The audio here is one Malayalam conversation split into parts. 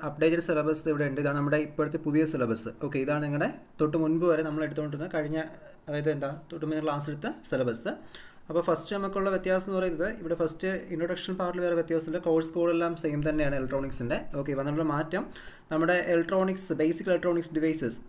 അപ്ഡേറ്റഡ് സിലബസ് ഇവിടെ ഉണ്ട്. ഇതാണ് നമ്മുടെ ഇപ്പോഴത്തെ പുതിയ സിലബസ്. ഓക്കെ, ഇതാണ് നിങ്ങളുടെ തൊട്ട് മുൻപ് വരെ നമ്മൾ എടുത്തുകൊണ്ടിരുന്ന കഴിഞ്ഞ, അതായത് തൊട്ട് മുന്നേ ക്ലാസ് എടുത്ത സിലബസ്. അപ്പോൾ ഫസ്റ്റ് നമുക്കുള്ള വ്യത്യാസം എന്ന് പറയുന്നത്, ഇവിടെ ഫസ്റ്റ് ഇൻട്രൊഡക്ഷൻ പാർട്ടിൽ വേറെ വ്യത്യാസമില്ല. കോഴ്സ് കോഡെല്ലാം സെയിം തന്നെയാണ് ഇലക്ട്രോണിക്സിൻ്റെ. ഓക്കെ, വന്നുള്ള മാറ്റം നമ്മുടെ ഇലക്ട്രോണിക്സ്, ബേസിക് ഇലക്ട്രോണിക്സ് ഡിവൈസസ്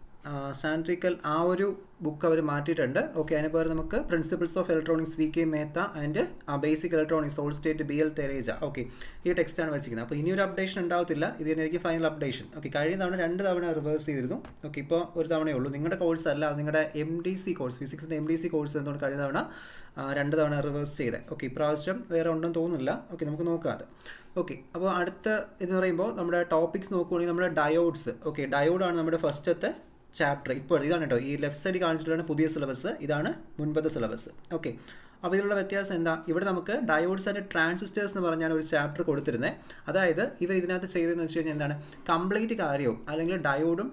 സാൻട്രിക്കൽ ആ ഒരു ബുക്ക് അവർ മാറ്റിയിട്ടുണ്ട്. ഓക്കെ, അതിന് പകരം നമുക്ക് principles of electronics V K Mehta and basic electronics solid state B L Theraja. Okay, ഈ ടെക്സ്റ്റാണ് വെച്ചിരിക്കുന്നത്. അപ്പോൾ ഇനിയൊരു അപ്ഡേഷൻ ഉണ്ടാവത്തില്ല, ഇത് തന്നെയായിരിക്കും ഫൈനൽ അപ്ഡേഷൻ. ഓക്കെ, കഴിഞ്ഞ തവണ 2 തവണ റിവേഴ്സ് ചെയ്തിരുന്നു. ഓക്കെ, ഇപ്പോൾ ഒരു തവണയേ ഉള്ളൂ. നിങ്ങളുടെ കോഴ്സ് അല്ല, നിങ്ങളുടെ MDC കോഴ്സ്, ഫിസിക്സിൻ്റെ MDC കോഴ്സ് എന്തുകൊണ്ട് കഴിഞ്ഞ തവണ 2 തവണ റിവേഴ്സ് ചെയ്തത്. ഓക്കെ, ഇപ്രാവശ്യം വേറെ ഉണ്ടെന്ന് തോന്നുന്നില്ല. ഓക്കെ, നമുക്ക് നോക്കാം അത്. ഓക്കെ, അപ്പോൾ അടുത്ത എന്ന് പറയുമ്പോൾ നമ്മുടെ ടോപ്പിക്സ് നോക്കുകയാണെങ്കിൽ നമ്മുടെ ഡയോഡ്സ്. ഓക്കെ, ഡയോഡാണ് നമ്മുടെ ഫസ്റ്റത്തെ ചാപ്റ്റർ. ഇപ്പോൾ ഇതാണ് കേട്ടോ, ഈ ലെഫ്റ്റ് സൈഡ് കാണിച്ചിട്ടുള്ള പുതിയ സിലബസ്, ഇതാണ് മുൻപത്തെ സിലബസ്. ഓക്കെ, അപ്പോൾ ഇതിലുള്ള വ്യത്യാസം എന്താ? ഇവിടെ നമുക്ക് ഡയോഡ്സ് ആൻഡ് ട്രാൻസിസ്റ്റേഴ്സ് എന്ന് പറഞ്ഞാൽ ഒരു ചാപ്റ്റർ കൊടുത്തിരുന്നത്. അതായത് ഇവർ ഇതിനകത്ത് ചെയ്തതെന്ന് വെച്ച് കഴിഞ്ഞാൽ എന്താണ്, കംപ്ലീറ്റ് കാര്യവും അല്ലെങ്കിൽ ഡയോഡും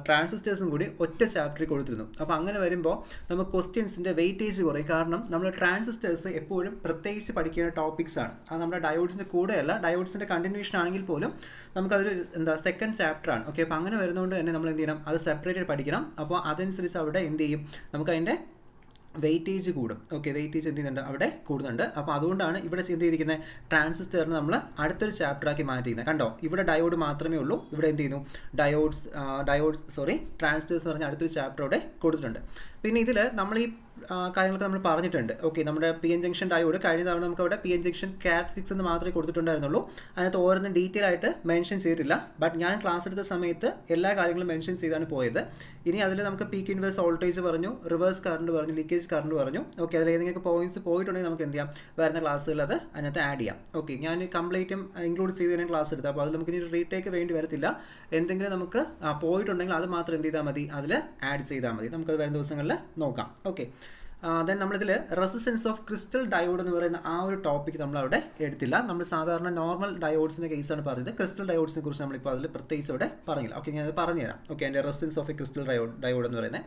ട്രാൻസിസ്റ്റേഴ്സും കൂടി ഒറ്റ ചാപ്റ്ററിൽ കൊടുത്തിരുന്നു. അപ്പോൾ അങ്ങനെ വരുമ്പോൾ നമുക്ക് ക്വസ്റ്റ്യൻസിൻ്റെ വെയിറ്റേജ് കുറയും. കാരണം നമ്മൾ ട്രാൻസിസ്റ്റേഴ്സ് എപ്പോഴും പ്രത്യേകിച്ച് പഠിക്കേണ്ട ടോപ്പിക്സ് ആണ്. അത് നമ്മുടെ ഡയോഡ്സിൻ്റെ കൂടെയല്ല, ഡയോഡ്സിൻ്റെ കണ്ടിന്യൂഷൻ ആണെങ്കിൽ പോലും നമുക്കതൊരു സെക്കൻഡ് ചാപ്റ്റർ ആണ്. ഓക്കെ, അപ്പോൾ അങ്ങനെ വരുന്നതുകൊണ്ട് തന്നെ നമ്മൾ എന്ത് ചെയ്യണം, അത് സെപ്പറേറ്റ് പഠിക്കണം. അപ്പോൾ അതനുസരിച്ച് അവിടെ എന്ത് ചെയ്യും, നമുക്കതിൻ്റെ വെയിറ്റേജ് കൂടും. ഓക്കെ, വെയിറ്റേജ് എന്ത് ചെയ്യുന്നുണ്ട്, അവിടെ കൂടുന്നുണ്ട്. അപ്പോൾ അതുകൊണ്ടാണ് ഇവിടെ എന്ത് ചെയ്തിരിക്കുന്നത്, ട്രാൻസിസ്റ്ററിന് നമ്മൾ അടുത്തൊരു ചാപ്റ്ററാക്കി മാറ്റിയിരിക്കുന്നത്. കണ്ടോ, ഇവിടെ ഡയോഡ് മാത്രമേ ഉള്ളൂ. ഇവിടെ എന്ത് ചെയ്യുന്നു, ട്രാൻസിസ്റ്റേഴ്സ് എന്ന് പറഞ്ഞാൽ അടുത്തൊരു ചാപ്റ്റർ അവിടെ കൊടുത്തിട്ടുണ്ട്. പിന്നെ ഇതിൽ നമ്മൾ ഈ കാര്യങ്ങളൊക്കെ നമ്മൾ പറഞ്ഞിട്ടുണ്ട്. ഓക്കെ, നമ്മുടെ PN ജംഗ്ഷൻ ഡയോഡ് കഴിഞ്ഞ തവണ നമുക്ക് അവിടെ PN ജംഗ്ഷൻ ക്യാരക്ടറിസ്റ്റിക്സ് എന്ന് മാത്രമേ കൊടുത്തിട്ടുണ്ടായിരുന്നുള്ളൂ. അതിനകത്ത് ഓരോന്നും ഡീറ്റെയിൽ ആയിട്ട് മെൻഷൻ ചെയ്തിട്ടില്ല. ബട്ട് ഞാൻ ക്ലാസ് എടുത്ത സമയത്ത് എല്ലാ കാര്യങ്ങളും മെൻഷൻ ചെയ്താണ് പോയത്. ഇനി അതിൽ നമുക്ക് പീക്ക് ഇൻവേഴ്സ് വോൾട്ടേജ് പറഞ്ഞു, റിവേഴ്സ് കറണ്ട് പറഞ്ഞു, ലീക്കേജ് കറണ്ട് പറഞ്ഞു. ഓക്കെ, അതിൽ ഏതെങ്കിലും പോയിന്റ്സ് പോയിട്ടുണ്ടെങ്കിൽ നമുക്ക് എന്ത് ചെയ്യാം, വരുന്ന ക്ലാസ്സുകളിൽ അത് അതിനകത്ത് ആഡ് ചെയ്യാം. ഓക്കെ, ഞാൻ കംപ്ലീറ്റും ഇൻക്ലൂഡ് ചെയ്ത് തന്നെ ക്ലാസ് എടുത്തത്. അപ്പോൾ അതിൽ നമുക്ക് ഇനി റീടേക്ക് വേണ്ടി വരത്തില്ല. എന്തെങ്കിലും നമുക്ക് പോയിട്ടുണ്ടെങ്കിൽ അത് മാത്രം എന്ത് ചെയ്താൽ മതി, അതിൽ ആഡ് ചെയ്താൽ മതി. നമുക്കത് വരുന്ന ദിവസങ്ങളിൽ നോക്കാം. ഓക്കെ, ദെൻ നമ്മളിതിൽ റെസിസ്റ്റൻസ് ഓഫ് ക്രിസ്റ്റൽ ഡയോഡ് എന്ന് പറയുന്ന ആ ഒരു ടോപ്പിക് നമ്മളവിടെ എടുത്തില്ല. നമ്മൾ സാധാരണ നോർമൽ ഡയോഡ്സിൻ്റെ കേസാണ് പറഞ്ഞത്. ക്രിസ്റ്റൽ ഡയോഡ്സിനെ കുറിച്ച് നമ്മളിപ്പോൾ അതിൽ പ്രത്യേകിച്ച് അവിടെ പറഞ്ഞില്ല. ഓക്കെ, ഞാനത് പറഞ്ഞുതരാം. ഓക്കെ, അതിൻ്റെ resistance of A crystal diode എന്ന് പറയുന്നത്,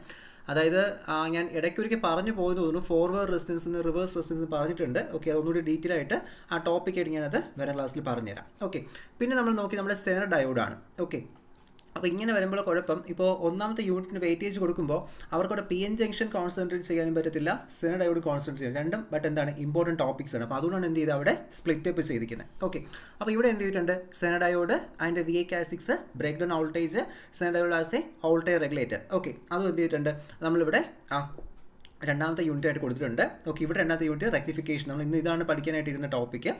അതായത് ഞാൻ ഇടയ്ക്കൊരിക്കൽ പറഞ്ഞു പോയെന്ന് തോന്നുന്നു, ഫോർവേഡ് റെസിസ്റ്റൻസ് എന്ന് റിവേഴ്സ് റെസിസ്റ്റൻസ് പറഞ്ഞിട്ടുണ്ട്. ഓക്കെ, അതൊന്നുകൂടി ഡീറ്റെയിൽ ആയിട്ട് ആ ടോപ്പിക്കായിട്ട് ഞാനത് വേറെ ക്ലാസ്സിൽ പറഞ്ഞുതരാം. ഓക്കെ, പിന്നെ നമ്മൾ നോക്കി നമ്മുടെ സെനർ ഡയോഡാണ്. ഓക്കെ, അപ്പോൾ ഇങ്ങനെ വരുമ്പോൾ കുഴപ്പം, ഇപ്പോൾ ഒന്നാമത്തെ യൂണിറ്റിന് വെയിറ്റേജ് കൊടുക്കുമ്പോൾ അവർക്കവിടെ PN ജംഗ്ഷൻ കോൺസെൻട്രേറ്റ് ചെയ്യാനും പറ്റത്തില്ല, സെനർ ഡയോഡ് കോൺസെൻട്രേറ്റ് ചെയ്യാൻ, രണ്ടും ബട്ട് എന്താണ് ഇമ്പോർട്ടൻറ്റ് ടോപ്പിക്സ് ആണ്. അപ്പോൾ അതുകൊണ്ടാണ് എന്ത് ചെയ്ത് അവിടെ സ്പ്ലിറ്റ് അപ്പ് ചെയ്തിരിക്കുന്നത്. ഓക്കെ, അപ്പോൾ ഇവിടെ എന്ത് ചെയ്തിട്ടുണ്ട്, സെനർ ഡയോഡ് അതിൻ്റെ VA characteristics, breakdown voltage, Zener diode as a voltage regulator. Okay, അതും എന്ത് ചെയ്തിട്ടുണ്ട് നമ്മളിവിടെ രണ്ടാമത്തെ യൂണിറ്റ് ആയിട്ട് കൊടുത്തിട്ടുണ്ട്. ഓക്കെ, ഇവിടെ രണ്ടാമത്തെ യൂണിറ്റ് റെക്ടിഫിക്കേഷൻ, നമ്മൾ ഇന്ന് ഇതാണ് പഠിക്കാനായിട്ട് ഇരുന്ന ടോപ്പിക്ക്.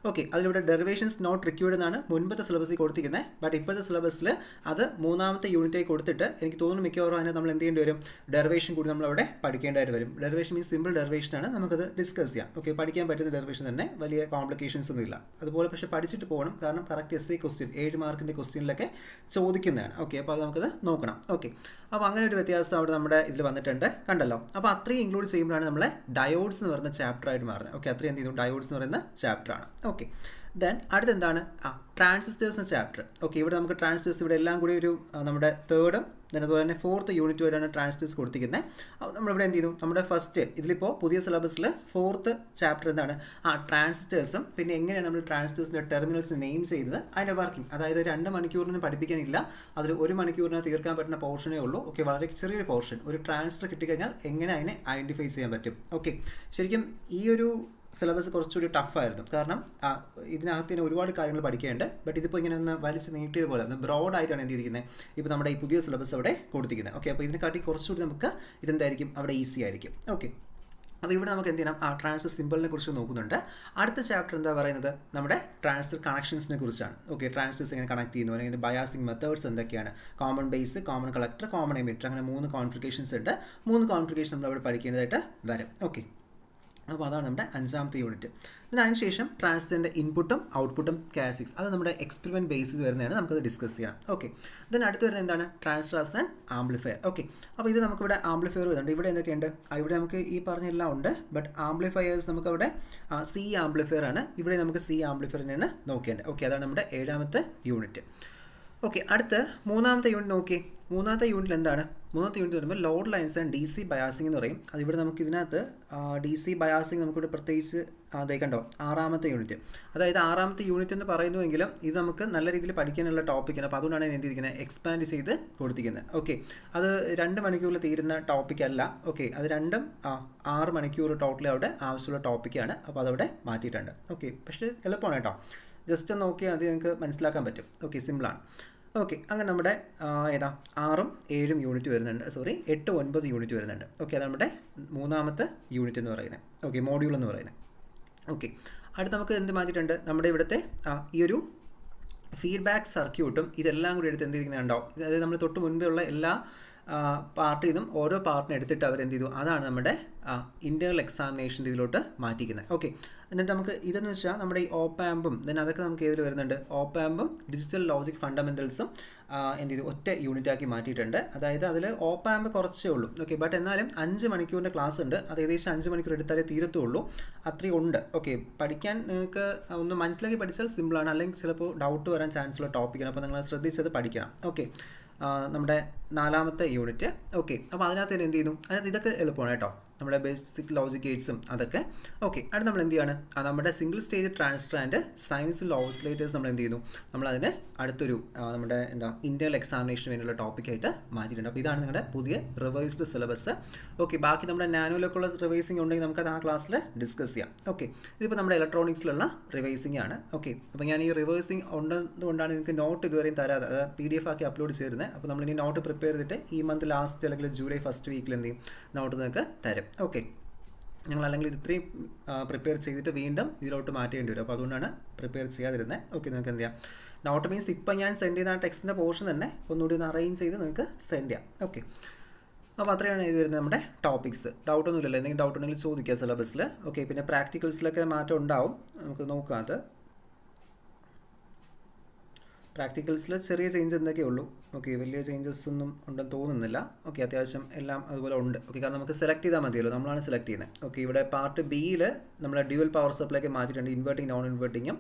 ഓക്കെ, അതിലിവിടെ ഡെറിവേഷൻസ് നോട്ട് റിക്വയർഡ് എന്നാണ് മുൻപത്തെ സിലബസിൽ കൊടുത്തിരിക്കുന്നത്. ബട്ട് ഇപ്പോഴത്തെ സിലബസിൽ അത് മൂന്നാമത്തെ യൂണിറ്റായി കൊടുത്തിട്ട് എനിക്ക് തോന്നുന്നു മിക്കവാറും അതിനെ നമ്മൾ എന്ത് ചെയ്യേണ്ടി വരും, ഡെറിവേഷൻ കൂടി നമ്മളവിടെ പഠിക്കേണ്ടതായിട്ട് വരും. ഡെറിവേഷൻ മീൻസ് സിമ്പിൾ ഡെറിവേഷൻ ആണ്, നമുക്കത് ഡിസ്കസ് ചെയ്യാം. ഓക്കെ, പഠിക്കാൻ പറ്റുന്ന ഡെറിവേഷൻ തന്നെ, വലിയ കോംപ്ലിക്കേഷൻസ് ഒന്നും ഇല്ല. അതുപോലെ പക്ഷേ പഠിച്ചിട്ട് പോകണം, കാരണം കറക്റ്റ് essay ക്വസ്റ്റ്യൻ 7 മാർക്കിൻ്റെ ക്വസ്റ്റ്യനിലൊക്കെ ചോദിക്കുന്നതാണ്. ഓക്കെ, അപ്പോൾ അത് നമുക്കത് നോക്കണം. ഓക്കെ, അപ്പോൾ അങ്ങനെ ഒരു വ്യത്യാസം അവിടെ നമ്മുടെ ഇതിൽ വന്നിട്ടുണ്ട്, കണ്ടല്ലോ. അപ്പോൾ അത്രയും ഇൻക്ലൂഡ് ചെയ്യുമ്പോഴാണ് നമ്മളെ ഡയോഡ്സ് എന്ന് പറയുന്ന ചാപ്റ്റർ ആയിട്ട് മാറുന്നത്. ഓക്കെ, അത്രയും എന്ത് ചെയ്യുന്നു, ഡയോഡ്സ് എന്ന് പറയുന്ന ചാപ്റ്റർ ആണ്. ഓക്കെ, ദെൻ അടുത്ത് എന്താണ്, ട്രാൻസിസ്റ്റേഴ്സ് എന്ന ചാപ്റ്റർ. ഓക്കെ, ഇവിടെ നമുക്ക് ട്രാൻസിസ്റ്റേഴ്സ് ഇവിടെ എല്ലാം കൂടി ഒരു നമ്മുടെ തേർഡും അതുപോലെ തന്നെ 4th യൂണിറ്റ് വരെയാണ് ട്രാൻസിസ്റ്റേഴ്സ് കൊടുത്തിരിക്കുന്നത്. അപ്പോൾ നമ്മളിവിടെ എന്ത് ചെയ്യുന്നു, നമ്മുടെ ഫസ്റ്റ് ഇതിലിപ്പോൾ പുതിയ സിലബസിൽ 4th ചാപ്റ്റർ എന്താണ്, ട്രാൻസിസ്റ്റേഴ്സും പിന്നെ എങ്ങനെയാണ് നമ്മൾ ട്രാൻസിസ്റ്റേഴ്സിൻ്റെ ടെർമിനൽസ് നെയിം ചെയ്തത്, അതിൻ്റെ വർക്കിംഗ്. അതായത് 2 മണിക്കൂറിന് പഠിപ്പിക്കാനില്ല, അതിൽ 1 മണിക്കൂറിന് തീർക്കാൻ പറ്റുന്ന പോർഷനേ ഉള്ളൂ. ഓക്കെ, വളരെ ചെറിയൊരു പോർഷൻ. ഒരു ട്രാൻസിസ്റ്റർ കിട്ടിക്കഴിഞ്ഞാൽ എങ്ങനെ അതിനെ ഐഡൻറ്റിഫൈ ചെയ്യാൻ പറ്റും. ഓക്കെ, ശരിക്കും ഈ ഒരു സിലബസ് കുറച്ചുകൂടി ടഫായിരുന്നു, കാരണം ഇതിനകത്ത് തന്നെ ഒരുപാട് കാര്യങ്ങൾ പഠിക്കേണ്ട. ബട്ട് ഇതിപ്പോൾ ഇങ്ങനെ ഒന്ന് വലിച്ച് നീട്ടിയത് പോലെ ഒന്ന് ബ്രോഡായിട്ടാണ് എന്ത് ചെയ്തിരിക്കുന്നത്, ഇപ്പോൾ നമ്മുടെ ഈ പുതിയ സിലബസ് അവിടെ കൊടുത്തിരിക്കുന്നത്. ഓക്കെ, അപ്പോൾ ഇതിനെക്കാട്ടി കുറച്ചുകൂടി നമുക്ക് ഇതെന്തായിരിക്കും അവിടെ ഈസി ആയിരിക്കും. ഓക്കെ, അപ്പോൾ ഇവിടെ നമുക്ക് എന്ത് ചെയ്യണം, ട്രാൻസിസ്റ്റർ സിമ്പിളിനെ കുറിച്ച് നോക്കുന്നുണ്ട്. അടുത്ത ചാപ്റ്റർ എന്താ പറയുന്നത്, നമ്മുടെ ട്രാൻസിസ്റ്റർ കണക്ഷൻസിനെ കുറിച്ചാണ്. ഓക്കെ, ട്രാൻസിസ്റ്റേഴ്സ് എങ്ങനെ കണക്ട് ചെയ്യുന്നു, അല്ലെങ്കിൽ ബയാസിംഗ് മെത്തേഡ്സ് എന്തൊക്കെയാണ്, common base, common collector, common emitter, അങ്ങനെ 3 കോൺഫിഗറേഷൻസ് ഉണ്ട്. 3 കോൺഫിഗറേഷൻ നമ്മൾ അവിടെ പഠിക്കേണ്ടതായിട്ട് വരും. ഓക്കെ, അപ്പോൾ അതാണ് നമ്മുടെ 5ാമത്തെ യൂണിറ്റ്. അതിനുശേഷം ട്രാൻസിസ്റ്ററിൻ്റെ ഇൻപുട്ടും ഔട്ട്പുട്ടും ക്യാരക്ടറിസ്റ്റിക്സ്, അത് നമ്മുടെ എക്സ്പെരിമെൻറ്റ് ബേസിൽ വരുന്നതാണ്, നമുക്കത് ഡിസ്കസ് ചെയ്യാം. ഓക്കെ, ദെൻ അടുത്ത് വരുന്നത് എന്താണ്, transistor as an amplifier. Okay, അപ്പോൾ ഇത് നമുക്കിവിടെ ആംപ്ലിഫയർ വരുന്നുണ്ട്. ഇവിടെ എന്തൊക്കെയുണ്ട്, ഇവിടെ നമുക്ക് ഈ പറഞ്ഞെല്ലാം ഉണ്ട്. ബട്ട് ആംപ്ലിഫയേഴ്സ് നമുക്കവിടെ C ആംപ്ലിഫയർ ആണ്. ഇവിടെ നമുക്ക് C ആംപ്ലിഫയർ തന്നെയാണ് നോക്കേണ്ടത്. ഓക്കെ, അതാണ് നമ്മുടെ 7ാമത്തെ യൂണിറ്റ്. ഓക്കെ, അടുത്ത മൂന്നാമത്തെ യൂണിറ്റ് നോക്കി. മൂന്നാമത്തെ യൂണിറ്റിൽ എന്താണ്? മൂന്നാമത്തെ യൂണിറ്റ് വരുമ്പോൾ load lines and D C biasing എന്ന് പറയും. അതിവിടെ നമുക്ക് ഇതിനകത്ത് ഡി സി ബയാസിംഗ് നമുക്കിവിടെ പ്രത്യേകിച്ച് അതേ കണ്ടോ, ആറാമത്തെ യൂണിറ്റ്. അതായത് ആറാമത്തെ യൂണിറ്റ് എന്ന് പറയുന്നുവെങ്കിലും ഇത് നമുക്ക് നല്ല രീതിയിൽ പഠിക്കാനുള്ള ടോപ്പിക്കാണ്. അപ്പോൾ അതുകൊണ്ടാണ് ഞാൻ എന്തിരിക്കുന്നത് എക്സ്പാൻഡ് ചെയ്ത് കൊടുത്തിരിക്കുന്നത്. ഓക്കെ, അത് 2 മണിക്കൂറിൽ തീരുന്ന ടോപ്പിക്കല്ല. ഓക്കെ, അത് രണ്ടും 6 മണിക്കൂർ ടോട്ടലി അവിടെ ആവശ്യമുള്ള ടോപ്പിക്കാണ്. അപ്പോൾ അതവിടെ മാറ്റിയിട്ടുണ്ട്. ഓക്കെ, പക്ഷേ എളുപ്പമാണ് കേട്ടോ. ജസ്റ്റ് ഒന്ന് നോക്കിയാൽ അത് നിങ്ങൾക്ക് മനസ്സിലാക്കാൻ പറ്റും. ഓക്കെ, സിമ്പിളാണ്. ഓക്കെ, അങ്ങനെ നമ്മുടെ 6ഉം 7ഉം യൂണിറ്റ് വരുന്നുണ്ട്. 8, 9 യൂണിറ്റ് വരുന്നുണ്ട്. ഓക്കെ, അത് നമ്മുടെ മൂന്നാമത്തെ യൂണിറ്റ് എന്ന് പറയുന്നത്. ഓക്കെ, മോഡ്യൂൾ എന്ന് പറയുന്നത്. ഓക്കെ, അടുത്ത് നമുക്ക് എന്ത് മാറ്റിയിട്ടുണ്ട്? നമ്മുടെ ഇവിടുത്തെ ഈ ഒരു ഫീഡ്ബാക്ക് സർക്യൂട്ടും ഇതെല്ലാം കൂടി എടുത്ത് എന്ത് ചെയ്യുന്നുണ്ടാവും. അതായത് നമ്മൾ തൊട്ട് മുൻപേ ഉള്ള എല്ലാ പാർട്ടിൽ നിന്നും ഓരോ പാർട്ടിനെ എടുത്തിട്ട് അവർ എന്ത് ചെയ്തു, അതാണ് നമ്മുടെ ഇൻറ്റേർണൽ എക്സാമിനേഷൻ ഇതിലോട്ട് മാറ്റിക്കുന്നത്. ഓക്കെ, എന്നിട്ട് നമുക്ക് ഇതെന്ന് വെച്ചാൽ നമ്മുടെ ഈ ഓപ്പ് ആമ്പും അതൊക്കെ നമുക്ക് ഏതിൽ വരുന്നുണ്ട്? ഓപ്പ് ആമ്പും ഡിജിറ്റൽ ലോജിക് ഫണ്ടമെൻറ്റൽസും എന്ത് ചെയ്തു, ഒറ്റ യൂണിറ്റാക്കി മാറ്റിയിട്ടുണ്ട്. അതായത് അതിൽ ഓപ്പ് ആമ്പ് കുറച്ചേ ഉള്ളൂ. ഓക്കെ, ബട്ട് എന്നാലും 5 മണിക്കൂറിൻ്റെ ക്ലാസ് ഉണ്ട്. അത് ഏകദേശം 5 മണിക്കൂർ എടുത്താലേ തീരത്തുള്ളൂ. അത്രയും ഉണ്ട്. ഓക്കെ, പഠിക്കാൻ നിങ്ങൾക്ക് ഒന്ന് മനസ്സിലാക്കി പഠിച്ചാൽ സിമ്പിളാണ്. അല്ലെങ്കിൽ ചിലപ്പോൾ ഡൗട്ട് വരാൻ ചാൻസ് ഉള്ള ടോപ്പിക്കാണ്. അപ്പോൾ നിങ്ങൾ ശ്രദ്ധിച്ചത് പഠിക്കണം. ഓക്കെ, നമ്മുടെ 4ാമത്തെ യൂണിറ്റ്. ഓക്കെ, അപ്പോൾ അതിനകത്ത് തന്നെ എന്ത് ചെയ്യുന്നു? അതിനകത്ത് ഇതൊക്കെ എളുപ്പമാണ് കേട്ടോ, നമ്മുടെ ബേസിക് ലോജിക് ഗേറ്റ്സും അതൊക്കെ. ഓക്കെ, അടുത്ത് നമ്മൾ എന്ത് ചെയ്യാണ്? നമ്മുടെ സിംഗിൾ സ്റ്റേജ് ട്രാൻസിസ്റ്റർ ആൻഡ് സൈൻസിൽ ഓസിലേറ്റേഴ്സ് നമ്മൾ എന്ത് ചെയ്യുന്നു? നമ്മളതിന് അടുത്തൊരു നമ്മുടെ ഇന്റേണൽ എക്സാമിനേഷന് വേണ്ടിയുള്ള ടോപ്പിക്കായിട്ട് മാറ്റിയിട്ടുണ്ട്. അപ്പോൾ ഇതാണ് നിങ്ങളുടെ പുതിയ റിവൈസ്ഡ് സിലബസ്. ഓക്കെ, ബാക്കി നമ്മുടെ നാനോയിലൊക്കെയുള്ള റിവൈസിംഗ് ഉണ്ടെങ്കിൽ നമുക്കത് ആ ക്ലാസ്സിൽ ഡിസ്കസ് ചെയ്യാം. ഓക്കെ, ഇതിപ്പോൾ നമ്മുടെ ഇലക്ട്രോണിക്സിലുള്ള റിവൈസിംഗ് ആണ്. ഓക്കെ, അപ്പോൾ ഞാൻ ഈ റിവൈസിംഗ് ഉള്ളതുകൊണ്ടാണ് നിങ്ങൾക്ക് നോട്ട് ഇതുവരെയും തരാതെ PDF ആക്കി അപ്ലോഡ് ചെയ്തിരുന്നത്. അപ്പോൾ നമ്മളിനി നോട്ട് പ്രിപ്പയർ ചെയ്തിട്ട് ഈ മന്ത് ലാസ്റ്റ് അല്ലെങ്കിൽ ജൂലൈ ഫസ്റ്റ് വീക്കിൽ എന്ത് ചെയ്യും, നോട്ട് നിങ്ങൾക്ക് തരും. ഓക്കെ, ഞങ്ങൾ അല്ലെങ്കിൽ ഇത്രയും പ്രിപ്പയർ ചെയ്തിട്ട് വീണ്ടും ഇതിലോട്ട് മാറ്റേണ്ടി വരും. അപ്പോൾ അതുകൊണ്ടാണ് പ്രിപ്പയർ ചെയ്യാതിരുന്നത്. ഓക്കെ, നിങ്ങൾക്ക് എന്ത് ചെയ്യാം, നോട്ട് മീൻസ് ഇപ്പം ഞാൻ സെൻഡ് ചെയ്യുന്ന ആ ടെക്സ്റ്റിൻ്റെ പോർഷൻ തന്നെ ഒന്നുകൂടി ഒന്ന് അറേഞ്ച് ചെയ്ത് നിങ്ങൾക്ക് സെൻഡ് ചെയ്യാം. ഓക്കെ, അപ്പോൾ അത്രയാണ് ഇത് വരുന്നത് നമ്മുടെ ടോപ്പിക്സ്. ഡൗട്ടൊന്നുമില്ലല്ലോ? എന്തെങ്കിലും ഡൗട്ട് ഉണ്ടെങ്കിൽ ചോദിക്കുക സിലബസിൽ. ഓക്കെ, പിന്നെ പ്രാക്ടിക്കൽസിലൊക്കെ മാറ്റം ഉണ്ടാവും, നമുക്ക് നോക്കാം. അത് പ്രാക്ടിക്കൽസിൽ ചെറിയ ചേഞ്ച് എന്തൊക്കെ ഉള്ളൂ. ഓക്കെ, വലിയ ചേഞ്ചസ് ഒന്നും ഉണ്ടെന്ന് തോന്നുന്നില്ല. ഓക്കെ, അത്യാവശ്യം എല്ലാം അതുപോലെ ഉണ്ട്. ഓക്കെ, കാരണം നമുക്ക് സെലക്ട് ചെയ്താൽ മതിയല്ലോ, നമ്മളാണ് സെലക്ട് ചെയ്യുന്നത്. ഓക്കെ, ഇവിടെ പാർട്ട് ബിയിൽ നമ്മൾ ഡ്യുവൽ പവർ സപ്ലൈക്ക് മാറ്റിയിട്ടുണ്ട്. ഇൻവേർട്ടിംഗ് നോൺ ഇൻവേർട്ടിങ്ങും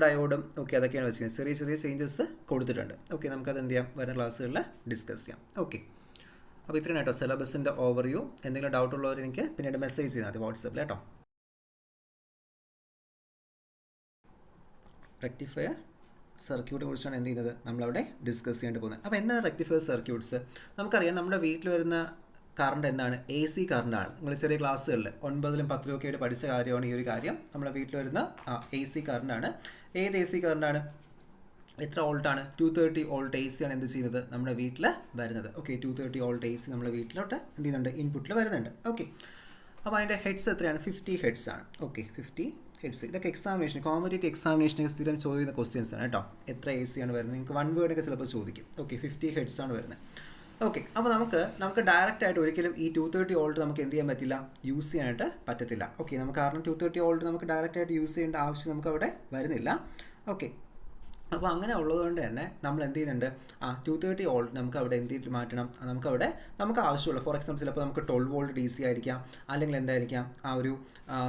ഡയോഡും. ഓക്കെ, അതൊക്കെയാണ് വെച്ചിരിക്കുന്നത്. ചെറിയ ചെറിയ ചേഞ്ചസ് കൊടുത്തിട്ടുണ്ട്. ഓക്കെ, നമുക്കത് എന്ത് ചെയ്യാം, വരുന്ന ക്ലാസ്സുകളിൽ ഡിസ്കസ് ചെയ്യാം. ഓക്കെ, അപ്പോൾ ഇത്രയാണ് കേട്ടോ സിലബസിൻ്റെ ഓവർവ്യൂ. എന്തെങ്കിലും ഡൗട്ട് ഉള്ളവർ എനിക്ക് പിന്നീട് മെസ്സേജ് ചെയ്താൽ മതി വാട്സപ്പിൽ കേട്ടോ. റെക്ടിഫയർ സർക്യൂട്ടിനെ കുറിച്ചാണ് എന്ത് ചെയ്യുന്നത്, നമ്മളവിടെ ഡിസ്കസ് ചെയ്യേണ്ടി പോകുന്നത്. അപ്പോൾ എന്താണ് റെക്ടിഫയർ സർക്യൂട്ട്സ്? നമുക്കറിയാം നമ്മുടെ വീട്ടിൽ വരുന്ന കറണ്ട് എന്താണ്? AC കറണ്ടാണ്. നിങ്ങൾ ചെറിയ ക്ലാസ്സുകളിൽ 9ലും 10ലും ഒക്കെ ആയിട്ട് പഠിച്ച കാര്യമാണ് ഈ ഒരു കാര്യം. നമ്മുടെ വീട്ടിൽ വരുന്ന AC കറണ്ടാണ്. ഏത് AC കറണ്ടാണ്? എത്ര വോൾട്ടാണ്? 230 വോൾട്ട് AC ആണ് എന്ത് ചെയ്യുന്നത്, നമ്മുടെ വീട്ടിൽ വരുന്നത്. ഓക്കെ, 230 വോൾട്ട് AC നമ്മുടെ വീട്ടിലോട്ട് എന്ത് ചെയ്യുന്നുണ്ട്, ഇൻപുട്ടിൽ വരുന്നുണ്ട്. ഓക്കെ, അപ്പോൾ അതിൻ്റെ ഹെഡ്സ് എത്രയാണ്? 50 ഹെഡ്സ് ആണ്. Okay, 50 heads. ഇതൊക്കെ എക്സാമിനേഷൻ, കോമ്പറ്റേറ്റീവ് എക്സാമിനേഷനൊക്കെ സ്ഥിരം ചോദിക്കുന്ന ക്വസ്റ്റ്യൻസ് ആണ് കേട്ടോ. എത്ര AC ആണ് വരുന്നത്? നിങ്ങൾക്ക് 1 വേർഡൊക്കെ ചിലപ്പോൾ ചോദിക്കും. ഓക്കെ, 50 ഹെഡ്സ് ആണ് വരുന്നത്. ഓക്കെ, അപ്പോൾ നമുക്ക് ഡയറക്റ്റ് ആയിട്ട് ഒരിക്കലും ഈ 230 വോൾട്ട് നമുക്ക് എന്ത് ചെയ്യാൻ പറ്റില്ല, യൂസ് ചെയ്യാനായിട്ട് പറ്റത്തില്ല. ഓക്കെ, നമുക്ക് കാരണം 230 വോൾട്ട് നമുക്ക് ഡയറക്റ്റ് ആയിട്ട് യൂസ് ചെയ്യേണ്ട ആവശ്യം നമുക്ക് അവിടെ വരുന്നില്ല. ഓക്കെ, അപ്പോൾ അങ്ങനെ ഉള്ളതുകൊണ്ട് തന്നെ നമ്മൾ എന്ത് ചെയ്യുന്നുണ്ട്, 230 വോൾട്ട് നമുക്ക് അവിടെ എന്ത് ചെയ്തിട്ട് മാറ്റണം, നമുക്ക് ആവശ്യമുള്ള, ഫോർ എക്സാമ്പിൾ ചിലപ്പോൾ നമുക്ക് 12 വോൾട്ട് DC ആയിരിക്കാം, അല്ലെങ്കിൽ എന്തായിരിക്കാം ഒരു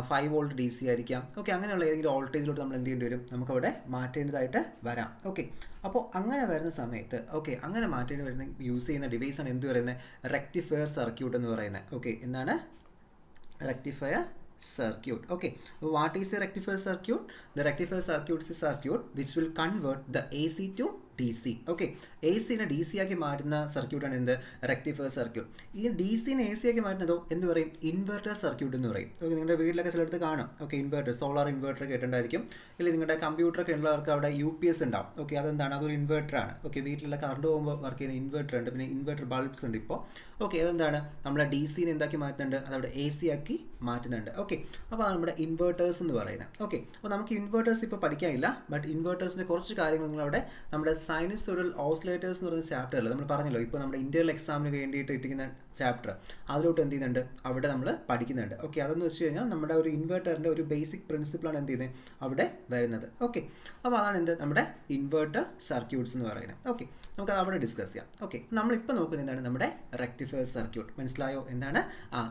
5 വോൾട്ട് DC ആയിരിക്കാം. ഓക്കെ, അങ്ങനെയുള്ള ഏതെങ്കിലും വോൾട്ടേജിലോട്ട് നമ്മൾ എന്ത് ചെയ്യേണ്ടി വരും, നമുക്കവിടെ മാറ്റേണ്ടതായിട്ട് വരാം. ഓക്കെ, അപ്പോൾ അങ്ങനെ വരുന്ന സമയത്ത് അങ്ങനെ മാറ്റേണ്ടി വരുന്ന യൂസ് ചെയ്യുന്ന ഡിവൈസാണ് എന്ത് പറയുന്നത്, റെക്ടിഫയർ സർക്യൂട്ട് എന്ന് പറയുന്നത്. ഓക്കെ, എന്താണ് rectifier circuit? Okay, what is a rectifier circuit? The rectifier circuit is a circuit which will convert the AC to DC. Okay, AC-നെ DC ആക്കി മാറ്റുന്ന സർക്യൂട്ടാണ് എന്ത്, റെക്ടിഫയർ സർക്യൂട്ട്. ഈ DC-നെ AC ആക്കി മാറ്റുന്നതോ എന്ത് പറയും, ഇൻവെർട്ടർ സർക്യൂട്ട് എന്ന് പറയും. ഓക്കെ, നിങ്ങളുടെ വീട്ടിലൊക്കെ ചിലടത്ത് കാണും. ഓക്കെ, ഇൻവെർട്ടർ, സോളാർ ഇൻവെർട്ടർ കേട്ടിട്ടുണ്ടായിരിക്കും. അല്ലെങ്കിൽ നിങ്ങളുടെ കമ്പ്യൂട്ടറൊക്കെ ഉള്ളവർക്ക് അവിടെ UPS ഉണ്ടാവും. ഓക്കെ, അതെന്താണ്, അതൊരു ഇൻവെർട്ടറാണ്. ഓക്കെ, വീട്ടിലുള്ള കറണ്ട് പോകുമ്പോൾ വർക്ക് ചെയ്യുന്ന ഇൻവെർട്ടർ ഉണ്ട്. പിന്നെ ഇൻവെർട്ടർ ബൾബ്സ് ഉണ്ട് ഇപ്പോൾ. ഓക്കെ, അതെന്താണ്, നമ്മളെ DC-നെ എന്താക്കി മാറ്റുന്നുണ്ട്, അതവിടെ AC ആക്കി മാറ്റുന്നുണ്ട്. ഓക്കെ, അപ്പോൾ നമ്മുടെ ഇൻവെർട്ടേഴ്സ് എന്ന് പറയുന്നത്. ഓക്കെ, അപ്പോൾ നമുക്ക് ഇൻവെർട്ടേഴ്സ് ഇപ്പോൾ പഠിക്കാനില്ല. ബട്ട് ഇൻവെർട്ടേഴ്സിൻ്റെ കുറച്ച് കാര്യങ്ങൾ നിങ്ങളവിടെ നമ്മുടെ സൈനുസോയ്ഡൽ ഓസിലേറ്റേഴ്സ് എന്ന് പറയുന്ന ചാപ്റ്ററിൽ നമ്മൾ പറഞ്ഞല്ലോ, ഇപ്പോൾ നമ്മുടെ ഇന്റേണൽ എക്സാമിന് വേണ്ടിയിട്ട് ഇട്ടിരിക്കുന്ന ചാപ്റ്റർ, അതിലോട്ട് എന്ത് ചെയ്യുന്നുണ്ട്, അവിടെ നമ്മൾ പഠിക്കുന്നുണ്ട്. ഓക്കെ, അതെന്ന് വെച്ച് കഴിഞ്ഞാൽ നമ്മുടെ ഒരു ഇൻവെർട്ടറിൻ്റെ ഒരു ബേസിക് പ്രിൻസിപ്പിളാണ് എന്ത് ചെയ്യുന്നത്, അവിടെ വരുന്നത്. ഓക്കെ, അപ്പോൾ അതാണ് എന്ത്, നമ്മുടെ ഇൻവെർട്ടർ സർക്യൂട്ട്സ് എന്ന് പറയുന്നത്. ഓക്കെ, നമുക്ക് അവിടെ ഡിസ്കസ് ചെയ്യാം. ഓക്കെ, നമ്മളിപ്പോൾ നോക്കുന്നത് എന്താണ്, നമ്മുടെ റെക്ടിഫയർ സർക്യൂട്ട്. മനസ്സിലായോ എന്താണ്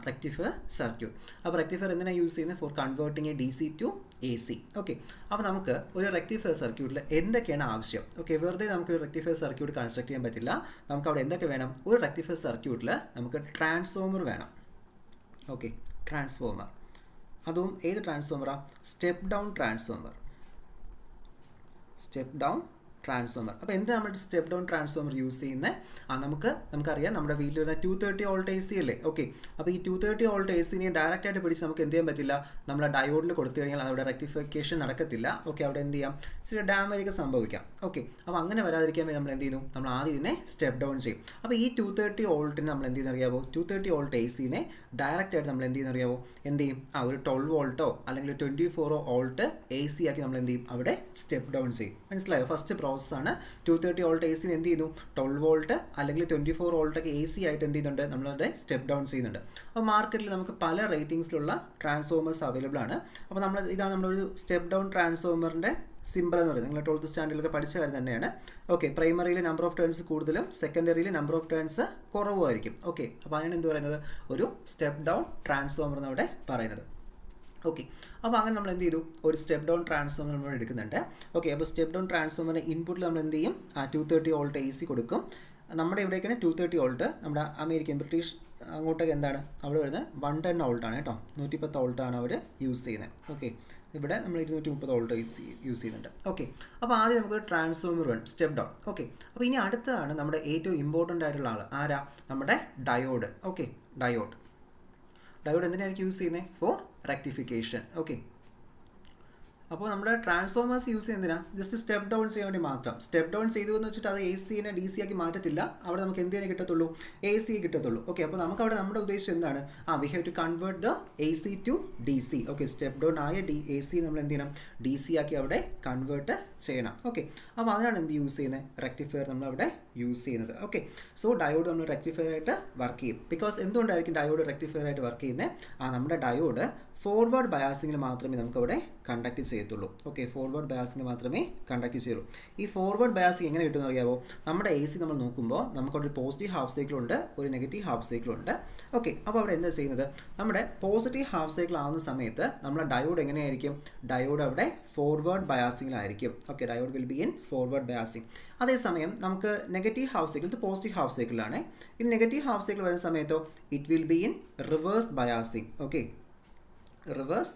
റെക്ടിഫയർ സർക്യൂട്ട്? അപ്പോൾ റെക്ടിഫയർ എന്തിനാണ് യൂസ് ചെയ്യുന്നത്, for converting a DC to A C. Okay, അപ്പോൾ നമുക്ക് ഒരു റെക്ടിഫയർ സർക്യൂട്ടിൽ എന്തൊക്കെയാണ് ആവശ്യം? ഓക്കെ, വെറുതെ നമുക്ക് ഒരു റെക്ടിഫയർ സർക്യൂട്ട് കൺസ്ട്രക്ട് ചെയ്യാൻ പറ്റില്ല. നമുക്ക് അവിടെ എന്തൊക്കെ വേണം? ഒരു റെക്ടിഫയർ സർക്യൂട്ടിൽ നമുക്ക് ട്രാൻസ്ഫോമർ വേണം. ഓക്കെ, ട്രാൻസ്ഫോമർ, അതും ഏത് ട്രാൻസ്ഫോമറാണ്? Step down transformer. Step down transformer. അപ്പോൾ എന്താണ് നമ്മൾ സ്റ്റെപ്പ് ഡൗൺ ട്രാൻസ്ഫോമർ യൂസ് ചെയ്യുന്നത്? നമുക്കറിയാം നമ്മുടെ വീട്ടിൽ വരുന്ന 230 വോൾട്ട് എ സി അല്ലേ. ഓക്കെ, അപ്പോൾ ഈ 230 വോൾട്ട് എ സിനെ ഡയറക്റ്റ് ആയിട്ട് പിടിച്ച് നമുക്ക് എന്ത് ചെയ്യാൻ പറ്റില്ല? നമ്മുടെ ഡയോഡിൽ കൊടുത്തു കഴിഞ്ഞാൽ അവിടെ റെക്ടിഫിക്കേഷൻ നടക്കത്തില്ല. ഓക്കെ, അവിടെ എന്ത് ചെയ്യാം? ചില ഡാമേജ് ഒക്കെ സംഭവിക്കാം. ഓക്കെ, അപ്പോൾ അങ്ങനെ വരാതിരിക്കാൻ വേണ്ടി നമ്മൾ എന്ത് ചെയ്യുന്നു? നമ്മൾ ആദ്യം ഇതിനെ സ്റ്റെപ്പ് ഡൗൺ ചെയ്യും. അപ്പോൾ ഈ 230 വോൾട്ടിന് നമ്മൾ എന്ത് ചെയ്യുന്ന അറിയാമോ? 230 വോൾട്ട് എ സിനെ ഡയറക്റ്റ് ആയിട്ട് നമ്മൾ എന്ത് ചെയ്യുന്ന അറിയാമോ? എന്ത് ചെയ്യും? ഒരു 12 വോൾട്ടോ അല്ലെങ്കിൽ 24 വോൾട്ട് എ സി ആക്കി നമ്മൾ എന്ത് ചെയ്യും? അവിടെ സ്റ്റെപ്പ് ഡൗൺ ചെയ്യും. മനസ്സിലായോ? ഫസ്റ്റ് പ്രോസസ്സാണ്. 230 വോൾട്ട് എ സിന് എന്ത് ചെയ്യുന്നു? 12 വോൾട്ട് അല്ലെങ്കിൽ 24 വോൾട്ടൊക്കെ എ സി ആയിട്ട് എന്ത് ചെയ്യുന്നുണ്ട്? നമ്മളുടെ സ്റ്റെപ്പ് ഡൗൺ ചെയ്യുന്നുണ്ട്. അപ്പോൾ മാർക്കറ്റിൽ നമുക്ക് പല റേറ്റിംഗ്സിലുള്ള ട്രാൻസ്ഫോമേഴ്സ് അവൈലബിൾ ആണ്. അപ്പോൾ ഇതാണ് നമ്മളൊരു സ്റ്റെപ്പ് ഡൗൺ ട്രാൻസ്ഫോമറിൻ്റെ സിമ്പിൾ എന്ന് പറയുന്നത്. നിങ്ങൾ 12th സ്റ്റാൻഡേർഡിലൊക്കെ പഠിച്ച കാര്യം തന്നെയാണ്. ഓക്കെ, പ്രൈമറിയിൽ നമ്പർ ഓഫ് ടേൺസ് കൂടുതലും സെക്കൻഡറിയിൽ നമ്പർ ഓഫ് ടേൺസ് കുറവുമായിരിക്കും. ഓക്കെ, അപ്പോൾ അതിനാണ് എന്ത് പറയുന്നത്? ഒരു സ്റ്റെപ്പ് ഡൗൺ ട്രാൻസ്ഫോമർ എന്നവിടെ പറയുന്നത്. ഓക്കെ, അപ്പോൾ അങ്ങനെ നമ്മൾ എന്ത് ചെയ്തു? ഒരു സ്റ്റെപ്പ് ഡൗൺ ട്രാൻസ്ഫോമർ നമ്മൾ എടുക്കുന്നുണ്ട്. ഓക്കെ, അപ്പോൾ സ്റ്റെപ്പ് ഡൗൺ ട്രാൻസ്ഫോമറിന് ഇൻപുട്ടിൽ നമ്മൾ എന്ത് ചെയ്യും? 230 വോൾട്ട് എ സി കൊടുക്കും. നമ്മുടെ ഇവിടേക്കാണ് 230 വോൾട്ട്. നമ്മുടെ അമേരിക്കൻ ബ്രിട്ടീഷ് അങ്ങോട്ടൊക്കെ എന്താണ് അവിടെ വരുന്നത്? 110 വോൾട്ടാണ് കേട്ടോ. 110 വോൾട്ടാണ് അവർ യൂസ് ചെയ്യുന്നത്. ഓക്കെ, ഇവിടെ നമ്മൾ 230 വോൾട്ട് യൂസ് ചെയ്യുന്നുണ്ട്. ഓക്കെ, അപ്പോൾ ആദ്യം നമുക്കൊരു ട്രാൻസ്ഫോമർ വേണം, സ്റ്റെപ്പ് ഡൗൺ. ഓക്കെ, അപ്പോൾ ഇനി അടുത്തതാണ് നമ്മുടെ ഏറ്റവും ഇമ്പോർട്ടൻ്റ് ആയിട്ടുള്ള ആൾ ആരാ? നമ്മുടെ ഡയോഡ്. ഓക്കെ, ഡയോഡ് എന്തിനായിരിക്കും യൂസ് ചെയ്യുന്നത്? For rectification. ഓക്കെ, അപ്പോൾ നമ്മുടെ ട്രാൻസ്ഫോമേഴ്സ് യൂസ് ചെയ്യുന്നതിനാ? ജസ്റ്റ് സ്റ്റെപ്പ് ഡൗൺ ചെയ്യാൻ വേണ്ടി മാത്രം. സ്റ്റെപ്പ് ഡൗൺ ചെയ്തു എന്ന് വെച്ചിട്ട് അത് എ സിനെ ഡി സി ആക്കി മാറ്റത്തില്ല. അവിടെ നമുക്ക് എന്തിനെ കിട്ടത്തുള്ളൂ? എ സി കിട്ടത്തുള്ളൂ. ഓക്കെ, അപ്പോൾ നമുക്കവിടെ നമ്മുടെ ഉദ്ദേശം എന്താണ്? We have to convert the A C to D C. Okay, step down ആയ എ സി നമ്മൾ എന്ത് ചെയ്യണം? ഡി സി ആക്കി അവിടെ കൺവേർട്ട് ചെയ്യണം. ഓക്കെ, അപ്പോൾ അതിനാണ് എന്ത് യൂസ് ചെയ്യുന്നത്? റെക്ടിഫയർ നമ്മൾ അവിടെ യൂസ് ചെയ്യുന്നത്. ഓക്കെ, സോ ഡയോഡ് നമ്മൾ റെക്ടിഫയർ ആയിട്ട് വർക്ക് ചെയ്യും. ബിക്കോസ് എന്തുകൊണ്ടായിരിക്കും ഡയോഡ് റെക്ടിഫയർ ആയിട്ട് വർക്ക് ചെയ്യുന്നത്? നമ്മുടെ ഡയോഡ് ഫോർവേഡ് ബയാസിങ്ങിൽ മാത്രമേ നമുക്കവിടെ കണ്ടക്ട് ചെയ്യത്തുള്ളൂ. ഓക്കെ, ഫോർവേഡ് ബയാസിങ്ങിൽ മാത്രമേ കണ്ടക്ട് ചെയ്യുള്ളൂ. ഈ ഫോർവേഡ് ബയാസിങ് എങ്ങനെ കിട്ടുമെന്ന് അറിയാമോ? നമ്മുടെ എ സി നമ്മൾ നോക്കുമ്പോൾ നമുക്കവിടെ ഒരു പോസിറ്റീവ് ഹാഫ് സൈക്കിളുണ്ട്, ഒരു നെഗറ്റീവ് ഹാഫ് സൈക്കിളുണ്ട്. ഓക്കെ, അപ്പോൾ അവിടെ എന്താ ചെയ്യുന്നത്? നമ്മുടെ പോസിറ്റീവ് ഹാഫ് സൈക്കിൾ ആവുന്ന സമയത്ത് നമ്മുടെ ഡയോഡ് എങ്ങനെയായിരിക്കും? ഡയോഡ് അവിടെ ഫോർവേഡ് ബയാസിങ്ങിലായിരിക്കും. Okay, diode will be in forward biasing. അതേസമയം നമുക്ക് നെഗറ്റീവ് ഹാഫ് സൈക്കിൾ, ഇത് പോസിറ്റീവ് ഹാഫ് സൈക്കിളാണ്. ഈ നെഗറ്റീവ് ഹാഫ് സൈക്കിൾ വരുന്ന സമയത്തോ it will be in reverse biasing. Okay, reverse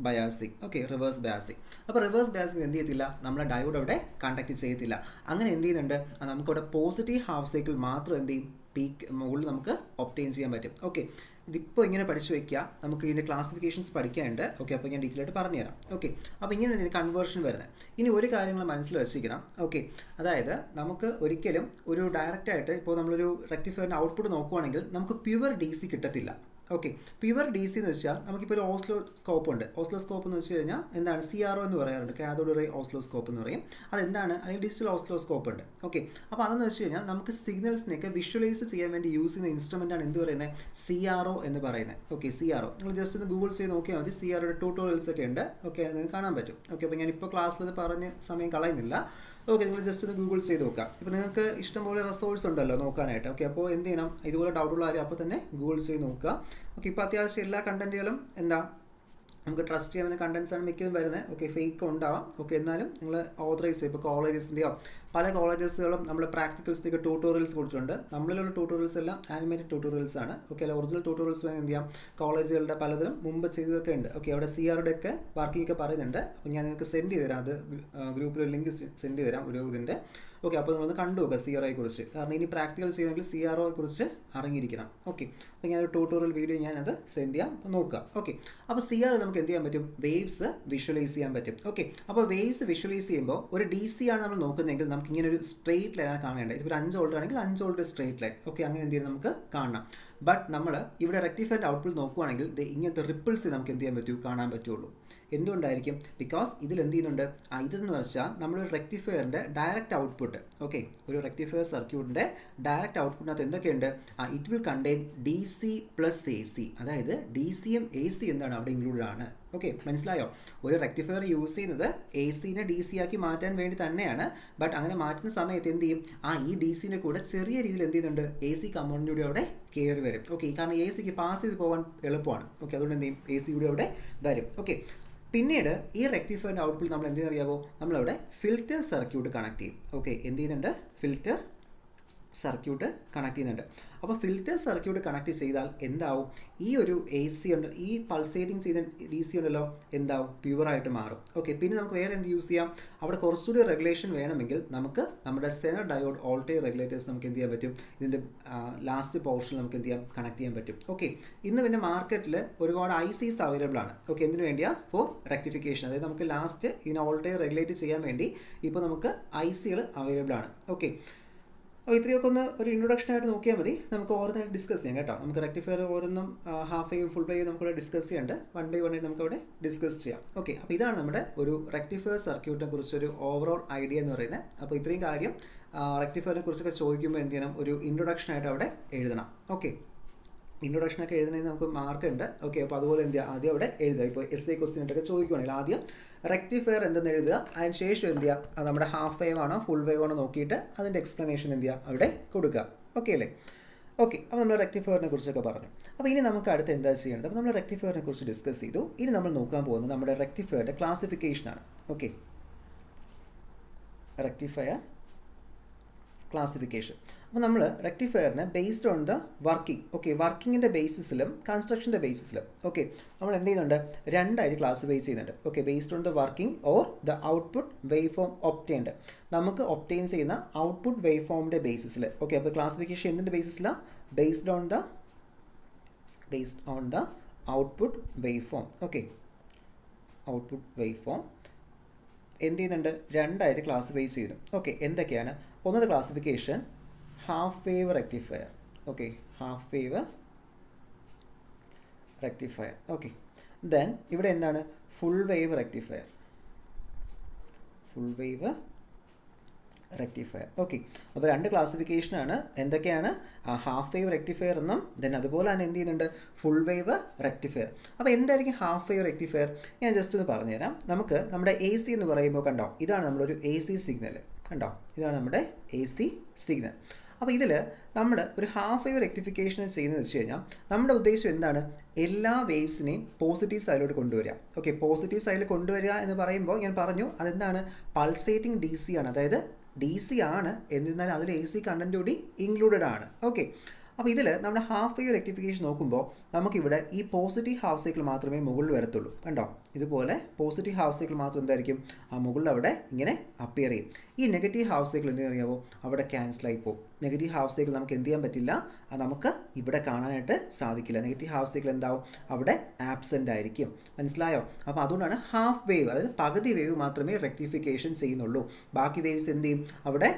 biasing. Okay, reverse biasing. അപ്പോൾ റിവേഴ്സ് ബയാസിങ് എന്ത് ചെയ്യത്തില്ല? നമ്മളെ ഡയോഡ് അവിടെ കണ്ടക്ട് ചെയ്യത്തില്ല. അങ്ങനെ എന്ത് ചെയ്യുന്നുണ്ട്? നമുക്കവിടെ പോസിറ്റീവ് ഹാഫ് സൈക്കിൾ മാത്രം എന്ത് ചെയ്യും? പീക്ക് മുകളിൽ നമുക്ക് ഒബ്റ്റെയിൻ ചെയ്യാൻ പറ്റും. ഓക്കെ, ഇതിപ്പോൾ ഇങ്ങനെ പഠിച്ചു വയ്ക്കുക. നമുക്ക് ഇതിൻ്റെ ക്ലാസിഫിക്കേഷൻസ് പഠിക്കാനുണ്ട്. ഓക്കെ, അപ്പോൾ ഞാൻ ഡീറ്റെയിൽ ആയിട്ട് പറഞ്ഞുതരാം. ഓക്കെ, അപ്പോൾ ഇങ്ങനെ ഇതിന് കൺവേർഷൻ വരുന്നത്. ഇനി ഒരു കാര്യങ്ങൾ മനസ്സിൽ വെച്ചിരിക്കണം. ഓക്കെ, അതായത് നമുക്ക് ഒരിക്കലും ഒരു ഡയറക്റ്റായിട്ട് ഇപ്പോൾ നമ്മളൊരു റെക്ടിഫയറിൻ്റെ ഔട്ട്പുട്ട് നോക്കുവാണെങ്കിൽ നമുക്ക് പ്യുവർ ഡി സി കിട്ടത്തില്ല. ഓക്കെ, പ്യുവർ ഡി സി എന്ന് വെച്ചാൽ നമുക്കിപ്പോൾ ഒരു ഓസ്ലോസ്കോപ്പ് ഉണ്ട്. ഓസ്ലോസ്കോപ്പ് എന്ന് വെച്ച് കഴിഞ്ഞാൽ എന്താണ്? CRO എന്ന് പറയാറുണ്ട്, കാഥോഡ് റേ ഓസ്ലോസ്കോപ്പ് എന്ന് പറയും. അതെന്താണ്? അല്ലെങ്കിൽ ഡിജിറ്റൽ ഓസ്ലോസ്കോപ്പ് ഉണ്ട്. ഓക്കെ, അപ്പോൾ അതെന്ന് വെച്ച് കഴിഞ്ഞാൽ നമുക്ക് സിഗ്നൽസിനെയൊക്കെ വിഷ്വലൈസ് ചെയ്യാൻ വേണ്ടി യൂസ് ചെയ്യുന്ന ഇൻസ്ട്രുമെൻ്റാണ് എന്ത് പറയുന്നത്? CRO എന്ന് പറയുന്നത്. ഓക്കെ, CRO നിങ്ങൾ ജസ്റ്റ് ഒന്ന് ഗൂഗിൾ ചെയ്ത് നോക്കിയാൽ മതി. CROയുടെ ട്യൂട്ടോറിയൽസ് ഒക്കെ ഉണ്ട്. ഓക്കെ, നിങ്ങൾക്ക് കാണാൻ പറ്റും. ഓക്കെ, അപ്പോൾ ഞാനിപ്പോൾ ക്ലാസ്സിലത് പറഞ്ഞ് സമയം കളയുന്നില്ല. ഓക്കെ, നിങ്ങൾ ജസ്റ്റ് ഒന്ന് ഗൂഗിൾ ചെയ്ത് നോക്കാം. ഇപ്പോൾ നിങ്ങൾക്ക് ഇഷ്ടംപോലെ റിസോഴ്സ് ഉണ്ടല്ലോ നോക്കാനായിട്ട്. ഓക്കെ, അപ്പോൾ എന്ത് ചെയ്യണം? ഇതുപോലെ ഡൗട്ടുള്ള ആരും അപ്പോൾ തന്നെ ഗൂഗിൾ ചെയ്ത് നോക്കുക. ഓക്കെ, ഇപ്പോൾ അത്യാവശ്യം എല്ലാ കണ്ടൻറ്റുകളും എന്താ നമുക്ക് ട്രസ്റ്റ് ചെയ്യാവുന്ന കണ്ടൻസാണ് മിക്കതും വരുന്നത്. ഓക്കെ, ഫേക്ക് ഉണ്ടാവാം. ഓക്കെ, എന്നാലും നിങ്ങൾ ഓതറൈസ് ചെയ്യും. ഇപ്പോൾ കോളേജസിൻ്റെയോ പല കോളേജസുകളും നമ്മൾ പ്രാക്ടിക്കൽസിലേക്ക് ട്യൂട്ടോറിയൽസ് കൊടുത്തിട്ടുണ്ട്. നമ്മളിലുള്ള ട്യൂട്ടോറിയൽസ് എല്ലാം ആനിമേറ്റഡ് ട്യൂട്ടോറിയൽസ് ആണ്. ഓക്കെ, അല്ല ഒറിജിനൽ ട്യൂട്ടോറിയൽസ് വേണം എന്ത് ചെയ്യാം? കോളേജുകളുടെ പലതിലും മുമ്പ് ചെയ്തതൊക്കെ ഉണ്ട്. ഓക്കെ, അവിടെ CROയുടെ ഒക്കെ വർക്കിംഗ് ഒക്കെ പറയുന്നുണ്ട്. അപ്പോൾ ഞാൻ നിങ്ങൾക്ക് സെൻഡ് ചെയ്ത് തരാം. അത് ഗ്രൂപ്പിൽ ഒരു ലിങ്ക് സെൻഡ് ചെയ്ത് തരാം ഒരു ഇതിൻ്റെ. ഓക്കെ, അപ്പോൾ നിങ്ങളൊന്ന് കണ്ടു നോക്കുക CROയെക്കുറിച്ച്. കാരണം ഇനി പ്രാക്ടിക്കൽ ചെയ്യണമെങ്കിൽ CROയെക്കുറിച്ച് അറിഞ്ഞിരിക്കണം. ഓക്കെ, അപ്പോൾ ഞാനൊരു ട്യൂട്ടോറിയൽ വീഡിയോ ഞാനത് സെൻഡ് ചെയ്യാം. അപ്പോൾ നോക്കുക. ഓക്കെ, അപ്പോൾ CRO നമുക്ക് എന്ത് ചെയ്യാൻ പറ്റും? വേവ്സ് വിഷ്വലൈസ് ചെയ്യാൻ പറ്റും. ഓക്കെ, അപ്പോൾ വേവ്സ് വിഷ്വലൈസ് ചെയ്യുമ്പോൾ ഒരു DC ആണ് നമ്മൾ നോക്കുന്നതെങ്കിൽ നമുക്ക് ഇങ്ങനെ ഒരു സ്ട്രെയിറ്റ് ലൈനാണ് കാണേണ്ടത്. ഇപ്പോൾ 5 വോൾട്ട് ആണെങ്കിൽ 5 വോൾട്ട് സ്ട്രെയിറ്റ് ലൈൻ. ഓക്കെ, അങ്ങനെ എന്ത് ചെയ്യും? നമുക്ക് കാണാം. ബട്ട് നമ്മൾ ഇവിടെ റെക്ടിഫയറിൻ്റെ ഔട്ട്പുട്ട് നോക്കുവാണെങ്കിൽ ഇങ്ങനത്തെ റിപ്പിൾസ് നമുക്ക് എന്ത് ചെയ്യാൻ പറ്റൂ? കാണാൻ പറ്റുള്ളൂ. എന്തുകൊണ്ടായിരിക്കും? ബിക്കോസ് ഇതിൽ എന്ത് ചെയ്യുന്നുണ്ട്? ഇതെന്ന് വെച്ചാൽ നമ്മളൊരു റെക്ടിഫയറിൻ്റെ ഡയറക്റ്റ് ഔട്ട്പുട്ട്. ഓക്കെ, ഒരു റെക്ടിഫയർ സർക്യൂട്ടിൻ്റെ ഡയറക്റ്റ് ഔട്ട്പുട്ടിനകത്ത് എന്തൊക്കെയുണ്ട്? It will contain DC plus AC. അതായത് DCയും AC എന്താണ് അവിടെ ഇൻക്ലൂഡഡ് ആണ്. ഓക്കെ, മനസ്സിലായോ? ഒരു റെക്ടിഫയർ യൂസ് ചെയ്യുന്നത് AC-നെ DC ആക്കി മാറ്റാൻ വേണ്ടി തന്നെയാണ്. ബട്ട് അങ്ങനെ മാറ്റുന്ന സമയത്ത് എന്ത് ചെയ്യും? ഈ DC-നെ കൂടെ ചെറിയ രീതിയിൽ എന്ത് ചെയ്യുന്നുണ്ട്? AC കമ്പോണൻ്റ് കൂടി അവിടെ കയറി വരും. ഓക്കെ, കാരണം AC-ക്ക് പാസ് ചെയ്ത് പോകാൻ എളുപ്പമാണ്. ഓക്കെ, അതുകൊണ്ട് എന്ത് ചെയ്യും? AC കൂടി അവിടെ വരും. ഓക്കെ, പിന്നീട് ഈ റെക്ടിഫയറിൻ്റെ ഔട്ട്പുട്ട് നമ്മൾ എന്തിനറിയാമോ, നമ്മളവിടെ ഫിൽറ്റർ സർക്യൂട്ട് കണക്ട് ചെയ്യും. ഓക്കെ, എന്ത് ചെയ്യുന്നുണ്ട്, ഫിൽറ്റർ സർക്യൂട്ട് കണക്ട് ചെയ്യുന്നുണ്ട്. അപ്പോൾ ഫിൽറ്റർ സർക്യൂട്ട് കണക്ട് ചെയ്താൽ എന്താവും, ഈ ഒരു എ സി ഉണ്ട്, ഈ പൾസേറ്റിംഗ് ചെയ്യുന്ന ഡി സി ഉണ്ടല്ലോ, എന്താവും, പ്യുവറായിട്ട് മാറും. ഓക്കെ, പിന്നെ നമുക്ക് വേറെ എന്ത് യൂസ് ചെയ്യാം, അവിടെ കുറച്ചുകൂടി റെഗുലേഷൻ വേണമെങ്കിൽ നമുക്ക് നമ്മുടെ സെനർ ഡയോഡ് വോൾട്ടേജ് റെഗുലേറ്റേഴ്സ് നമുക്ക് എന്ത് ചെയ്യാൻ പറ്റും, ഇതിൻ്റെ ലാസ്റ്റ് പോർഷൻ നമുക്ക് എന്ത് ചെയ്യാം, കണക്ട് ചെയ്യാൻ പറ്റും. ഓക്കെ, ഇന്ന് പിന്നെ മാർക്കറ്റിൽ ഒരുപാട് ICs അവൈലബിൾ ആണ്. ഓക്കെ, എന്തിനു വേണ്ടിയാ, ഫോർ റെക്ടിഫിക്കേഷൻ, അതായത് നമുക്ക് ലാസ്റ്റ് ഇതിനെ വോൾട്ടേജ് റെഗുലേറ്റ് ചെയ്യാൻ വേണ്ടി ഇപ്പോൾ നമുക്ക് ICകൾ അവൈലബിൾ ആണ്. ഓക്കെ, അപ്പോൾ ഇത്രയൊക്കെ ഒന്ന് ഒരു ഇൻട്രൊഡക്ഷനായിട്ട് നോക്കിയാൽ മതി. നമുക്ക് ഓരോന്നായിട്ട് ഡിസ്കസ് ചെയ്യാം കേട്ടോ. നമുക്ക് റെക്ടിഫയർ ഓരോന്നും ഹാഫ് വേവ് ഫുൾ വേവ് നമുക്കിവിടെ ഡിസ്കസ് ചെയ്യാണ്ട്, 1 by 1 ആയിട്ട് നമുക്കവിടെ ഡിസ്കസ് ചെയ്യാം. ഓക്കെ, അപ്പോൾ ഇതാണ് നമ്മുടെ ഒരു റെക്ടിഫയർ സർക്യൂട്ടിനെ കുറിച്ചൊരു ഓവറോൾ ഐഡിയ എന്ന് പറയുന്നത്. അപ്പോൾ ഇത്രയും കാര്യം റെക്ടിഫയറിനെ കുറിച്ചൊക്കെ ചോദിക്കുമ്പോൾ എന്ത് ചെയ്യണം, ഒരു ഇൻട്രൊഡക്ഷനായിട്ട് അവിടെ എഴുതണം. ഓക്കെ, ഇൻട്രൊഡക്ഷനൊക്കെ എഴുതുന്നതിന് നമുക്ക് മാർക്ക് ഉണ്ട്. ഓക്കെ, അപ്പോൾ അതുപോലെ എന്ത് ചെയ്യുക, ആദ്യം അവിടെ എഴുതുക. ഇപ്പോൾ essay ക്വസ്റ്റ്യനായിട്ടൊക്കെ ചോദിക്കുകയാണെങ്കിൽ ആദ്യം റെക്ടിഫയർ എന്തെന്ന് എഴുതുക, അതിന് ശേഷം എന്ത് ചെയ്യുക, അത് നമ്മുടെ ഹാഫ് വേവ് ആണോ ഫുൾ വേവ് ആണോ നോക്കിയിട്ട് അതിൻ്റെ എക്സ്പ്ലനേഷൻ എന്ത് ചെയ്യുക, അവിടെ കൊടുക്കുക. ഓക്കെ അല്ലേ? ഓക്കെ, അപ്പോൾ നമ്മൾ റെക്ടിഫയറിനെ കുറിച്ചൊക്കെ പറഞ്ഞു. അപ്പോൾ ഇനി നമുക്ക് അടുത്ത് എന്താ ചെയ്യേണ്ടത്, അപ്പോൾ നമ്മൾ റെക്ടിഫയറിനെ കുറിച്ച് ഡിസ്കസ് ചെയ്തു. ഇനി നമ്മൾ നോക്കാൻ പോകുന്നത് നമ്മുടെ റെക്ടിഫയറിൻ്റെ ക്ലാസിഫിക്കേഷനാണ്. Okay, rectifier classification. അപ്പോൾ നമ്മൾ റെക്ടിഫയറിനെ based on the working, okay, വർക്കിങ്ങിൻ്റെ ബേസിസിലും കൺസ്ട്രക്ഷൻ്റെ ബേസിസിലും ഓക്കെ നമ്മൾ എന്ത് ചെയ്യുന്നുണ്ട്, രണ്ടായിട്ട് ക്ലാസിഫൈ ചെയ്യുന്നുണ്ട്. Okay, based on the working or the output waveform obtained, നമുക്ക് ഒപ്റ്റൈൻ ചെയ്യുന്ന ഔട്ട്പുട്ട് വേവ് ഫോമിൻ്റെ ബേസിസിൽ. ഓക്കെ, അപ്പോൾ ക്ലാസിഫിക്കേഷൻ എന്തിൻ്റെ ബേസിസിലാണ്, based on the output waveform. Okay, output waveform എന്ത് ചെയ്യുന്നുണ്ട്, രണ്ടായിട്ട് ക്ലാസിഫൈ ചെയ്തു. ഓക്കെ, എന്തൊക്കെയാണ്, ഒന്നത് classification half wave rectifier. Okay, half wave rectifier. Okay, then ഇവിടെ എന്താണ്, full wave rectifier, full wave rectifier. Okay, അപ്പോൾ രണ്ട് ക്ലാസിഫിക്കേഷനാണ്. എന്തൊക്കെയാണ്, ഹാഫ് വേവ് റെക്ടിഫയർ എന്നും ദെൻ അതുപോലെ തന്നെ എന്ത് ചെയ്യുന്നുണ്ട്, ഫുൾ വേവ് റെക്ടിഫയർ. അപ്പോൾ എന്തായിരിക്കും ഹാഫ് വേവ് റെക്ടിഫയർ, ഞാൻ ജസ്റ്റ് ഒന്ന് പറഞ്ഞുതരാം. നമുക്ക് നമ്മുടെ AC എന്ന് പറയുമ്പോൾ കണ്ടോ, ഇതാണ് നമ്മളൊരു AC സിഗ്നൽ, കണ്ടോ, ഇതാണ് നമ്മുടെ AC സിഗ്നൽ. അപ്പോൾ ഇതിൽ നമ്മൾ ഒരു ഹാഫ് വേവ് റെക്ടിഫിക്കേഷൻ ചെയ്യുന്നത് വെച്ച് കഴിഞ്ഞാൽ നമ്മുടെ ഉദ്ദേശം എന്താണ്, എല്ലാ വേവ്സിനെയും പോസിറ്റീവ് സൈഡിലോട്ട് കൊണ്ടുവരിക. ഓക്കെ, പോസിറ്റീവ് സൈഡിൽ കൊണ്ടുവരിക എന്ന് പറയുമ്പോൾ ഞാൻ പറഞ്ഞു അതെന്താണ്, പൾസേറ്റിംഗ് DC ആണ്, അതായത് DC ആണ്, എന്നിരുന്നാലും അതിൽ AC കണ്ടന്റ് കൂടി ഇൻക്ലൂഡഡ് ആണ്. ഓക്കെ, അപ്പോൾ ഇതിൽ നമ്മുടെ ഹാഫ് വേവ് റെക്ടിഫിക്കേഷൻ നോക്കുമ്പോൾ നമുക്കിവിടെ ഈ പോസിറ്റീവ് ഹാഫ് സൈക്കിൾ മാത്രമേ മുകളിൽ വരത്തുള്ളൂ. കണ്ടോ, ഇതുപോലെ പോസിറ്റീവ് ഹാഫ് സൈക്കിൾ മാത്രം എന്തായിരിക്കും, ആ മുകളിൽ അവിടെ ഇങ്ങനെ അപ്പിയർ ചെയ്യും. ഈ നെഗറ്റീവ് ഹാഫ് സൈക്കിൾ എന്ത് അറിയാമോ, അവിടെ ക്യാൻസലായി പോകും. നെഗറ്റീവ് ഹാഫ് സൈക്കിൾ നമുക്ക് എന്ത് ചെയ്യാൻ പറ്റില്ല, അത് നമുക്ക് ഇവിടെ കാണാനായിട്ട് സാധിക്കില്ല. നെഗറ്റീവ് ഹാഫ് സൈക്കിൾ എന്താവും, അവിടെ ആബ്സെൻ്റ് ആയിരിക്കും. മനസ്സിലായോ? അപ്പോൾ അതുകൊണ്ടാണ് ഹാഫ് വേവ്, അതായത് പകുതി വേവ് മാത്രമേ റെക്ടിഫിക്കേഷൻ ചെയ്യുന്നുള്ളൂ. ബാക്കി വേവ്സ് എന്ത് ചെയ്യും, അവിടെ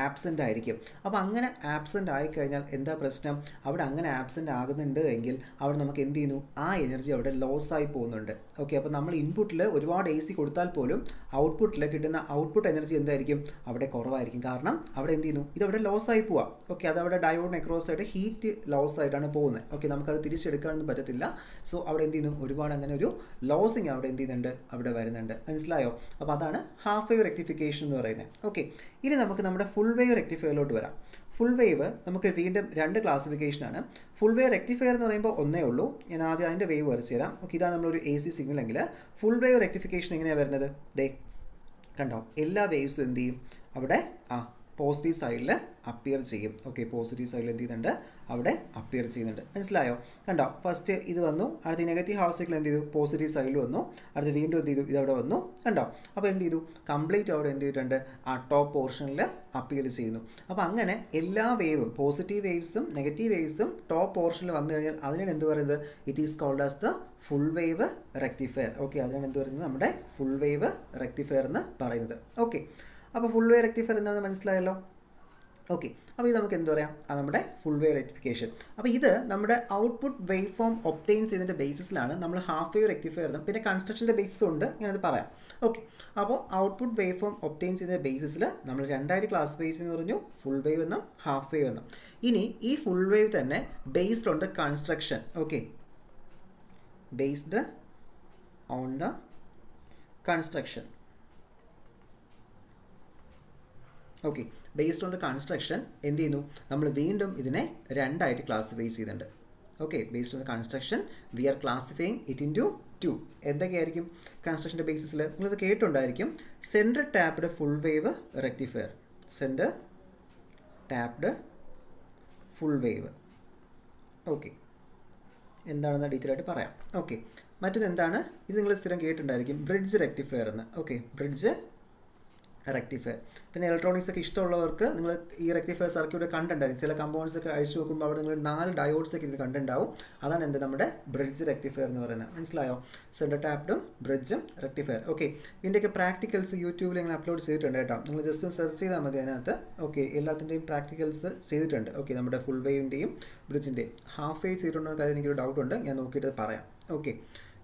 ആബ്സെൻ്റ് ആയിരിക്കും. അപ്പോൾ അങ്ങനെ ആബ്സെൻ്റ് ആയിക്കഴിഞ്ഞാൽ എന്താ പ്രശ്നം, അവിടെ അങ്ങനെ ആബ്സെൻ്റ് ആകുന്നുണ്ട് എങ്കിൽ അവിടെ നമുക്ക് എന്ത് ചെയ്യുന്നു, ആ എനർജി അവിടെ ലോസ് ആയി പോകുന്നുണ്ട്. ഓക്കെ, അപ്പോൾ നമ്മൾ ഇൻപുട്ടിൽ ഒരുപാട് AC കൊടുത്താൽ പോലും ഔട്ട്പുട്ടിൽ കിട്ടുന്ന ഔട്ട്പുട്ട് എനർജി എന്തായിരിക്കും, അവിടെ കുറവായിരിക്കും. കാരണം അവിടെ എന്ത് ചെയ്യുന്നു, ഇതവിടെ ലോസ് ആയി പോവാം. ഓക്കെ, അതവിടെ ഡയോഡ് നെക്രോസ് ആയിട്ട് ഹീറ്റ് ലോസ് ആയിട്ടാണ് പോകുന്നത്. ഓക്കെ, നമുക്കത് തിരിച്ചെടുക്കാനൊന്നും പറ്റത്തില്ല. സോ അവിടെ എന്ത് ചെയ്യുന്നു, ഒരുപാട് അങ്ങനെ ഒരു ലോസിങ് അവിടെ എന്ത് ചെയ്യുന്നുണ്ട്, അവിടെ വരുന്നുണ്ട്. മനസ്സിലായോ? അപ്പോൾ അതാണ് ഹാഫ് വേവ് റെക്ടിഫിക്കേഷൻ എന്ന് പറയുന്നത്. ഓക്കെ, ഇനി നമുക്ക് നമ്മുടെ ഫുൾ വേവ് റെക്ടിഫയറിലോട്ട് വരാം. ഫുൾ വേവ് നമുക്ക് വീണ്ടും രണ്ട് ക്ലാസിഫിക്കേഷനാണ്. ഫുൾ വേവ് റെക്ടിഫയർ എന്ന് പറയുമ്പോൾ ഒന്നേ ഉള്ളൂ. ഞാൻ ആദ്യം അതിൻ്റെ വേവ് വരച്ച് തരാം. ഓക്കെ, ഇതാണ് നമ്മളൊരു AC സിഗ്നൽ എങ്കിൽ ഫുൾ വേവ് റെക്ടിഫിക്കേഷൻ എങ്ങനെയാണ് വരുന്നത്, ദേ കണ്ടോ, എല്ലാ വേവ്സും എന്ത് ചെയ്യും, അവിടെ പോസിറ്റീവ് സൈഡിൽ അപ്പിയർ ചെയ്യും. ഓക്കെ, പോസിറ്റീവ് സൈഡിൽ എന്ത് ചെയ്യുന്നുണ്ട്, അവിടെ അപ്പിയർ ചെയ്യുന്നുണ്ട്. മനസ്സിലായോ? കണ്ടോ, ഫസ്റ്റ് ഇത് വന്നു, അടുത്ത നെഗറ്റീവ് ഹാഫ് സൈക്കിൾ എന്ത് ചെയ്തു, പോസിറ്റീവ് സൈഡിൽ വന്നു, അടുത്ത് വീണ്ടും എന്ത് ചെയ്തു, ഇതവിടെ വന്നു. കണ്ടോ, അപ്പോൾ എന്ത് ചെയ്തു, കംപ്ലീറ്റ് അവിടെ എന്ത് ചെയ്തിട്ടുണ്ട്, ആ ടോപ്പ് പോർഷനിൽ അപ്പിയർ ചെയ്യുന്നു. അപ്പോൾ അങ്ങനെ എല്ലാ വേവും, പോസിറ്റീവ് വേവ്സും നെഗറ്റീവ് വേവ്സും ടോപ്പ് പോർഷനിൽ വന്നു കഴിഞ്ഞാൽ അതിനാണ് എന്ത് പറയുന്നത്, it is called as the full wave rectifier. Okay, അതിനാണ് എന്ത് പറയുന്നത്, നമ്മുടെ ഫുൾ വേവ് റെക്ടിഫയർ എന്ന് പറയുന്നത്. ഓക്കെ, അപ്പോൾ ഫുൾ വേവ് റെക്ടിഫയർ എന്താണെന്ന് മനസ്സിലായല്ലോ. ഓക്കെ, അപ്പോൾ ഇത് നമുക്ക് എന്ത് പറയാം, അത് നമ്മുടെ ഫുൾ വേവ് റെക്ടിഫിക്കേഷൻ. അപ്പോൾ ഇത് നമ്മുടെ ഔട്ട്പുട്ട് വേവ് ഫോം ഒപ്റ്റൈൻ ചെയ്യുന്നതിൻ്റെ ബേസിസിലാണ് നമ്മൾ ഹാഫ് വേവ് റെക്ടിഫയർ എന്നും പിന്നെ കൺസ്ട്രക്ഷൻ്റെ ബേസിസും ഉണ്ട്, ഞാനത് പറയാം. ഓക്കെ, അപ്പോൾ ഔട്ട്പുട്ട് വേവ് ഫോം ഒപ്റ്റൈൻ ചെയ്യുന്ന ബേസിസിൽ നമ്മൾ രണ്ടായിട്ട് ക്ലാസിഫൈ ചെയ്യുന്ന പറഞ്ഞു, ഫുൾ വേവ് എന്നും ഹാഫ് വേവ് എന്നും. ഇനി ഈ ഫുൾ വേവ് തന്നെ based on the construction. Okay, based on the construction. Okay, based on the construction എന്ത് ചെയ്യുന്നു, നമ്മൾ വീണ്ടും ഇതിനെ രണ്ടായിട്ട് ക്ലാസിഫൈ ചെയ്യുന്നുണ്ട്. Okay, based on the construction we are classifying it into two എന്തൊക്കെയായിരിക്കും കൺസ്ട്രക്ഷൻ്റെ ബേസിസിൽ നിങ്ങളിത് കേട്ടുണ്ടായിരിക്കും. Centre tapped full wave rectifier, centre tapped full wave. Okay, എന്താണെന്ന് ഡീറ്റെയിൽ ആയിട്ട് പറയാം. ഓക്കെ, മറ്റൊന്ന് എന്താണ്, ഇത് നിങ്ങൾ സ്ഥിരം കേട്ടിട്ടുണ്ടായിരിക്കും, ബ്രിഡ്ജ് റെക്ടിഫയർ എന്ന്. Okay, bridge rectifier. പിന്നെ ഇലക്ട്രോണിക്സ് ഒക്കെ ഇഷ്ടമുള്ളവർക്ക് നിങ്ങൾ ഈ റെക്ടിഫയർ സർക്യൂട്ട് കണ്ടിട്ടുണ്ടായിരിക്കും. ചില കമ്പൗണ്ട്സ് ഒക്കെ അഴിച്ചു നോക്കുമ്പോൾ അവിടെ നിങ്ങൾ 4 ഡയോഡ്സ് ഒക്കെ ഇത് കണ്ടിട്ടുണ്ടാവും. അതാണ് എന്ത് നമ്മുടെ ബ്രിഡ്ജ് റെക്ടിഫയർ എന്ന് പറയുന്നത്. മനസ്സിലായോ? സെൻറ്റർ ടാപ്ഡും ബ്രിഡ്ജും റെക്ടിഫയർ. ഓക്കെ, ഇതിൻ്റെയൊക്കെ പ്രാക്ടിക്കൽസ് യൂട്യൂബിൽ ഞങ്ങൾ അപ്ലോഡ് ചെയ്തിട്ടുണ്ട് കേട്ടോ. നിങ്ങൾ ജസ്റ്റ് ഒന്ന് സെർച്ച് ചെയ്താൽ മതി അതിനകത്ത്. ഓക്കെ, എല്ലാത്തിൻ്റെയും പ്രാക്ടിക്കൽസ് ചെയ്തിട്ടുണ്ട്. ഓക്കെ, നമ്മുടെ ഫുൾ വേവിൻ്റെയും ബ്രിഡ്ജിൻ്റെയും ഹാഫ് വേവ് ചെയ്തിട്ടുണ്ടോ എന്ന് കാര്യം എനിക്കൊരു ഡൗട്ടുണ്ട്, ഞാൻ നോക്കിയിട്ട് പറയാം. ഓക്കെ,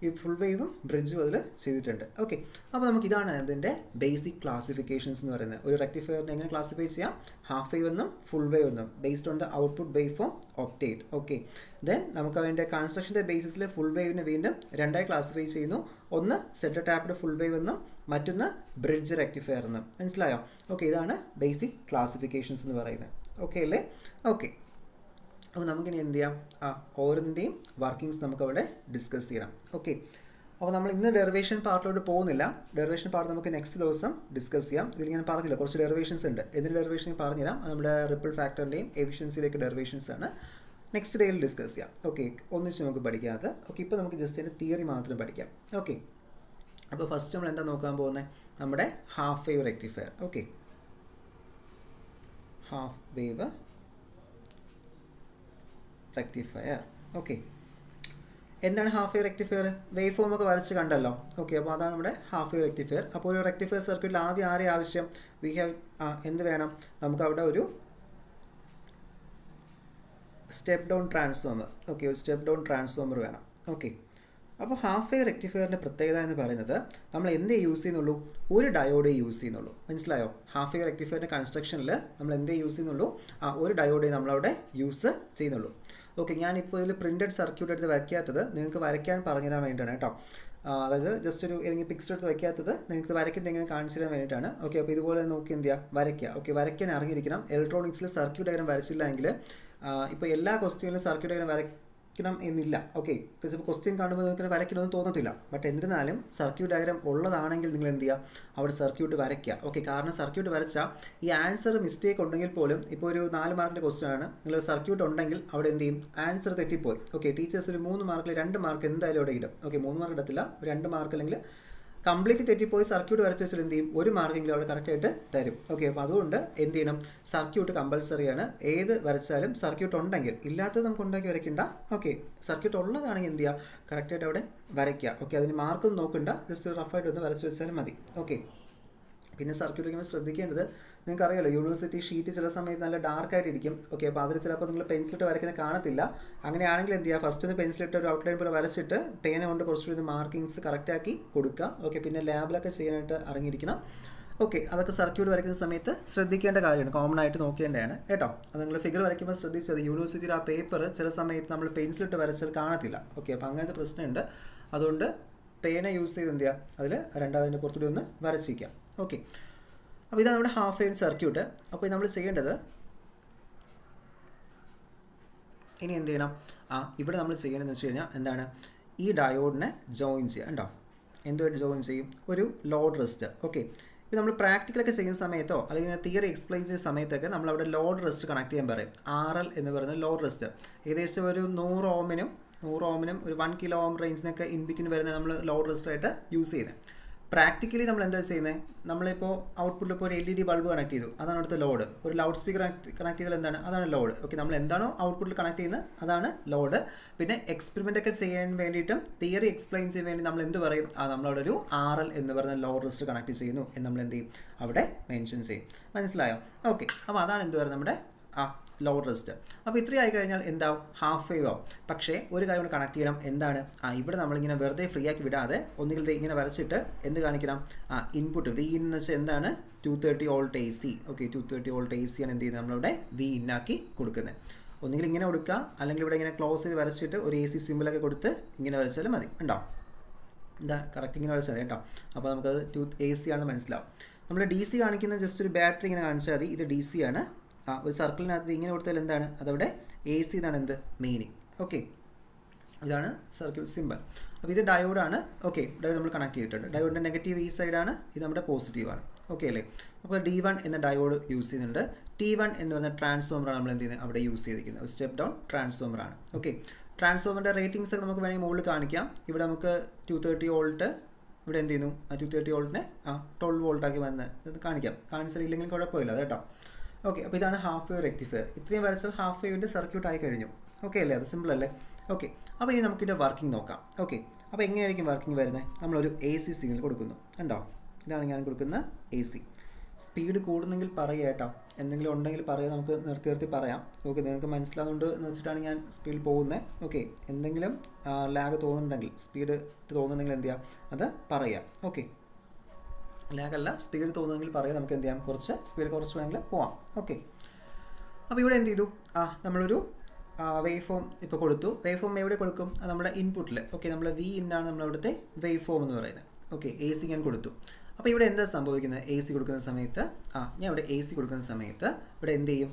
ഈ ഫുൾ വേവും ബ്രിഡ്ജും അതിൽ ചെയ്തിട്ടുണ്ട്. ഓക്കെ, അപ്പോൾ നമുക്ക് ഇതാണ് അതിൻ്റെ ബേസിക് ക്ലാസിഫിക്കേഷൻസ് എന്ന് പറയുന്നത്. ഒരു റെക്ടിഫയറിനെ എങ്ങനെ ക്ലാസിഫൈ ചെയ്യാം? ഹാഫ് വേവ് എന്നും ഫുൾ വേവ് എന്നും, based on the output waveform ഒക്ടേറ്റ്. ഓക്കെ, ദെൻ നമുക്ക് അതിൻ്റെ കൺസ്ട്രക്ഷൻ്റെ ബേസിസിൽ ഫുൾ വേവിനെ വീണ്ടും രണ്ടായി ക്ലാസിഫൈ ചെയ്യുന്നു. ഒന്ന് സെൻറ്റർ ടാപ്ഡ് ഫുൾ വേവ് എന്നും മറ്റൊന്ന് ബ്രിഡ്ജ് റെക്ടിഫയർ എന്നും. മനസ്സിലായോ? ഓക്കെ, ഇതാണ് ബേസിക് ക്ലാസിഫിക്കേഷൻസ് എന്ന് പറയുന്നത്. ഓക്കെ അല്ലേ? ഓക്കെ, അപ്പോൾ നമുക്കിനി എന്ത് ചെയ്യാം? ഓരോന്നിൻ്റെയും വർക്കിങ്സ് നമുക്കവിടെ ഡിസ്കസ് ചെയ്യണം. ഓക്കെ, അപ്പോൾ നമ്മൾ ഇന്ന് ഡെറിവേഷൻ പാർട്ടിലോട്ട് പോകുന്നില്ല. ഡെറിവേഷൻ പാർട്ട് നമുക്ക് നെക്സ്റ്റ് ദിവസം ഡിസ്കസ് ചെയ്യാം. ഇതിൽ ഞാൻ പറഞ്ഞില്ല, കുറച്ച് ഡെറിവേഷൻസ് ഉണ്ട്. എന്തിൻ്റെ ഡെറിവേഷൻ പറഞ്ഞുതരാം. നമ്മുടെ റിപ്പിൾ ഫാക്ടറിൻ്റെയും എഫിഷ്യൻസിയിലേക്ക് ഡെറിവേഷൻസ് ആണ്. നെക്സ്റ്റ് ഡേയിൽ ഡിസ്കസ് ചെയ്യാം. ഓക്കെ, ഒന്നിച്ച് നമുക്ക് പഠിക്കാതെ. ഓക്കെ, ഇപ്പോൾ നമുക്ക് ജസ്റ്റ് അതിൻ്റെ തിയറി മാത്രം പഠിക്കാം. ഓക്കെ, അപ്പോൾ ഫസ്റ്റ് നമ്മൾ എന്താ നോക്കാൻ പോകുന്നത്? നമ്മുടെ half wave rectifier. Okay, half wave rectifier. Okay, എന്താണ് half wave rectifier? Waveform ഒക്കെ വരച്ച് കണ്ടല്ലോ. ഓക്കെ, അപ്പോൾ അതാണ് നമ്മുടെ ഹാഫ് വേവ് റെക്ടിഫയർ. അപ്പോൾ ഒരു റെക്ടിഫയർ സർക്യൂട്ടിൽ ആദ്യം ആരെയും ആവശ്യം? വി ഹാവ് എന്ത് വേണം? നമുക്ക് അവിടെ ഒരു സ്റ്റെപ്പ് ഡൗൺ ട്രാൻസ്ഫോമർ. ഓക്കെ, ഒരു സ്റ്റെപ്പ് ഡൗൺ ട്രാൻസ്ഫോമർ വേണം. ഓക്കെ, അപ്പോൾ ഹാഫ് വേവ് റെക്ടിഫയറിൻ്റെ പ്രത്യേകത എന്ന് പറയുന്നത് നമ്മൾ എന്തേ യൂസ് ചെയ്യുന്നുള്ളൂ? ഒരു ഡയോഡേ യൂസ് ചെയ്യുന്നുള്ളൂ. മനസ്സിലായോ? ഹാഫ് വേവ് റെക്ടിഫയറിൻ്റെ കൺസ്ട്രക്ഷനിൽ നമ്മൾ എന്തേ യൂസ് ചെയ്യുന്നുള്ളൂ? ഒരു ഡയോഡേ നമ്മളവിടെ യൂസ് ചെയ്യുന്നുള്ളൂ. ഓക്കെ, ഞാനിപ്പോൾ ഇതിൽ പ്രിൻറ്റഡ് സർക്യൂട്ട് എടുത്ത് വരയ്ക്കാത്തത് നിങ്ങൾക്ക് വരയ്ക്കാൻ പറഞ്ഞുതരാൻ വേണ്ടിയിട്ടാണ് കേട്ടോ. അതായത് ജസ്റ്റ് ഒരു ഏതെങ്കിലും പിക്ചർ എടുത്ത് വയ്ക്കാത്തത് നിങ്ങൾക്ക് വരയ്ക്കുന്നത് എങ്ങനെ കാണിച്ചു തരാൻ വേണ്ടിയിട്ടാണ്. ഓക്കെ, അപ്പോൾ ഇതുപോലെ നോക്കി എന്ത് ചെയ്യുക? വരയ്ക്കുക. ഓക്കെ, വരയ്ക്കാൻ അറിഞ്ഞിരിക്കണം. ഇലക്ട്രോണിക്സിൽ സർക്യൂട്ട് ഡയഗ്രം വരച്ചില്ല എങ്കിൽ ഇപ്പോൾ എല്ലാ ക്വസ്റ്റ്യനിലും സർക്യൂട്ട് ഡയഗ്രം വരയ്ക്കണം എന്നില്ല. ഓക്കെ, ഇപ്പോൾ ക്വസ്റ്റ്യൻ കാണുമ്പോൾ നിങ്ങൾക്ക് വരയ്ക്കണമെന്ന് തോന്നത്തില്ല. ബട്ട് എന്നിരുന്നാലും സർക്യൂട്ട് ഡയഗ്രം ഉള്ളതാണെങ്കിൽ നിങ്ങൾ എന്ത് ചെയ്യുക? അവിടെ സർക്യൂട്ട് വരയ്ക്കുക. ഓക്കെ, കാരണം സർക്യൂട്ട് വരച്ചാൽ ഈ ആൻസർ മിസ്റ്റേക്ക് ഉണ്ടെങ്കിൽ പോലും, ഇപ്പോൾ ഒരു 4 മാർക്കിൻ്റെ ക്വസ്റ്റ്യൻ ആണ്, നിങ്ങൾ സർക്യൂട്ട് ഉണ്ടെങ്കിൽ അവിടെ എന്ത് ചെയ്യും? ആൻസർ തെറ്റിപ്പോയി. ഓക്കെ, ടീച്ചേഴ്സ് ഒരു 3 മാർക്കിൽ 2 മാർക്ക് എന്തായാലും അവിടെ ഇടും. ഓക്കെ, 3 മാർക്ക് ഇടത്തില്ല, 2 മാർക്ക് അല്ലെങ്കിൽ കംപ്ലീറ്റ് തെറ്റിപ്പോയി സർക്യൂട്ട് വരച്ച് വെച്ചാൽ എന്ത് ചെയ്യും? 1 മാർക്കെങ്കിലും അവിടെ കറക്റ്റായിട്ട് തരും. ഓക്കെ, അപ്പോൾ അതുകൊണ്ട് എന്ത് ചെയ്യണം? സർക്യൂട്ട് കമ്പൾസറിയാണ്. ഏത് വരച്ചാലും സർക്യൂട്ട് ഉണ്ടെങ്കിൽ, ഇല്ലാത്തത് നമുക്ക് ഉണ്ടാക്കി വരയ്ക്കണ്ട. ഓക്കെ, സർക്യൂട്ട് ഉള്ളതാണെങ്കിൽ എന്ത് ചെയ്യുക? കറക്റ്റായിട്ട് അവിടെ വരയ്ക്കുക. ഓക്കെ, അതിന് മാർക്കൊന്നും നോക്കണ്ട, ജസ്റ്റ് റഫായിട്ട് ഒന്ന് വരച്ച് വെച്ചാലും മതി. ഓക്കെ, പിന്നെ സർക്യൂട്ട് വയ്ക്കുമ്പോൾ ശ്രദ്ധിക്കേണ്ടത്, നിങ്ങൾക്കറിയാലോ യൂണിവേഴ്സിറ്റി ഷീറ്റ് ചില സമയത്ത് നല്ല ഡാർക്കായിട്ടിരിക്കും. ഓക്കെ, അപ്പോൾ അതിൽ ചിലപ്പോൾ നിങ്ങൾ പെൻസിലിട്ട് വരയ്ക്കുന്നത് കാണത്തില്ല. അങ്ങനെയാണെങ്കിൽ എന്ത് ചെയ്യുക? ഫസ്റ്റ് ഒന്ന് പെൻസിലിട്ട് ഒരു ഔട്ട്ലൈൻ പോലെ വരച്ചിട്ട് പേന കൊണ്ട് കുറച്ചുകൂടി മാർക്കിങ്സ് കറക്റ്റാക്കി കൊടുക്കുക. ഓക്കെ, പിന്നെ ലാബിലൊക്കെ ചെയ്യാനായിട്ട് അറിഞ്ഞിരിക്കണം. ഓക്കെ, അതൊക്കെ സർക്യൂട്ട് വരയ്ക്കുന്ന സമയത്ത് ശ്രദ്ധിക്കേണ്ട കാര്യമാണ്, കോമൺ ആയിട്ട് നോക്കേണ്ടതാണ് കേട്ടോ. അത് നിങ്ങൾ ഫിഗർ വരയ്ക്കുമ്പോൾ ശ്രദ്ധിച്ചത്, യൂണിവേഴ്സിറ്റിയിൽ ആ പേപ്പർ ചില സമയത്ത് നമ്മൾ പെൻസിലിട്ട് വരച്ചാൽ കാണത്തില്ല. ഓക്കെ, അപ്പോൾ അങ്ങനത്തെ പ്രശ്നമുണ്ട്. അതുകൊണ്ട് പേന യൂസ് ചെയ്ത് എന്ത് ചെയ്യുക? അതിൽ രണ്ടാമതിൻ്റെ പുറത്തുകൂടി ഒന്ന് വരച്ചിരിക്കാം. ഓക്കെ, അപ്പോൾ ഇതാണ് നമ്മുടെ ഹാഫ് വേവ് സർക്യൂട്ട്. അപ്പോൾ നമ്മൾ ചെയ്യേണ്ടത് ഇനി എന്ത് ചെയ്യണം? ഇവിടെ നമ്മൾ ചെയ്യേണ്ടതെന്ന് വെച്ച് കഴിഞ്ഞാൽ എന്താണ്? ഈ ഡയോഡിനെ ജോയിൻ ചെയ്യുക. ഉണ്ടോ? എന്തുമായിട്ട് ജോയിൻ ചെയ്യും? ഒരു ലോഡ് റെസ്റ്റ്. ഓക്കെ, ഇപ്പോൾ നമ്മൾ പ്രാക്ടിക്കലൊക്കെ ചെയ്യുന്ന സമയത്തോ അല്ലെങ്കിൽ തിയറി എക്സ്പ്ലെയിൻ ചെയ്യുന്ന സമയത്തൊക്കെ നമ്മളവിടെ ലോഡ് റെസ്റ്റ് കണക്ട് ചെയ്യാൻ പറയും. RL എന്ന് പറയുന്ന ലോഡ് റെസ്റ്റ് ഏകദേശം ഒരു 100 ഓമിനും ഒരു 1 കിലോ ഓം റേഞ്ചിനൊക്കെ ഇൻബിറ്റിന് വരുന്ന നമ്മൾ ലോഡ് റെസ്റ്റായിട്ട് യൂസ് ചെയ്യുന്നത്. പ്രാക്ടിക്കലി നമ്മൾ എന്താ ചെയ്യുന്നത്? നമ്മളിപ്പോൾ ഔട്ട്പുട്ടിൽ ഇപ്പോൾ ഒരു LED ബൾബ് കണക്ട് ചെയ്തു, അതാണ് അടുത്ത ലോഡ്. ഒരു ലൗഡ് സ്പീക്കർ കണക്ട് ചെയ്താൽ എന്താണ്? അതാണ് ലോഡ്. ഓക്കെ, നമ്മൾ എന്താണോ ഔട്ട്പുട്ടിൽ കണക്ട് ചെയ്യുന്നത് അതാണ് ലോഡ്. പിന്നെ എക്സ്പെരിമെൻ്റ് ഒക്കെ ചെയ്യാൻ വേണ്ടിയിട്ടും തിയറി എക്സ്പ്ലെയിൻ ചെയ്യാൻ വേണ്ടി നമ്മൾ എന്ത് പറയും? നമ്മളവിടെ ഒരു RL എന്ന് പറയുന്ന ലോഡ് റെസ്റ്റ് കണക്ട് ചെയ്യുന്നു എന്ന് നമ്മൾ എന്ത് ചെയ്യും? അവിടെ മെൻഷൻ ചെയ്യും. മനസ്സിലായോ? ഓക്കെ, അപ്പോൾ അതാണ് എന്ത് പറയുന്നത്? നമ്മുടെ ലോഡ് റെസ്റ്റ്. അപ്പോൾ ഇത്രയും ആയി കഴിഞ്ഞാൽ എന്താവും? ഹാഫ് വേവ് ആവും. പക്ഷേ ഒരു കാര്യം കൂടെ കണക്ട് ചെയ്യണം. എന്താണ്? ഇവിടെ നമ്മളിങ്ങനെ വെറുതെ ഫ്രീ ആക്കി വിടാതെ ഒന്നുകിൽ ഇങ്ങനെ വരച്ചിട്ട് എന്ത് കാണിക്കണം? ഇൻപുട്ട് V എന്ന് വെച്ചാൽ എന്താണ്? 230 volt AC. Okay, 230 volt AC ആണ് എന്ത് ചെയ്യുന്നത്? നമ്മളിവിടെ V ഇന്നാക്കി കൊടുക്കുന്നത്. ഒന്നുകിൽ ഇങ്ങനെ കൊടുക്കുക, അല്ലെങ്കിൽ ഇവിടെ ഇങ്ങനെ ക്ലോസ് ചെയ്ത് വരച്ചിട്ട് ഒരു AC സിമ്പിളൊക്കെ കൊടുത്ത് ഇങ്ങനെ വരച്ചാലും മതി. ഉണ്ടോ? എന്താ കറക്റ്റ് ഇങ്ങനെ വരച്ചാൽ മതി കേട്ടോ. അപ്പോൾ നമുക്കത് AC ആണെന്ന് മനസ്സിലാവും. നമ്മൾ DC കാണിക്കുന്ന ജസ്റ്റ് ഒരു ബാറ്ററി ഇങ്ങനെ കാണിച്ചാൽ മതി. ഇത് DC ആണ്. ഒരു സർക്കിളിനകത്ത് ഇങ്ങനെ കൊടുത്താൽ എന്താണ്? അതവിടെ AC എന്നാണ് എന്ത്? മീനിങ്. ഓക്കെ, ഇതാണ് സർക്യൂട്ട് സിമ്പിൾ. അപ്പോൾ ഇത് ഡയോഡാണ്. ഓക്കെ, ഡയോഡ് നമ്മൾ കണക്ട് ചെയ്തിട്ടുണ്ട്. ഡയോഡിൻ്റെ നെഗറ്റീവ് ഈ സൈഡാണ്, ഇത് നമ്മുടെ പോസിറ്റീവാണ്. ഓക്കെ അല്ലേ? അപ്പോൾ D1 എന്ന ഡയോഡ് യൂസ് ചെയ്യുന്നുണ്ട്. T1 എന്ന് പറയുന്ന ട്രാൻസ്ഫോമറാണ് നമ്മൾ എന്ത് ചെയ്യുന്നത് അവിടെ യൂസ് ചെയ്തിരിക്കുന്നത്. സ്റ്റെപ്പ് ഡൗൺ ട്രാൻസ്ഫോമറാണ്. ഓക്കെ, ട്രാൻസ്ഫോമറിൻ്റെ റേറ്റിംഗ്സ് ഒക്കെ നമുക്ക് വേണമെങ്കിൽ മുകളിൽ കാണിക്കാം. ഇവിടെ നമുക്ക് 230 വോൾട്ട്, ഇവിടെ എന്ത് ചെയ്യുന്നു 230 വോൾട്ടിനെ 12 വോൾട്ടാക്കി വന്ന് ഇത് കാണിക്കാം. കാണിച്ചില്ലെങ്കിൽ കുഴപ്പമില്ല കേട്ടോ. ഓക്കെ, അപ്പോൾ ഇതാണ് ഹാഫ് വേവ് റെക്ടിഫയർ. ഇത്രയും വരച്ചാൽ ഹാഫ് വേവിൻ്റെ സർക്യൂട്ട് ആയി കഴിഞ്ഞു. ഓക്കെ അല്ലേ? അത് സിമ്പിൾ അല്ലേ? ഓക്കെ, അപ്പോൾ ഇനി നമുക്കിൻ്റെ വർക്കിംഗ് നോക്കാം. ഓക്കെ, അപ്പോൾ എങ്ങനെയായിരിക്കും വർക്കിംഗ് വരുന്നത്? നമ്മളൊരു AC സിഗ്നൽ കൊടുക്കുന്നു. കണ്ടോ? ഇതാണ് ഞാൻ കൊടുക്കുന്ന AC. സ്പീഡ് കൂടുന്നെങ്കിൽ പറയുക കേട്ടോ. എന്തെങ്കിലും ഉണ്ടെങ്കിൽ പറയുക, നമുക്ക് നിർത്തി പറയാം. ഓക്കെ, നിങ്ങൾക്ക് മനസ്സിലാവുന്നുണ്ട് എന്ന് വെച്ചിട്ടാണ് ഞാൻ സ്പീഡിൽ പോകുന്നത്. ഓക്കെ, എന്തെങ്കിലും ലാഗ് തോന്നുന്നുണ്ടെങ്കിൽ, സ്പീഡ് തോന്നുന്നുണ്ടെങ്കിൽ എന്ത് ചെയ്യാം, അത് പറയാം. ഓക്കെ, ലാഗല്ല, സ്പീഡ് തോന്നുന്നെങ്കിൽ പറയാം. നമുക്ക് എന്ത് ചെയ്യാം, കുറച്ച് സ്പീഡ് കുറച്ച് വേണമെങ്കിൽ പോവാം. ഓക്കെ, അപ്പോൾ ഇവിടെ എന്ത് ചെയ്തു, നമ്മളൊരു വേവ് ഫോം ഇപ്പോൾ കൊടുത്തു. വേവ് ഫോം എവിടെ കൊടുക്കും? നമ്മുടെ ഇൻപുട്ടിൽ. ഓക്കെ, നമ്മൾ V ഇന്നാണ് നമ്മളവിടുത്തെ വേവ് ഫോം എന്ന് പറയുന്നത്. ഓക്കെ, AC ഞാൻ കൊടുത്തു. അപ്പോൾ ഇവിടെ എന്താ സംഭവിക്കുന്നത്? AC കൊടുക്കുന്ന സമയത്ത് ഞാൻ ഇവിടെ AC കൊടുക്കുന്ന സമയത്ത് ഇവിടെ എന്ത് ചെയ്യും?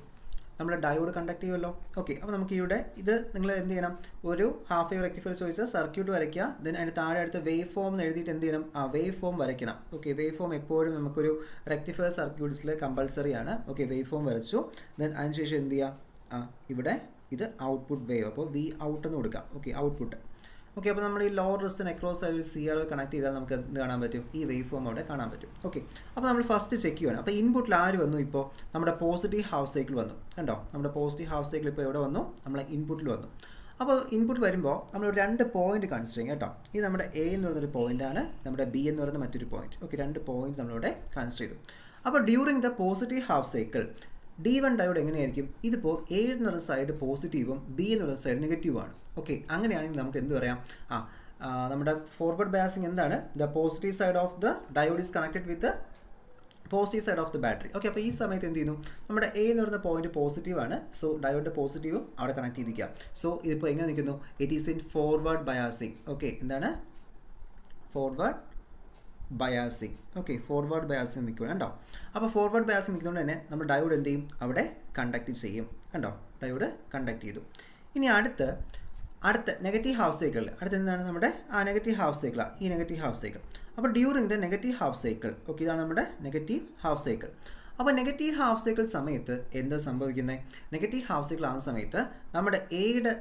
നമ്മൾ ഡയോഡ് കണ്ടക്ട് ചെയ്യുമല്ലോ. ഓക്കെ, അപ്പോൾ നമുക്ക് ഇവിടെ ഇത് നിങ്ങൾ എന്ത് ചെയ്യണം, ഒരു ഹാഫ് വേവ് റെക്ടിഫയർ ചോദിച്ചാൽ സർക്യൂട്ട് വരയ്ക്കുക. ദെൻ അതിന് താഴെ അടുത്ത് വേവ് ഫോം എന്ന് എഴുതിയിട്ട് എന്ത് ചെയ്യണം, വേവ് ഫോം വരയ്ക്കണം. ഓക്കെ, വേവ് ഫോം എപ്പോഴും നമുക്കൊരു റെക്ടിഫയർ സർക്യൂട്ട്സിൽ കമ്പൾസറി ആണ്. ഓക്കെ, വേവ് ഫോം വരച്ചു. ദെൻ അതിനുശേഷം എന്ത് ചെയ്യുക, ഇവിടെ ഇത് ഔട്ട്പുട്ട് വേവ്, അപ്പോൾ V ഔട്ട് എന്ന് കൊടുക്കാം. Okay, output. ഓക്കെ, അപ്പോൾ നമ്മൾ ഈ ലോവർ റെസിസ്റ്റൻസ് അക്രോസ് ആയി ഒരു CRO കണക്ട് ചെയ്താൽ നമുക്ക് എന്ത് കാണാൻ പറ്റും? ഈ വേവ് ഫോം അവിടെ കാണാൻ പറ്റും. ഓക്കെ, അപ്പോൾ നമ്മൾ ഫസ്റ്റ് ചെക്ക് ചെയ്യുകയാണ്. അപ്പോൾ ഇൻപുട്ടിൽ ആര് വന്നു? ഇപ്പോൾ നമ്മുടെ പോസിറ്റീവ് ഹാഫ് സൈക്കിൾ വന്നു. കണ്ടോ? നമ്മുടെ പോസിറ്റീവ് ഹാഫ് സൈക്കിൾ ഇപ്പോൾ എവിടെ വന്നു? നമ്മളെ ഇൻപുട്ടിൽ വന്നു. അപ്പോൾ ഇൻപുട്ട് വരുമ്പോൾ നമ്മൾ 2 പോയിന്റ് കൺസിഡർ ചെയ്യും കേട്ടോ. ഇത് നമ്മുടെ A എന്ന് പറയുന്നൊരു പോയിൻ്റാണ്, നമ്മുടെ B എന്ന് പറയുന്ന മറ്റൊരു പോയിന്റ്. ഓക്കെ, 2 പോയിന്റ് നമ്മളിവിടെ കൺസിഡർ ചെയ്തു. അപ്പോൾ during the positive half cycle D1 diode എങ്ങനെയായിരിക്കും? ഇതിപ്പോൾ A എന്ന് പറയുന്ന സൈഡ് പോസിറ്റീവും B എന്ന് പറയുന്ന സൈഡ് നെഗറ്റീവുമാണ്. ഓക്കെ, അങ്ങനെയാണെങ്കിൽ നമുക്ക് എന്ത് പറയാം, നമ്മുടെ ഫോർവേഡ് ബയാസിങ് എന്താണ്? The positive side of the diode is connected with the positive side of the battery. Okay, അപ്പോൾ ഈ സമയത്ത് എന്ത് ചെയ്യുന്നു, നമ്മുടെ A എന്ന് പറയുന്ന പോയിന്റ് പോസിറ്റീവാണ്. സോ ഡയോഡിൻ്റെ പോസിറ്റീവും അവിടെ കണക്ട് ചെയ്തിരിക്കുക. സോ ഇതിപ്പോൾ എങ്ങനെ നിൽക്കുന്നു? It is in forward biasing. Okay, എന്താണ് forward biasing? Okay, forward biasing നിൽക്കുകയാണ് കണ്ടോ. അപ്പോൾ ഫോർവേഡ് ബയാസിങ് നിൽക്കുന്നതുകൊണ്ട് തന്നെ നമ്മൾ ഡയോഡ് എന്ത് ചെയ്യും, അവിടെ കണ്ടക്ട് ചെയ്യും. കണ്ടോ, ഡയോഡ് കണ്ടക്ട് ചെയ്തു. ഇനി അടുത്ത നെഗറ്റീവ് ഹാഫ് സൈക്കിളിൽ അടുത്ത് എന്താണ് നമ്മുടെ നെഗറ്റീവ് ഹാഫ് സൈക്കിളാണ്, ഈ നെഗറ്റീവ് ഹാഫ് സൈക്കിൾ. അപ്പോൾ during the negative half cycle, okay, ഇതാണ് നമ്മുടെ നെഗറ്റീവ് ഹാഫ് സൈക്കിൾ. അപ്പോൾ നെഗറ്റീവ് ഹാഫ് സൈക്കിൾ സമയത്ത് എന്താ സംഭവിക്കുന്നത്? നെഗറ്റീവ് ഹാഫ് സൈക്കിൾ ആകുന്ന സമയത്ത് നമ്മുടെ എയുടെ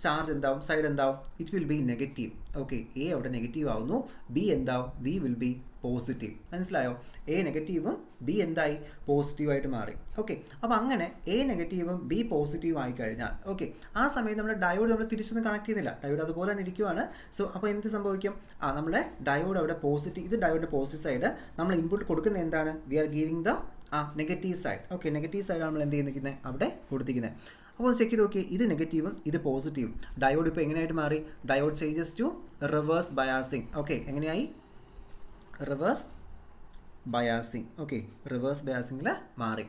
ചാർജ് എന്താവും, സൈഡ് എന്താവും? It will B negative. Okay, A അവിടെ നെഗറ്റീവ് ആവുന്നു, B എന്താവും? B will be positive. മനസ്സിലായോ? A നെഗറ്റീവും B എന്തായി? പോസിറ്റീവായിട്ട് മാറി. ഓക്കെ, അപ്പോൾ അങ്ങനെ A നെഗറ്റീവും B പോസിറ്റീവ് ആയി കഴിഞ്ഞാൽ, ഓക്കെ, ആ സമയത്ത് നമ്മുടെ ഡയോഡ് നമ്മൾ തിരിച്ചൊന്നും കണക്ട് ചെയ്യുന്നില്ല, ഡയോഡ് അതുപോലെ തന്നെ ഇരിക്കുവാണ്. സോ അപ്പോൾ എന്ത് സംഭവിക്കും? നമ്മുടെ ഡയോഡ് അവിടെ പോസിറ്റീവ്, ഇത് ഡയോഡിൻ്റെ പോസിറ്റീവ് സൈഡ്. നമ്മൾ ഇൻപുട്ട് കൊടുക്കുന്നത് എന്താണ്? We are giving the negative side. Okay, negative സൈഡാണ് നമ്മൾ എന്ത് ചെയ്യുന്നത് അവിടെ കൊടുത്തിരിക്കുന്നത്. അപ്പോൾ ചെക്ക് ചെയ്ത് നോക്കി, ഇത് നെഗറ്റീവും ഇത് പോസിറ്റീവും. ഡയോഡ് ഇപ്പോൾ എങ്ങനെയായിട്ട് മാറി? Diode changes to reverse biasing. Okay, എങ്ങനെയായി? Reverse biasing. ഓക്കെ, റിവേഴ്സ് ബയാസിങ്ങിൽ മാറി.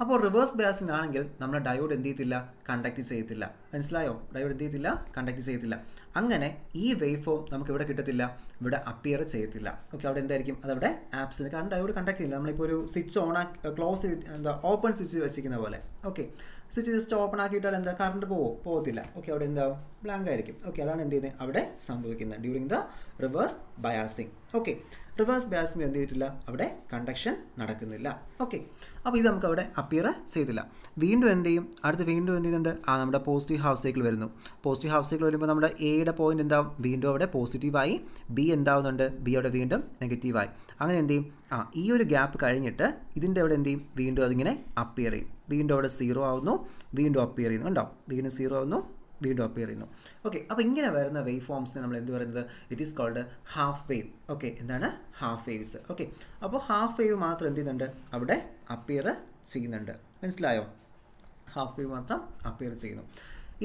അപ്പോൾ റിവേഴ്സ് ബയാസിങ് ആണെങ്കിൽ നമ്മുടെ ഡയോഡ് എന്ത് ചെയ്യത്തില്ല? കണ്ടക്ട് ചെയ്യത്തില്ല. മനസ്സിലായോ? ഡയോഡ് എന്ത് ചെയ്യത്തില്ല? കണ്ടക്ട് ചെയ്യത്തില്ല. അങ്ങനെ ഈ വേവ് ഫോം നമുക്ക് ഇവിടെ കിട്ടത്തില്ല, ഇവിടെ അപ്പിയർ ചെയ്യത്തില്ല. ഓക്കെ, അവിടെ എന്തായിരിക്കും? അതവിടെ ആപ്സിന്, കാരണം ഡയോഡ് കണ്ടക്ട് ചെയ്യില്ല. നമ്മളിപ്പോൾ ഒരു സ്വിച്ച് ഓൺ ആക്കി ക്ലോസ് എന്താ ഓപ്പൺ സ്വിച്ച് വെച്ചിരിക്കുന്ന പോലെ. ഓക്കെ, സ്വിച്ച് ജസ്റ്റ് ഓപ്പൺ ആക്കിയിട്ടാൽ എന്താ കറണ്ട് പോകത്തില്ല. ഓക്കെ, അവിടെ എന്താവും? ബ്ലാങ്ക് ആയിരിക്കും. ഓക്കെ, അതാണ് എന്ത് ചെയ്യുന്നത് അവിടെ സംഭവിക്കുന്നത് during the reverse biasing. Okay, reverse biasing എന്ത് ചെയ്തിട്ടില്ല? അവിടെ കണ്ടക്ഷൻ നടക്കുന്നില്ല. ഓക്കെ, അപ്പോൾ ഇത് നമുക്ക് അവിടെ അപ്പിയർ ചെയ്തില്ല. വീണ്ടും എന്ത് ചെയ്യും? അടുത്ത് വീണ്ടും എന്ത് ചെയ്യുന്നുണ്ട്? നമ്മുടെ പോസിറ്റീവ് ഹാഫ് സൈക്കിൾ വരുന്നു. പോസിറ്റീവ് ഹാഫ് സൈക്കിൾ വരുമ്പോൾ നമ്മുടെ എയുടെ പോയിന്റ് എന്താവും? വീണ്ടും അവിടെ പോസിറ്റീവായി. B എന്താവുന്നുണ്ട്? B അവിടെ വീണ്ടും നെഗറ്റീവായി. അങ്ങനെ എന്ത് ചെയ്യും? ഈ ഒരു ഗ്യാപ്പ് കഴിഞ്ഞിട്ട് ഇതിൻ്റെ അവിടെ എന്ത് ചെയ്യും? വീണ്ടും അതിങ്ങനെ അപ്പിയർ ചെയ്യും. വീണ്ടും അവിടെ 0 ആവുന്നു, വീണ്ടും അപ്പിയർ ചെയ്യുന്നു. കണ്ടോ? വീണ്ടും 0 ആവുന്നു, വീണ്ടും അപ്പിയർ ചെയ്യുന്നു. ഓക്കെ, അപ്പോൾ ഇങ്ങനെ വരുന്ന വേവ് ഫോംസിന് നമ്മൾ എന്ത് പറയുന്നത്? It is called half wave. Okay, എന്താണ്? Half waves. ഓക്കെ, അപ്പോൾ ഹാഫ് വേവ് മാത്രം എന്ത് ചെയ്യുന്നുണ്ട്? അവിടെ അപ്പിയർ ചെയ്യുന്നുണ്ട്. മനസ്സിലായോ? ഹാഫ് വേവ് മാത്രം അപ്പിയർ ചെയ്യുന്നു.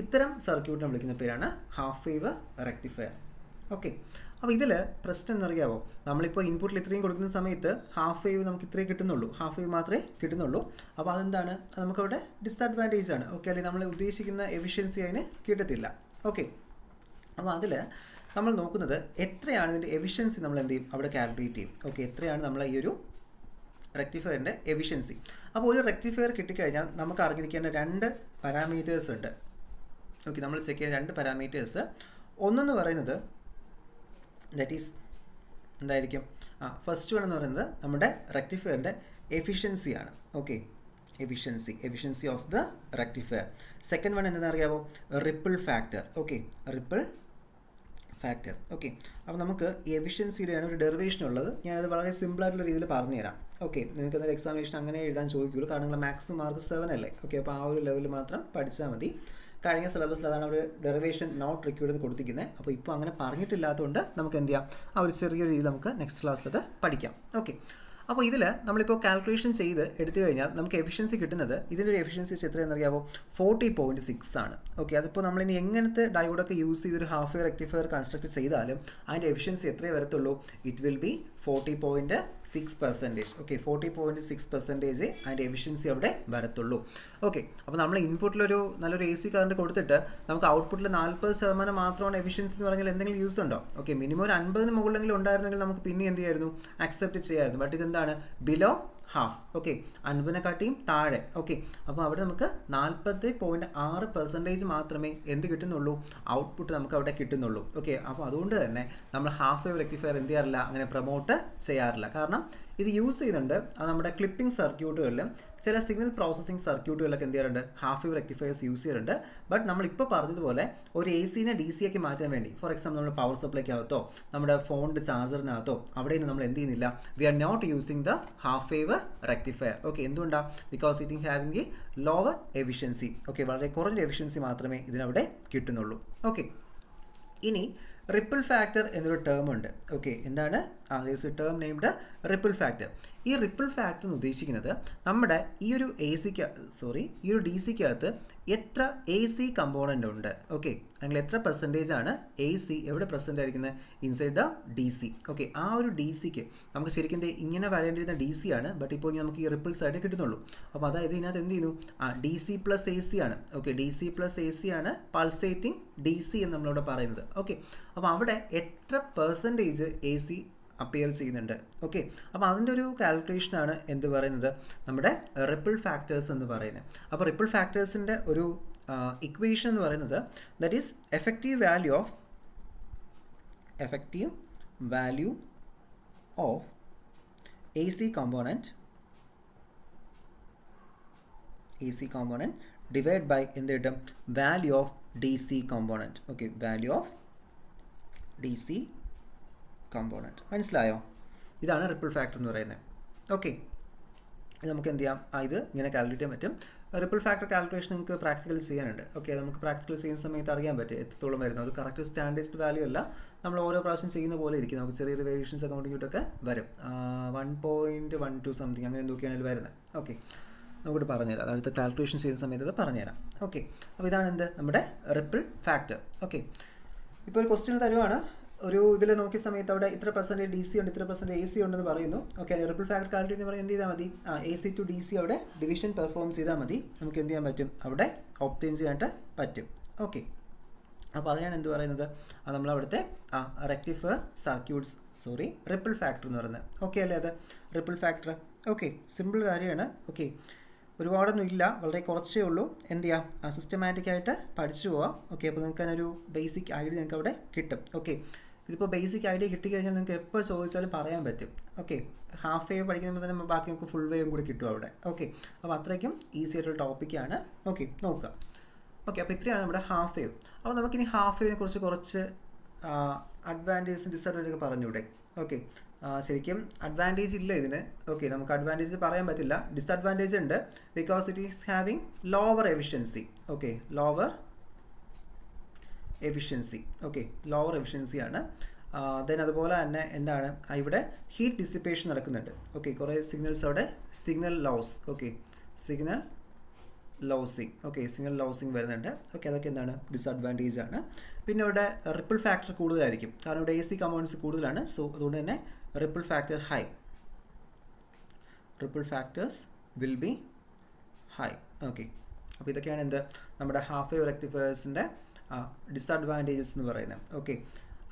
ഇത്തരം സർക്യൂട്ടിനെ വിളിക്കുന്ന പേരാണ് ഹാഫ് വേവ് റെക്ടിഫയർ. ഓക്കെ, അപ്പോൾ ഇതിൽ പ്രശ്നം എന്നറിയാവോ? നമ്മളിപ്പോൾ ഇൻപുട്ടിൽ ഇത്രയും കൊടുക്കുന്ന സമയത്ത് ഹാഫ് വേവ് നമുക്ക് ഇത്രയും കിട്ടുന്നുള്ളൂ, ഹാഫ് വേവ് മാത്രമേ കിട്ടുന്നുള്ളൂ. അപ്പോൾ അതെന്താണ്? നമുക്കവിടെ ഡിസഡ്വാൻറ്റേജ് ആണ്. ഓക്കെ, അല്ലെങ്കിൽ നമ്മൾ ഉദ്ദേശിക്കുന്ന എഫിഷ്യൻസി അതിന് കിട്ടത്തില്ല. ഓക്കെ, അപ്പോൾ അതിൽ നമ്മൾ നോക്കുന്നത് എത്രയാണ് ഇതിൻ്റെ എഫിഷ്യൻസി, നമ്മൾ എന്ത് ചെയ്യും? അവിടെ കാൽക്കുലേറ്റ് ചെയ്യും. ഓക്കെ, എത്രയാണ് നമ്മൾ ഈ ഒരു റെക്ടിഫയറിൻ്റെ എഫിഷ്യൻസി. അപ്പോൾ ഒരു റെക്ടിഫയർ കിട്ടിക്കഴിഞ്ഞാൽ നമുക്ക് അറിഞ്ഞിരിക്കേണ്ട 2 പാരാമീറ്റേഴ്സ് ഉണ്ട്. ഓക്കെ, നമ്മൾ ചെക്ക് ചെയ്യുന്ന 2 പാരാമീറ്റേഴ്സ്. ഒന്നെന്ന് പറയുന്നത് ദാറ്റ് ഈസ് എന്തായിരിക്കും? ഫസ്റ്റ് വൺ എന്ന് പറയുന്നത് നമ്മുടെ റെക്ടിഫയറിൻ്റെ എഫിഷ്യൻസിയാണ്. Okay, efficiency of the rectifier. Second one എന്താണെന്ന് അറിയാമോ? Ripple factor. Okay, ripple factor. Okay, അപ്പോൾ നമുക്ക് ഈ എഫിഷ്യൻസിയുടെയാണ് ഒരു ഡെറിവേഷൻ ഉള്ളത്. ഞാനത് വളരെ സിമ്പിളായിട്ടുള്ള രീതിയിൽ പറഞ്ഞുതരാം. ഓക്കെ, നിങ്ങൾക്ക് എന്തെങ്കിലും എക്സാമിനേഷൻ അങ്ങനെ എഴുതാൻ ചോദിക്കുള്ളൂ, കാരണം നിങ്ങൾ മാക്സിമം മാർക്ക് 7 അല്ലേ. ഓക്കെ, അപ്പോൾ ആ ഒരു ലെവലിൽ മാത്രം പഠിച്ചാൽ മതി. കഴിഞ്ഞ സിലബസിൽ അതാണ് ഒരു ഡെറിവേഷൻ നോട്ട് റിക്വയർഡ് ചെയ്ത് കൊടുത്തിരിക്കുന്നത്. അപ്പോൾ ഇപ്പോൾ അങ്ങനെ പറഞ്ഞിട്ടില്ലാത്തതുകൊണ്ട് നമുക്ക് എന്ത് ചെയ്യാം, ആ ഒരു ചെറിയൊരു രീതി നമുക്ക് നെക്സ്റ്റ് ക്ലാസ്സിലത് പഠിക്കാം. ഓക്കെ, അപ്പോൾ ഇതിൽ നമ്മളിപ്പോൾ കാൽക്കുലേഷൻ ചെയ്ത് എടുത്തു കഴിഞ്ഞാൽ നമുക്ക് എഫിഷ്യൻസി കിട്ടുന്നത്, ഇതിൻ്റെ ഒരു എഫിഷ്യൻസി എത്രയെന്ന് അറിയാമോ? 40.6 ആണ്. ഓക്കെ, അതിപ്പോൾ നമ്മളിനി എങ്ങനത്തെ ഡയോഡൊക്കെ യൂസ് ചെയ്തൊരു ഹാഫ് വെയർ റെക്ടിഫയർ കൺസ്ട്രക്ട് ചെയ്താലും അതിൻ്റെ എഫിഷ്യൻസി എത്രയേ വരത്തുള്ളൂ? It will B 40.6%. ഓക്കെ, 40.6% അതിൻ്റെ എഫിഷ്യൻസി അവിടെ വരത്തുള്ളൂ. ഓക്കെ, അപ്പോൾ നമ്മൾ ഇൻപുട്ടിലൊരു നല്ലൊരു AC കറണ്ട് കൊടുത്തിട്ട് നമുക്ക് ഔട്ട്പുട്ടിൽ 40% മാത്രമാണ് എഫിഷ്യൻസി എന്ന് പറഞ്ഞാൽ എന്തെങ്കിലും യൂസ് ഉണ്ടോ? ഓക്കെ, മിനിമം ഒരു 50 മുകളിലെങ്കിലും ഉണ്ടായിരുന്നെങ്കിൽ നമുക്ക് പിന്നെ എന്ത് ചെയ്യായിരുന്നു? അക്സെപ്റ്റ് ചെയ്യായിരുന്നു. ബട്ട് ഇതെന്താണ്? Below half. ഓക്കെ, 50-നെക്കാട്ടിയും താഴെ. ഓക്കെ, അപ്പോൾ അവിടെ നമുക്ക് 40.6% മാത്രമേ എന്ത് കിട്ടുന്നുള്ളൂ? ഔട്ട്പുട്ട് നമുക്ക് അവിടെ കിട്ടുന്നുള്ളൂ. ഓക്കെ, അപ്പോൾ അതുകൊണ്ട് തന്നെ നമ്മൾ ഹാഫ് വേവ് റെക്ടിഫയർ എന്ത് ചെയ്യാറില്ല, അങ്ങനെ പ്രൊമോട്ട് ചെയ്യാറില്ല. കാരണം ഇത് യൂസ് ചെയ്യുന്നുണ്ട് നമ്മുടെ ക്ലിപ്പിംഗ് സർക്യൂട്ടുകളിൽ, ചില സിഗ്നൽ പ്രോസസ്സിംഗ് സർക്യൂട്ടുകളിലൊക്കെ എന്ത് ചെയ്യാറുണ്ട്? ഹാഫ് വേവ് റെക്ടിഫയേഴ്സ് യൂസ് ചെയ്യാറുണ്ട്. ബട്ട് നമ്മളിപ്പോൾ പറഞ്ഞതുപോലെ ഒരു AC-നെ DC ആക്കി മാറ്റാൻ വേണ്ടി, ഫോർ എക്സാമ്പിൾ നമ്മൾ പവർ സപ്ലൈക്കകത്തോ നമ്മുടെ ഫോണിൻ്റെ ചാർജറിനകത്തോ അവിടെ നിന്ന് നമ്മൾ എന്ത് ചെയ്യുന്നില്ല, we are not using the half wave rectifier. Okay, എന്തുകൊണ്ടാണ്? Because it having a lower efficiency. Okay, വളരെ കുറഞ്ഞ എഫിഷ്യൻസി മാത്രമേ ഇതിനവിടെ കിട്ടുന്നുള്ളൂ. ഓക്കെ, ഇനി റിപ്പിൾ ഫാക്ടർ എന്നൊരു ടേം ഉണ്ട്. ഓക്കെ, എന്താണ്? Term named ripple factor. ഈ റിപ്പിൾ ഫാക്ടർ എന്ന് ഉദ്ദേശിക്കുന്നത് നമ്മുടെ ഈ ഒരു ഈ ഒരു DC-ക്കകത്ത് എത്ര AC കമ്പോണൻ്റ് ഉണ്ട്. ഓക്കെ, അല്ലെങ്കിൽ എത്ര പെർസെൻറ്റേജ് ആണ് AC എവിടെ പ്രസൻ്റ് ആയിരിക്കുന്നത്? Inside the DC. ഓക്കെ, ആ ഒരു DC-ക്ക് നമുക്ക് ശരിക്കും ഇങ്ങനെ വരേണ്ടിരുന്ന DC ആണ്, ബട്ട് ഇപ്പോൾ നമുക്ക് ഈ റിപ്പിൾസ് ആയിട്ട് കിട്ടുന്നുള്ളൂ. അപ്പോൾ അതായത് ഇതിനകത്ത് എന്ത് ചെയ്യുന്നു? DC പ്ലസ് AC ആണ്. ഓക്കെ, DC പ്ലസ് AC ആണ് പൾസേറ്റിംഗ് DC എന്ന് നമ്മളിവിടെ പറയുന്നത്. ഓക്കെ, അപ്പോൾ അവിടെ എത്ര പെർസെൻറ്റേജ് AC അപ്പിയർ ചെയ്യുന്നുണ്ട്. ഓക്കെ, അപ്പോൾ അതിൻ്റെ ഒരു കാൽക്കുലേഷനാണ് എന്ത് പറയുന്നത്? നമ്മുടെ റിപ്പിൾ ഫാക്ടേഴ്സ് എന്ന് പറയുന്നത്. അപ്പോൾ റിപ്പിൾ ഫാക്ടേഴ്സിൻ്റെ ഒരു ഇക്വേഷൻ എന്ന് പറയുന്നത് that is effective value of AC component divide by എന്ത് കിട്ടും? Value of DC component. Okay, value of DC component. മനസ്സിലായോ? ഇതാണ് റിപ്പിൾ ഫാക്ടർ എന്ന് പറയുന്നത്. ഓക്കെ, നമുക്ക് എന്ത് ചെയ്യാം? ഇത് ഇങ്ങനെ കാൽക്കുലേറ്റ് ചെയ്യാൻ പറ്റും. റിപ്പിൾ ഫാക്ടർ കാൽക്കുലേഷൻ നിങ്ങൾക്ക് പ്രാക്ടിക്കൽ ചെയ്യാനുണ്ട്. ഓക്കെ, നമുക്ക് പ്രാക്ടിക്കൽ ചെയ്യുന്ന സമയത്ത് അറിയാൻ പറ്റും എത്രത്തോളം വരുന്നത്. അത് കറക്റ്റ് സ്റ്റാൻഡേർഡ് വാല്യൂ അല്ല, നമ്മൾ ഓരോ പ്രാവശ്യം ചെയ്യുന്ന പോലെ ഇരിക്കും. നമുക്ക് ചെറിയ വേരിയേഷൻസ് അക്കൗണ്ടിങ്ങോട്ടൊക്കെ വരും. 1.12 സംതിങ് അങ്ങനെ എന്തൊക്കെയാണ് വരുന്നത്. ഓക്കെ, നമുക്കിവിടെ പറഞ്ഞുതരാം. അടുത്ത കാൽക്കുലേഷൻ ചെയ്യുന്ന സമയത്ത് അത് പറഞ്ഞുതരാം. ഓക്കെ, അപ്പോൾ ഇതാണ് എന്ത്? നമ്മുടെ റിപ്പിൾ ഫാക്ടർ. ഓക്കെ, ഇപ്പോൾ ഒരു ക്വസ്റ്റ്യൻ തരുവാണ്. ഒരു ഇതിൽ നോക്കിയ സമയത്ത് അവിടെ ഇത്ര പെർസെൻറ്റേജ് DC ഉണ്ട്, ഇത്ര പെർസെൻറ്റേജ് AC ഉണ്ടെന്ന് പറയുന്നു. ഓക്കെ, റിപ്പിൾ ഫാക്ടർ കാൽക്കുലേറ്റ് എന്ന് പറഞ്ഞാൽ എന്ത് ചെയ്താൽ മതി? AC to DC അവിടെ ഡിവിഷൻ പെർഫോം ചെയ്താൽ മതി. നമുക്ക് എന്ത് ചെയ്യാൻ പറ്റും? അവിടെ ഒബ്റ്റെയിൻ ചെയ്യാനായിട്ട് പറ്റും. ഓക്കെ, അപ്പോൾ അതിനാണ് എന്ത് പറയുന്നത്? നമ്മളവിടുത്തെ റിപ്പിൾ ഫാക്ടർ എന്ന് പറയുന്നത്. ഓക്കെ അല്ലേ? അത് റിപ്പിൾ ഫാക്ടർ. ഓക്കെ, സിമ്പിൾ കാര്യമാണ്. ഓക്കെ, ഒരുപാടൊന്നും ഇല്ല, വളരെ കുറച്ചേ ഉള്ളൂ. എന്ത് ചെയ്യാം? സിസ്റ്റമാറ്റിക്കായിട്ട് പഠിച്ചു പോവാം. ഓക്കെ, അപ്പോൾ നിങ്ങൾക്ക് അതിനൊരു ബേസിക് ഐഡിയ നിങ്ങൾക്ക് അവിടെ കിട്ടും. ഓക്കെ, ഇതിപ്പോൾ ബേസിക് ഐഡിയ കിട്ടിക്കഴിഞ്ഞാൽ നിങ്ങൾക്ക് എപ്പോൾ ചോദിച്ചാലും പറയാൻ പറ്റും. ഓക്കെ, ഹാഫ് വേവ് പഠിക്കുമ്പോൾ തന്നെ ബാക്കി നമുക്ക് ഫുൾ വേവും കൂടി കിട്ടും അവിടെ. ഓക്കെ, അപ്പോൾ അത്രയ്ക്കും ഈസി ആയിട്ടുള്ള ടോപ്പിക്കാണ്. ഓക്കെ, നോക്കുക. ഓക്കെ, അപ്പോൾ ഇത്രയാണ് നമ്മുടെ ഹാഫ് വേവ്. അപ്പോൾ നമുക്കിനി ഹാഫ് വേവിനെ കുറിച്ച് കുറച്ച് അഡ്വാൻറ്റേജും ഡിസഡ്വാൻറ്റേജൊക്കെ പറഞ്ഞൂടെ? ഓക്കെ, ശരിക്കും അഡ്വാൻറ്റേജ് ഇല്ല ഇതിന്. ഓക്കെ, നമുക്ക് അഡ്വാൻറ്റേജ് പറയാൻ പറ്റില്ല. ഡിസഡ്വാൻറ്റേജ് ഉണ്ട്, because it is having lower efficiency. Okay, lower എഫിഷ്യൻസിയാണ്. ദെൻ അതുപോലെ തന്നെ എന്താണ്? ഇവിടെ ഹീറ്റ് ഡിസിപ്പേഷൻ നടക്കുന്നുണ്ട്. ഓക്കെ, കുറേ സിഗ്നൽസ് അവിടെ സിഗ്നൽ ലോസിങ് വരുന്നുണ്ട്. ഓക്കെ, അതൊക്കെ എന്താണ്? ഡിസഡ്വാൻറ്റേജ് ആണ്. പിന്നെ ഇവിടെ റിപ്പിൾ ഫാക്ടർ കൂടുതലായിരിക്കും, കാരണം ഇവിടെ AC കമ്പോണൻസ് കൂടുതലാണ്. സോ അതുകൊണ്ട് തന്നെ ripple factors will be high. Okay, അപ്പോൾ ഇതൊക്കെയാണ് എന്ത്? നമ്മുടെ ഹാഫ് വേവ് റെക്ടിഫയേഴ്സിൻ്റെ ഡിസഡ്വാൻറ്റേജസ് എന്ന് പറയുന്നത്. ഓക്കെ,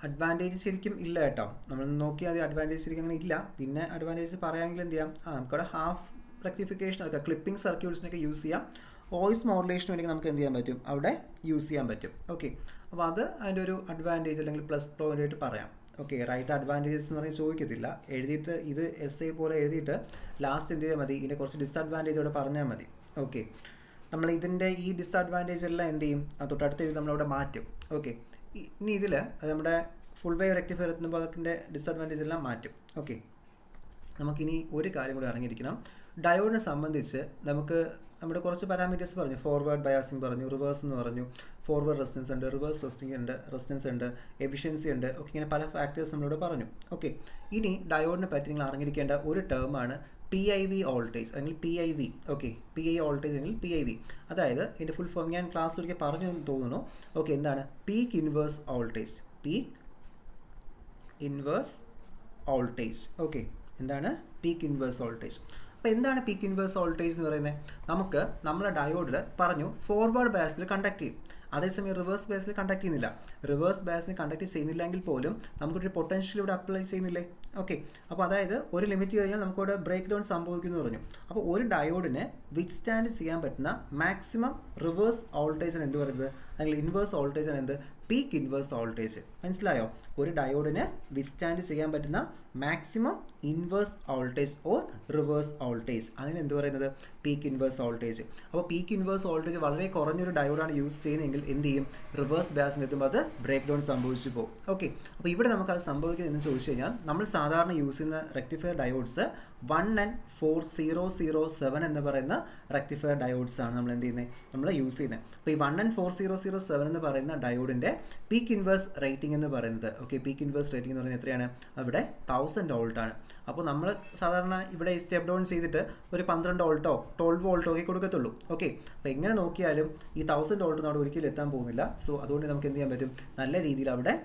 അഡ്വാൻറ്റേജ് ശരിക്കും ഇല്ല കേട്ടോ. നമ്മൾ നോക്കിയാൽ അത് അഡ്വാൻറ്റേജ് ശരിക്കും അങ്ങനെ ഇല്ല. പിന്നെ അഡ്വാൻറ്റേജ് പറയാമെങ്കിൽ എന്ത് ചെയ്യാം? നമുക്കവിടെ ഹാഫ് റെക്ടിഫിക്കേഷൻ ഒക്കെ ക്ലിപ്പിംഗ് സർക്യൂട്ട്സിനൊക്കെ യൂസ് ചെയ്യാം. വോയിസ് മോഡുലേഷന് വേണ്ടി നമുക്ക് എന്ത് ചെയ്യാൻ പറ്റും? അവിടെ യൂസ് ചെയ്യാൻ പറ്റും. ഓക്കെ, അപ്പോൾ അത് അതിൻ്റെ ഒരു അഡ്വാൻറ്റേജ് അല്ലെങ്കിൽ പ്ലസ് പോയിൻ്റ് ആയിട്ട് പറയാം. ഓക്കെ, റൈറ്റ് അഡ്വാൻറ്റേജസ് എന്ന് പറഞ്ഞാൽ ചോദിക്കത്തില്ല, എഴുതിയിട്ട് ഇത് എസ് പോലെ എഴുതിയിട്ട് ലാസ്റ്റ് എന്ത് ചെയ്താൽ മതി, ഇതിൻ്റെ കുറച്ച് ഡിസഡ്വാൻറ്റേജ് ഇവിടെ പറഞ്ഞാൽ മതി. ഓക്കെ, നമ്മൾ ഇതിൻ്റെ ഈ ഡിസഡ്വാൻറ്റേജ് എല്ലാം എന്ത് ചെയ്യും, തൊട്ടടുത്ത് ഇത് നമ്മളവിടെ മാറ്റും. ഓക്കെ, ഇനി ഇതിൽ നമ്മുടെ ഫുൾ വേവ് റെക്ടിഫയർ എത്തുമ്പോൾ അതിൻ്റെ ഡിസഡ്വാൻറ്റേജ് എല്ലാം മാറ്റും. ഓക്കെ, നമുക്കിനി ഒരു കാര്യം കൂടി അറിഞ്ഞിരിക്കണം. ഡയോഡിനെ സംബന്ധിച്ച് നമുക്ക് നമ്മുടെ കുറച്ച് പാരാമീറ്റേഴ്സ് പറഞ്ഞു. ഫോർവേഡ് ബയാസിംഗ് പറഞ്ഞു, റിവേഴ്സ് എന്ന് പറഞ്ഞു, ഫോർവേഡ് റെസിസ്റ്റൻസ് ഉണ്ട്, റിവേഴ്സ് റെസിസ്റ്റൻസ് ഉണ്ട്, എഫിഷ്യൻസി ഉണ്ട്. ഓക്കെ, ഇങ്ങനെ പല ഫാക്ടേഴ്സ് നമ്മളിവിടെ പറഞ്ഞു. ഓക്കെ, ഇനി ഡയോഡിനെ പറ്റി നിങ്ങൾ അറിഞ്ഞിരിക്കേണ്ട ഒരു ടേമാണ് PIV വോൾട്ടേജ് അല്ലെങ്കിൽ PIV. ഓക്കെ, PI വോൾട്ടേജ് അല്ലെങ്കിൽ PIV, അതായത് ഇതിൻ്റെ ഫുൾ ഫോം ഞാൻ ക്ലാസ്സിൽ ഒരിക്കൽ പറഞ്ഞു എന്ന് തോന്നുന്നു. ഓക്കെ, എന്താണ് peak inverse voltage? Peak inverse voltage. Okay, എന്താണ് പീക്ക് ഇൻവേഴ്സ് വോൾട്ടേജ്? അപ്പോൾ എന്താണ് പീക്ക് ഇൻവേഴ്സ് വോൾട്ടേജ് എന്ന് പറയുന്നത്? നമുക്ക് നമ്മളെ ഡയോഡിൽ പറഞ്ഞു ഫോർവേഡ് ബയാസിൽ കണ്ടക്ട് ചെയ്യും, അതേസമയം റിവേഴ്സ് ബയാസിൽ കണ്ടക്ട് ചെയ്യുന്നില്ല. റിവേഴ്സ് ബയാസിൽ കണ്ടക്ട് ചെയ്യുന്നില്ലെങ്കിൽ പോലും നമുക്കൊരു പൊട്ടൻഷ്യൽ ഇവിടെ അപ്ലൈ ചെയ്യുന്നില്ലേ? ഓക്കെ, അപ്പോൾ അതായത് ഒരു ലിമിറ്റ് കഴിഞ്ഞാൽ നമുക്കിവിടെ ബ്രേക്ക് ഡൗൺ സംഭവിക്കുമെന്ന് പറഞ്ഞു. അപ്പോൾ ഒരു ഡയോഡിനെ വിത്ത്സ്റ്റാൻഡ് ചെയ്യാൻ പറ്റുന്ന മാക്സിമം റിവേഴ്സ് വോൾട്ടേജാണ് എന്ത് പറയുന്നത്, അല്ലെങ്കിൽ ഇൻവേഴ്സ് വോൾട്ടേജാണ് എന്ത്, പീക്ക് ഇൻവേഴ്സ് വോൾട്ടേജ്. മനസ്സിലായോ? ഒരു ഡയോഡിന് വിത്ത്സ്റ്റാൻഡ് ചെയ്യാൻ പറ്റുന്ന maximum inverse voltage or reverse voltage, അതിന് എന്ത് പറയുന്നത്, പീക്ക് ഇൻവേഴ്സ് വോൾട്ടേജ്. അപ്പോൾ പീക്ക് ഇൻവേഴ്സ് വോൾട്ടേജ് വളരെ കുറഞ്ഞൊരു ഡയോഡാണ് യൂസ് ചെയ്യുന്നതെങ്കിൽ എന്ത് ചെയ്യും, റിവേഴ്സ് ബയാസിൽ എത്തുമ്പോൾ അത് ബ്രേക്ക് ഡൗൺ സംഭവിച്ചു പോകും. ഓക്കെ, അപ്പോൾ ഇവിടെ നമുക്കത് സംഭവിക്കുന്നതെന്ന് ചോദിച്ചു കഴിഞ്ഞാൽ നമ്മൾ സാധാരണ യൂസ് ചെയ്യുന്ന റെക്ടിഫയർ ഡയോഡ്സ് 1N4007 എന്ന് പറയുന്ന റെക്ടിഫയർ ഡയോഡ്സ് ആണ് നമ്മൾ എന്ത് ചെയ്യുന്നത്, നമ്മൾ യൂസ് ചെയ്യുന്നത്. അപ്പോൾ ഈ 1N4007 എന്ന് പറയുന്ന ഡയോഡിൻ്റെ പീക്ക് ഇൻവേഴ്സ് റേറ്റിംഗ് എന്ന് പറയുന്നത്, ഓക്കെ, പീക്ക് ഇൻവേഴ്സ് റേറ്റിംഗ് എന്ന് പറയുന്നത് എത്രയാണ്, അവിടെ 1000 വോൾട്ട് ആണ്. അപ്പോൾ നമ്മൾ സാധാരണ ഇവിടെ സ്റ്റെപ്പ് ഡൗൺ ചെയ്തിട്ട് ഒരു 12 വോൾട്ടോ 12 വോൾട്ടോ ഒക്കെ കൊടുക്കത്തുള്ളൂ. ഓക്കെ, അപ്പോൾ എങ്ങനെ നോക്കിയാലും ഈ 1000 വോൾട്ട് അവിടെ ഒരിക്കലും എത്താൻ പോകുന്നില്ല. സോ അതുകൊണ്ട് നമുക്ക് എന്ത് ചെയ്യാൻ പറ്റും, നല്ല രീതിയിൽ അവിടെ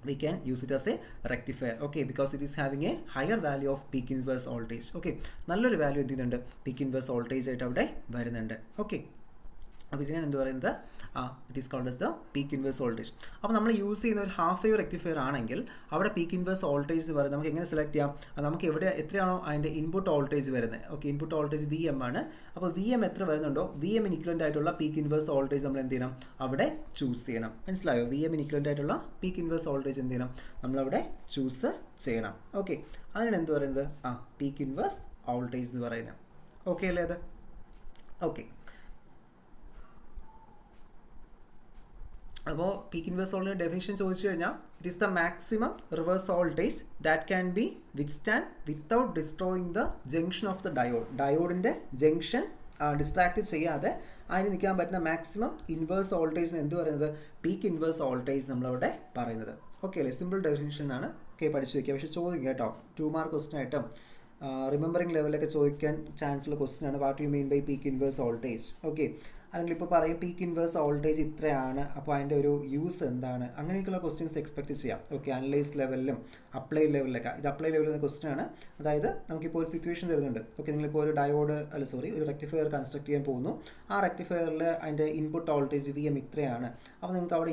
we can use it as a rectifier. Okay, because it is having a higher value of peak inverse voltage. Okay, നല്ലൊരു വാല്യൂ എന്ത് ചെയ്യുന്നുണ്ട്, പീക്ക് ഇൻവേഴ്സ് വോൾട്ടേജ് ആയിട്ട് അവിടെ വരുന്നുണ്ട്. ഓക്കെ, അപ്പോൾ ഇതിനാണ് എന്ത് പറയുന്നത്, it is called as the peak inverse voltage. അപ്പോൾ നമ്മൾ യൂസ് ചെയ്യുന്ന ഒരു ഹാഫ് വേവ് റെക്ടിഫയർ ആണെങ്കിൽ അവിടെ പീക്ക് ഇൻവേഴ്സ് വോൾട്ടേജ് എന്ന് പറയുന്നത് നമുക്ക് എങ്ങനെ സെലക്ട് ചെയ്യാം, നമുക്ക് എവിടെ എത്രയാണോ അതിൻ്റെ ഇൻപുട്ട് വോൾട്ടേജ് വരുന്നത്. ഓക്കെ, ഇൻപുട്ട് വോൾട്ടേജ് VM ആണ്. അപ്പോൾ VM എത്ര വരുന്നുണ്ടോ VM ഇക്വലൻ്റ് ആയിട്ടുള്ള പീക്ക് ഇൻവേഴ്സ് വോൾട്ടേജ് നമ്മൾ എന്ത് ചെയ്യണം, അവിടെ ചൂസ് ചെയ്യണം. മനസ്സിലായോ? VM ഇക്വലൻ്റ് ആയിട്ടുള്ള പീക്ക് ഇൻവേഴ്സ് വോൾട്ടേജ് എന്ത് ചെയ്യണം, നമ്മളവിടെ ചൂസ് ചെയ്യണം. ഓക്കെ, അതിനാണ് എന്ത് പറയുന്നത്, പീക്ക് ഇൻവേഴ്സ് വോൾട്ടേജ് എന്ന് പറയുന്നത്. ഓക്കെ അല്ലേ അത്? ഓക്കെ, അപ്പോൾ പീക്ക് ഇൻവേഴ്സ് വോൾട്ടേജ് ഡെഫിനിഷൻ ചോദിച്ചു കഴിഞ്ഞാൽ it is the maximum reverse voltage that can be withstand without destroying the junction of the diode. ഡയോഡിൻ്റെ ജംഗ്ഷൻ ഡിസ്ട്രാക്ട് ചെയ്യാതെ അതിന് നിൽക്കാൻ പറ്റുന്ന മാക്സിമം ഇൻവേഴ്സ് വോൾട്ടേജിന് എന്ത് പറയുന്നത്, പീക്ക് ഇൻവേഴ്സ് വോൾട്ടേജ് നമ്മളവിടെ പറയുന്നത്. ഓക്കെ അല്ലേ? സിമ്പിൾ ഡെഫിനിഷൻ ആണ്. ഓക്കെ, പഠിച്ചു വയ്ക്കുക. പക്ഷേ ചോദിക്കും കേട്ടോ, 2 മാർക്ക് ക്വസ്റ്റൻ ആയിട്ടും റിമെമ്പറിംഗ് ലെവലിലൊക്കെ ചോദിക്കാൻ ചാൻസ് ഉള്ള ക്വസ്റ്റൻ ആണ്, what you mean by peak inverse voltage. Okay, അല്ലെങ്കിൽ ഇപ്പോൾ പറയും പീക്ക് ഇൻവേഴ്സ് വോൾട്ടേജ് ഇത്രയാണ്, അപ്പോൾ അതിൻ്റെ ഒരു യൂസ് എന്താണ്, അങ്ങനെയൊക്കെയുള്ള ക്വസ്റ്റ്യൻസ് എക്സ്പെക്ട് ചെയ്യാം. ഓക്കെ, അനലൈസ് ലെവലിലും അപ്ലൈ ലെവലിലൊക്കെ. ഇത് അപ്ലൈ ലെവലിൽ നിന്ന് ക്വസ്റ്റൻ ആണ്. അതായത് നമുക്കിപ്പോൾ ഒരു സിറ്റുവേഷൻ തരുന്നുണ്ട്. ഓക്കെ, നിങ്ങളിപ്പോൾ ഒരു ഒരു റെക്ടിഫയർ കൺസ്ട്രക്ട് ചെയ്യാൻ പോകുന്നു. ആ റെക്ടിഫയറിൽ അതിൻ്റെ ഇൻപുട്ട് വോൾട്ടേജ് VM ഇത്രയാണ്. അപ്പോൾ നിങ്ങൾക്ക് അവിടെ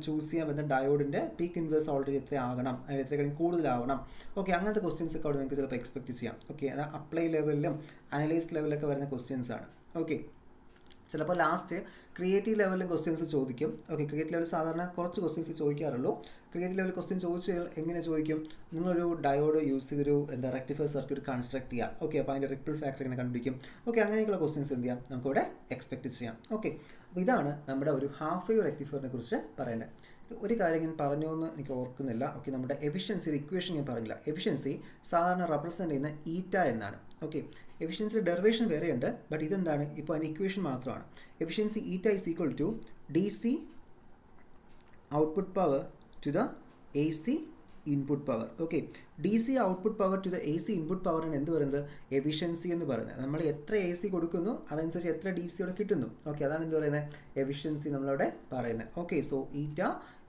ചൂസ് ചെയ്യാൻ പറ്റുന്ന ഡയോഡിൻ്റെ പീക്ക് ഇൻവേഴ്സ് വോൾട്ടേജ് എത്രയാകണം, അതിന് എത്രയും കൂടുതലാവണം. ഓക്കെ, അങ്ങനത്തെ ക്വസ്റ്റ്യൻസ് ഒക്കെ അവിടെ നിങ്ങൾക്ക് ചിലപ്പോൾ എക്സ്പെക്ട് ചെയ്യാം. ഓക്കെ, അത് അപ്ലൈ ലെവലിലും അനലൈസ് ലെവലിലൊക്കെ വരുന്ന ക്വസ്റ്റ്യൻസ് ആണ്. ഓക്കെ, ചിലപ്പോൾ ലാസ്റ്റ് ക്രിയേറ്റീവ് ലെവലിലും ക്വസ്റ്റ്യൻസ് ചോദിക്കും. ഓക്കെ, ക്രിയേറ്റീവ് ലെവൽ സാധാരണ കുറച്ച് ക്വസ്റ്റ്യൻസ് ചോദിക്കാറുള്ളൂ. ക്രിയേറ്റീവ് ലെവൽ ക്വസ്റ്റ്യൻ ചോദിച്ചാൽ എങ്ങനെ ചോദിക്കും, നിങ്ങളൊരു ഡയോഡ് യൂസ് ചെയ്തൊരു റെക്ടിഫയർ സർക്യൂട്ട് കൺസ്ട്രക്ട് ചെയ്യാം. ഓക്കെ, അപ്പോൾ അതിൻ്റെ റിപ്പിൾ ഫാക്ടർ എങ്ങനെ കണ്ടുപിടിക്കും. ഓക്കെ, അങ്ങനെയൊക്കെയുള്ള ക്വസ്റ്റ്യൻസ് എന്ത് ചെയ്യാം, നമുക്കിവിടെ എക്സ്പെക്ട് ചെയ്യാം. ഓക്കെ, അപ്പോൾ ഇതാണ് നമ്മുടെ ഒരു ഹാഫ് വേവ് റെക്ടിഫയറിനെ കുറിച്ച് പറയേണ്ടത്. ഒരു കാര്യം ഞാൻ പറഞ്ഞു എന്ന് എനിക്ക് ഓർക്കുന്നില്ല. ഓക്കെ, നമ്മുടെ എഫിഷ്യൻസിയുടെ ഇക്വേഷൻ ഞാൻ പറഞ്ഞില്ല. എഫിഷ്യൻസി സാധാരണ റെപ്രസെൻറ്റ് ചെയ്യുന്ന ഈറ്റ എന്നാണ്. ഓക്കെ, എഫിഷ്യൻസി ഡെറിവേഷൻ വേറെയുണ്ട്, ബട്ട് ഇതെന്താണ്, ഇപ്പോൾ അതിൻ്റെ ഇക്വേഷൻ മാത്രമാണ്. Efficiency eta is equal to DC output power to the AC input power. Okay, DC output power to the AC input പവറിന് എന്ത് പറയുന്നത്, എഫിഷ്യൻസി എന്ന് പറയുന്നത്. നമ്മൾ എത്ര AC കൊടുക്കുന്നു അതനുസരിച്ച് എത്ര DC അവിടെ കിട്ടുന്നു. ഓക്കെ, അതാണ് എന്ത് പറയുന്നത്, എഫിഷ്യൻസി നമ്മളവിടെ പറയുന്നത്. Okay, so eta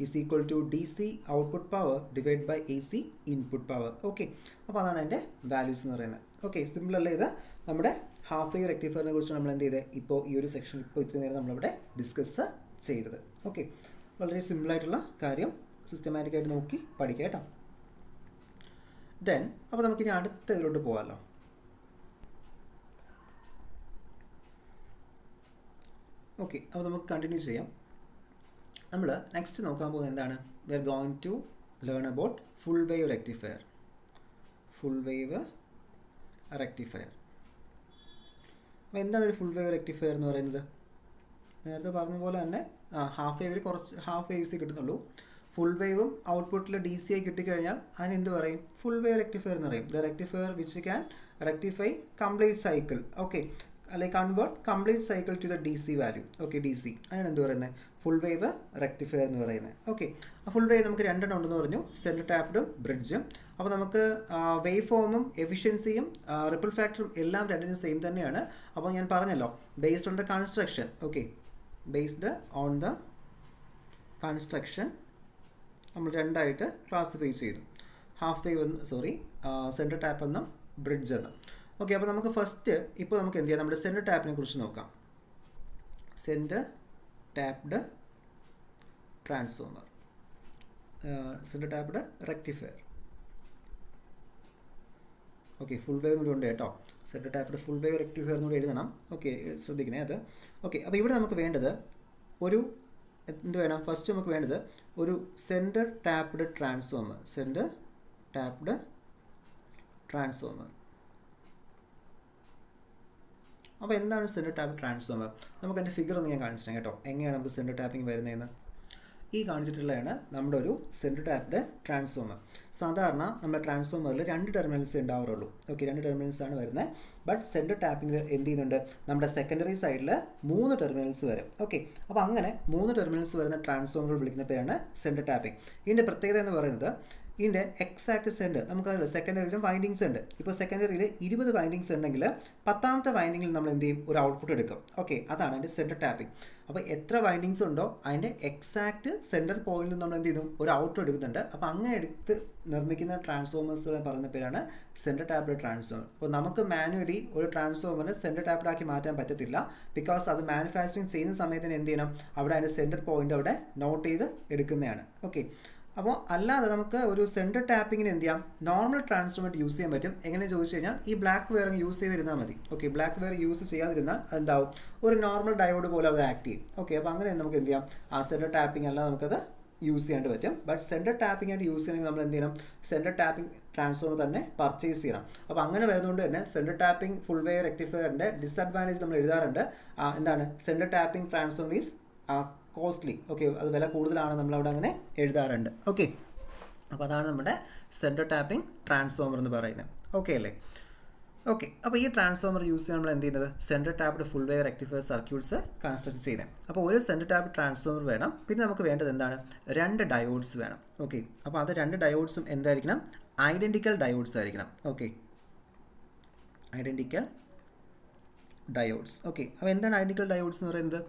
is equal to DC output power divide by AC input power. Okay, അപ്പോൾ അതാണ് അതിൻ്റെ വാല്യൂസ് എന്ന് പറയുന്നത്. ഓക്കെ, സിമ്പിൾ അല്ലേ ഇത്? നമ്മുടെ ഹാഫ് വേവ് റെക്ടിഫയറിനെ കുറിച്ച് നമ്മൾ എന്ത് ചെയ്തത്, ഇപ്പോൾ ഈ ഒരു സെക്ഷൻ ഇപ്പോൾ ഇത്രയും നേരം നമ്മളിവിടെ ഡിസ്കസ് ചെയ്തത്. ഓക്കെ, വളരെ സിമ്പിളായിട്ടുള്ള കാര്യം സിസ്റ്റമാറ്റിക്കായിട്ട് നോക്കി പഠിക്കുക കേട്ടോ. ദെൻ അപ്പോൾ നമുക്കിനി അടുത്ത ഇതിലോട്ട് പോകാമല്ലോ. ഓക്കെ, അപ്പോൾ നമുക്ക് കണ്ടിന്യൂ ചെയ്യാം. നമ്മൾ നെക്സ്റ്റ് നോക്കാൻ പോകുന്നത് എന്താണ്, we are going to learn about full wave rectifier. Full wave rectifier. അപ്പോൾ എന്താണ് ഒരു ഫുൾ വേവ് റെക്ടിഫയർ എന്ന് പറയുന്നത്? നേരത്തെ പറഞ്ഞ പോലെ തന്നെ ഹാഫ് വേവിൽ കുറച്ച് ഹാഫ് വേവ്സ് കിട്ടുന്നുള്ളൂ. ഫുൾ വേവും ഔട്ട്പുട്ടിൽ ഡി സി ആയി കിട്ടിക്കഴിഞ്ഞാൽ അതിന് എന്ത് പറയും? ഫുൾ വേവ് റെക്ടിഫയർ എന്ന് പറയും. The rectifier which can rectify complete cycle. Okay, അല്ലെങ്കിൽ convert complete cycle to the D C value. Okay, D C. അതിനാണ് എന്ത് പറയുന്നത്? ഫുൾ വേവ് റെക്ടിഫയർ എന്ന് പറയുന്നത്. ഓക്കെ, ആ ഫുൾ വേവ് നമുക്ക് രണ്ടെണ്ണം ഉണ്ടെന്ന് പറഞ്ഞു, സെൻറ്റർ ടാപ്ഡും ബ്രിഡ്ജും. അപ്പോൾ നമുക്ക് വേവ് ഫോമും എഫിഷ്യൻസിയും റിപ്പിൾ ഫാക്ടറും എല്ലാം രണ്ടിനും സെയിം തന്നെയാണ്. അപ്പോൾ ഞാൻ പറഞ്ഞല്ലോ, based on the construction. Okay, based on the construction നമ്മൾ രണ്ടായിട്ട് ക്ലാസിഫൈ ചെയ്തു. ഹാഫ് വേവ് സെൻറ്റർ ടാപ്പ് എന്നും ബ്രിഡ്ജ് എന്നും. ഓക്കെ, അപ്പോൾ നമുക്ക് ഫസ്റ്റ് ഇപ്പോൾ നമുക്ക് എന്ത് ചെയ്യാം? നമ്മുടെ സെൻറ്റർ ടാപ്പിനെ കുറിച്ച് നോക്കാം. Centre tapped transformer, centre tapped rectifier. Okay, full wave കൂടി ഉണ്ട് കേട്ടോ. Centre tapped full wave rectifier കൂടി എഴുതണം. ഓക്കെ, ശ്രദ്ധിക്കണേ അത്. ഓക്കെ, അപ്പോൾ ഇവിടെ നമുക്ക് വേണ്ടത് ഒരു എന്ത് വേണം? ഫസ്റ്റ് നമുക്ക് വേണ്ടത് ഒരു centre tapped transformer. Centre tapped transformer. അപ്പോൾ എന്താണ് സെൻറ്റർ ടാപ്പ് ട്രാൻസ്ഫോമർ? നമുക്ക് അതിൻ്റെ ഫിഗർ ഒന്ന് ഞാൻ കാണിച്ചിട്ടാണ് കേട്ടോ, എങ്ങനെയാണ് നമുക്ക് സെൻറ്റർ ടാപ്പിംഗ് വരുന്നതെന്ന്. ഈ കാണിച്ചിട്ടുള്ളതാണ് നമ്മുടെ ഒരു സെൻറ്റർ ടാപ്ഡ് ട്രാൻസ്ഫോമർ. സാധാരണ നമ്മുടെ ട്രാൻസ്ഫോമറിൽ 2 ടെർമിനൽസ് ഉണ്ടാവാറുള്ളൂ. ഓക്കെ, 2 ടെർമിനൽസ് ആണ് വരുന്നത്. ബട്ട് സെൻറ്റർ ടാപ്പിംഗ് എന്ത് ചെയ്യുന്നുണ്ട്? നമ്മുടെ സെക്കൻഡറി സൈഡിൽ 3 ടെർമിനൽസ് വരും. ഓക്കെ, അപ്പോൾ അങ്ങനെ 3 ടെർമിനൽസ് വരുന്ന ട്രാൻസ്ഫോമർ വിളിക്കുന്ന പേരാണ് സെൻറ്റർ ടാപ്പിംഗ്. ഇതിൻ്റെ പ്രത്യേകത എന്ന് പറയുന്നത്, ഇതിൻ്റെ എക്സാക്ട് സെൻറ്റർ നമുക്കറിയാം. സെക്കൻഡറിയിലും വൈൻഡിങ്സ് ഉണ്ട്. ഇപ്പോൾ സെക്കൻഡറിയിൽ 20 വൈൻഡിങ്സ് ഉണ്ടെങ്കിൽ 10ാമത്തെ വൈൻഡിങ്ങിൽ നമ്മൾ എന്ത് ചെയ്യും? ഒരു ഔട്ട്പുട്ട് എടുക്കും. ഓക്കെ, അതാണ് അതിൻ്റെ സെൻറ്റർ ടാപ്പിംഗ്. അപ്പോൾ എത്ര വൈൻഡിങ്സ് ഉണ്ടോ അതിൻ്റെ എക്സാക്ട് സെൻറ്റർ പോയിന്റിൽ നമ്മൾ എന്ത് ചെയ്യുന്നു? ഒരു ഔട്ട്പുട്ട് എടുക്കുന്നുണ്ട്. അപ്പോൾ അങ്ങനെ എടുത്ത് നിർമ്മിക്കുന്ന ട്രാൻസ്ഫോമേഴ്സ് പറയുന്ന പേരാണ് സെൻറ്റർ ടാപ്ഡ് ട്രാൻസ്ഫോമർ. അപ്പോൾ നമുക്ക് മാനുവലി ഒരു ട്രാൻസ്ഫോമറിന് സെൻറ്റർ ടാപ്ഡ് ആക്കി മാറ്റാൻ പറ്റത്തില്ല. ബിക്കോസ് അത് മാനുഫാക്ചറിങ് ചെയ്യുന്ന സമയത്തിന് എന്ത് ചെയ്യണം? അവിടെ അതിൻ്റെ സെൻറ്റർ പോയിന്റ് അവിടെ നോട്ട് ചെയ്ത് എടുക്കുന്നതാണ്. ഓക്കെ, അപ്പോൾ അല്ലാതെ നമുക്ക് ഒരു സെൻറ്റർ ടാപ്പിങ്ങിന് എന്ത് ചെയ്യാം? നോർമൽ ട്രാൻസ്ഫോർമർ യൂസ് ചെയ്യാൻ പറ്റും. എങ്ങനെ ചോദിച്ചു കഴിഞ്ഞാൽ ഈ ബ്ലാക്ക് വെയർ യൂസ് ചെയ്തിരുന്നാൽ മതി. ഓക്കെ, ബ്ലാക്ക് വെയർ യൂസ് ചെയ്യാതിരുന്നാൽ എന്താവും? ഒരു നോർമൽ ഡയോഡ് പോലെ അത് ആക്ട് ചെയ്യും. ഓക്കെ, അപ്പോൾ അങ്ങനെ നമുക്ക് എന്ത് ചെയ്യാം? ആ സെൻറ്റർ ടാപ്പിംഗ് അല്ല നമുക്കത് യൂസ് ചെയ്യാണ്ട് പറ്റും. ബട്ട് സെൻറ്റർ ടാപ്പിംഗ് ആയിട്ട് യൂസ് ചെയ്യണമെങ്കിൽ നമ്മൾ എന്ത് ചെയ്യണം? സെൻറ്റർ ടാപ്പിംഗ് ട്രാൻസ്ഫോമർ തന്നെ പർച്ചേസ് ചെയ്യണം. അപ്പോൾ അങ്ങനെ വരുന്നതുകൊണ്ട് തന്നെ സെൻറ്റർ ടാപ്പിംഗ് ഫുൾ വേവ് റെക്ടിഫയറിൻ്റെ ഡിസഡ്വാൻറ്റേജ് നമ്മൾ എഴുതാറുണ്ട്. എന്താണ്? Centre tapping transformer is costly. Okay, അത് വില കൂടുതലാണ്, നമ്മളവിടെ അങ്ങനെ എഴുതാറുണ്ട്. ഓക്കെ, അപ്പോൾ അതാണ് നമ്മുടെ സെൻറ്റർ ടാപ്പിംഗ് ട്രാൻസ്ഫോമർ എന്ന് പറയുന്നത്. ഓക്കെ അല്ലേ? ഓക്കെ, അപ്പോൾ ഈ ട്രാൻസ്ഫോമർ യൂസ് ചെയ്യാൻ നമ്മൾ എന്ത് ചെയ്യുന്നത്? Centre tapped full wave rectifier circuits construct ചെയ്യുന്നത്. അപ്പോൾ ഒരു സെൻറ്റർ ടാപ്പ് ട്രാൻസ്ഫോമർ വേണം. പിന്നെ നമുക്ക് വേണ്ടത് എന്താണ്? 2 ഡയോഡ്സ് വേണം. ഓക്കെ, അപ്പോൾ അത് 2 ഡയോഡ്സും എന്തായിരിക്കണം? ഐഡൻറ്റിക്കൽ ഡയോഡ്സ് ആയിരിക്കണം. Okay, identical diodes. ഓക്കെ, അപ്പോൾ എന്താണ് ഐഡൻറ്റിക്കൽ ഡയോഡ്സ് എന്ന് പറയുന്നത്?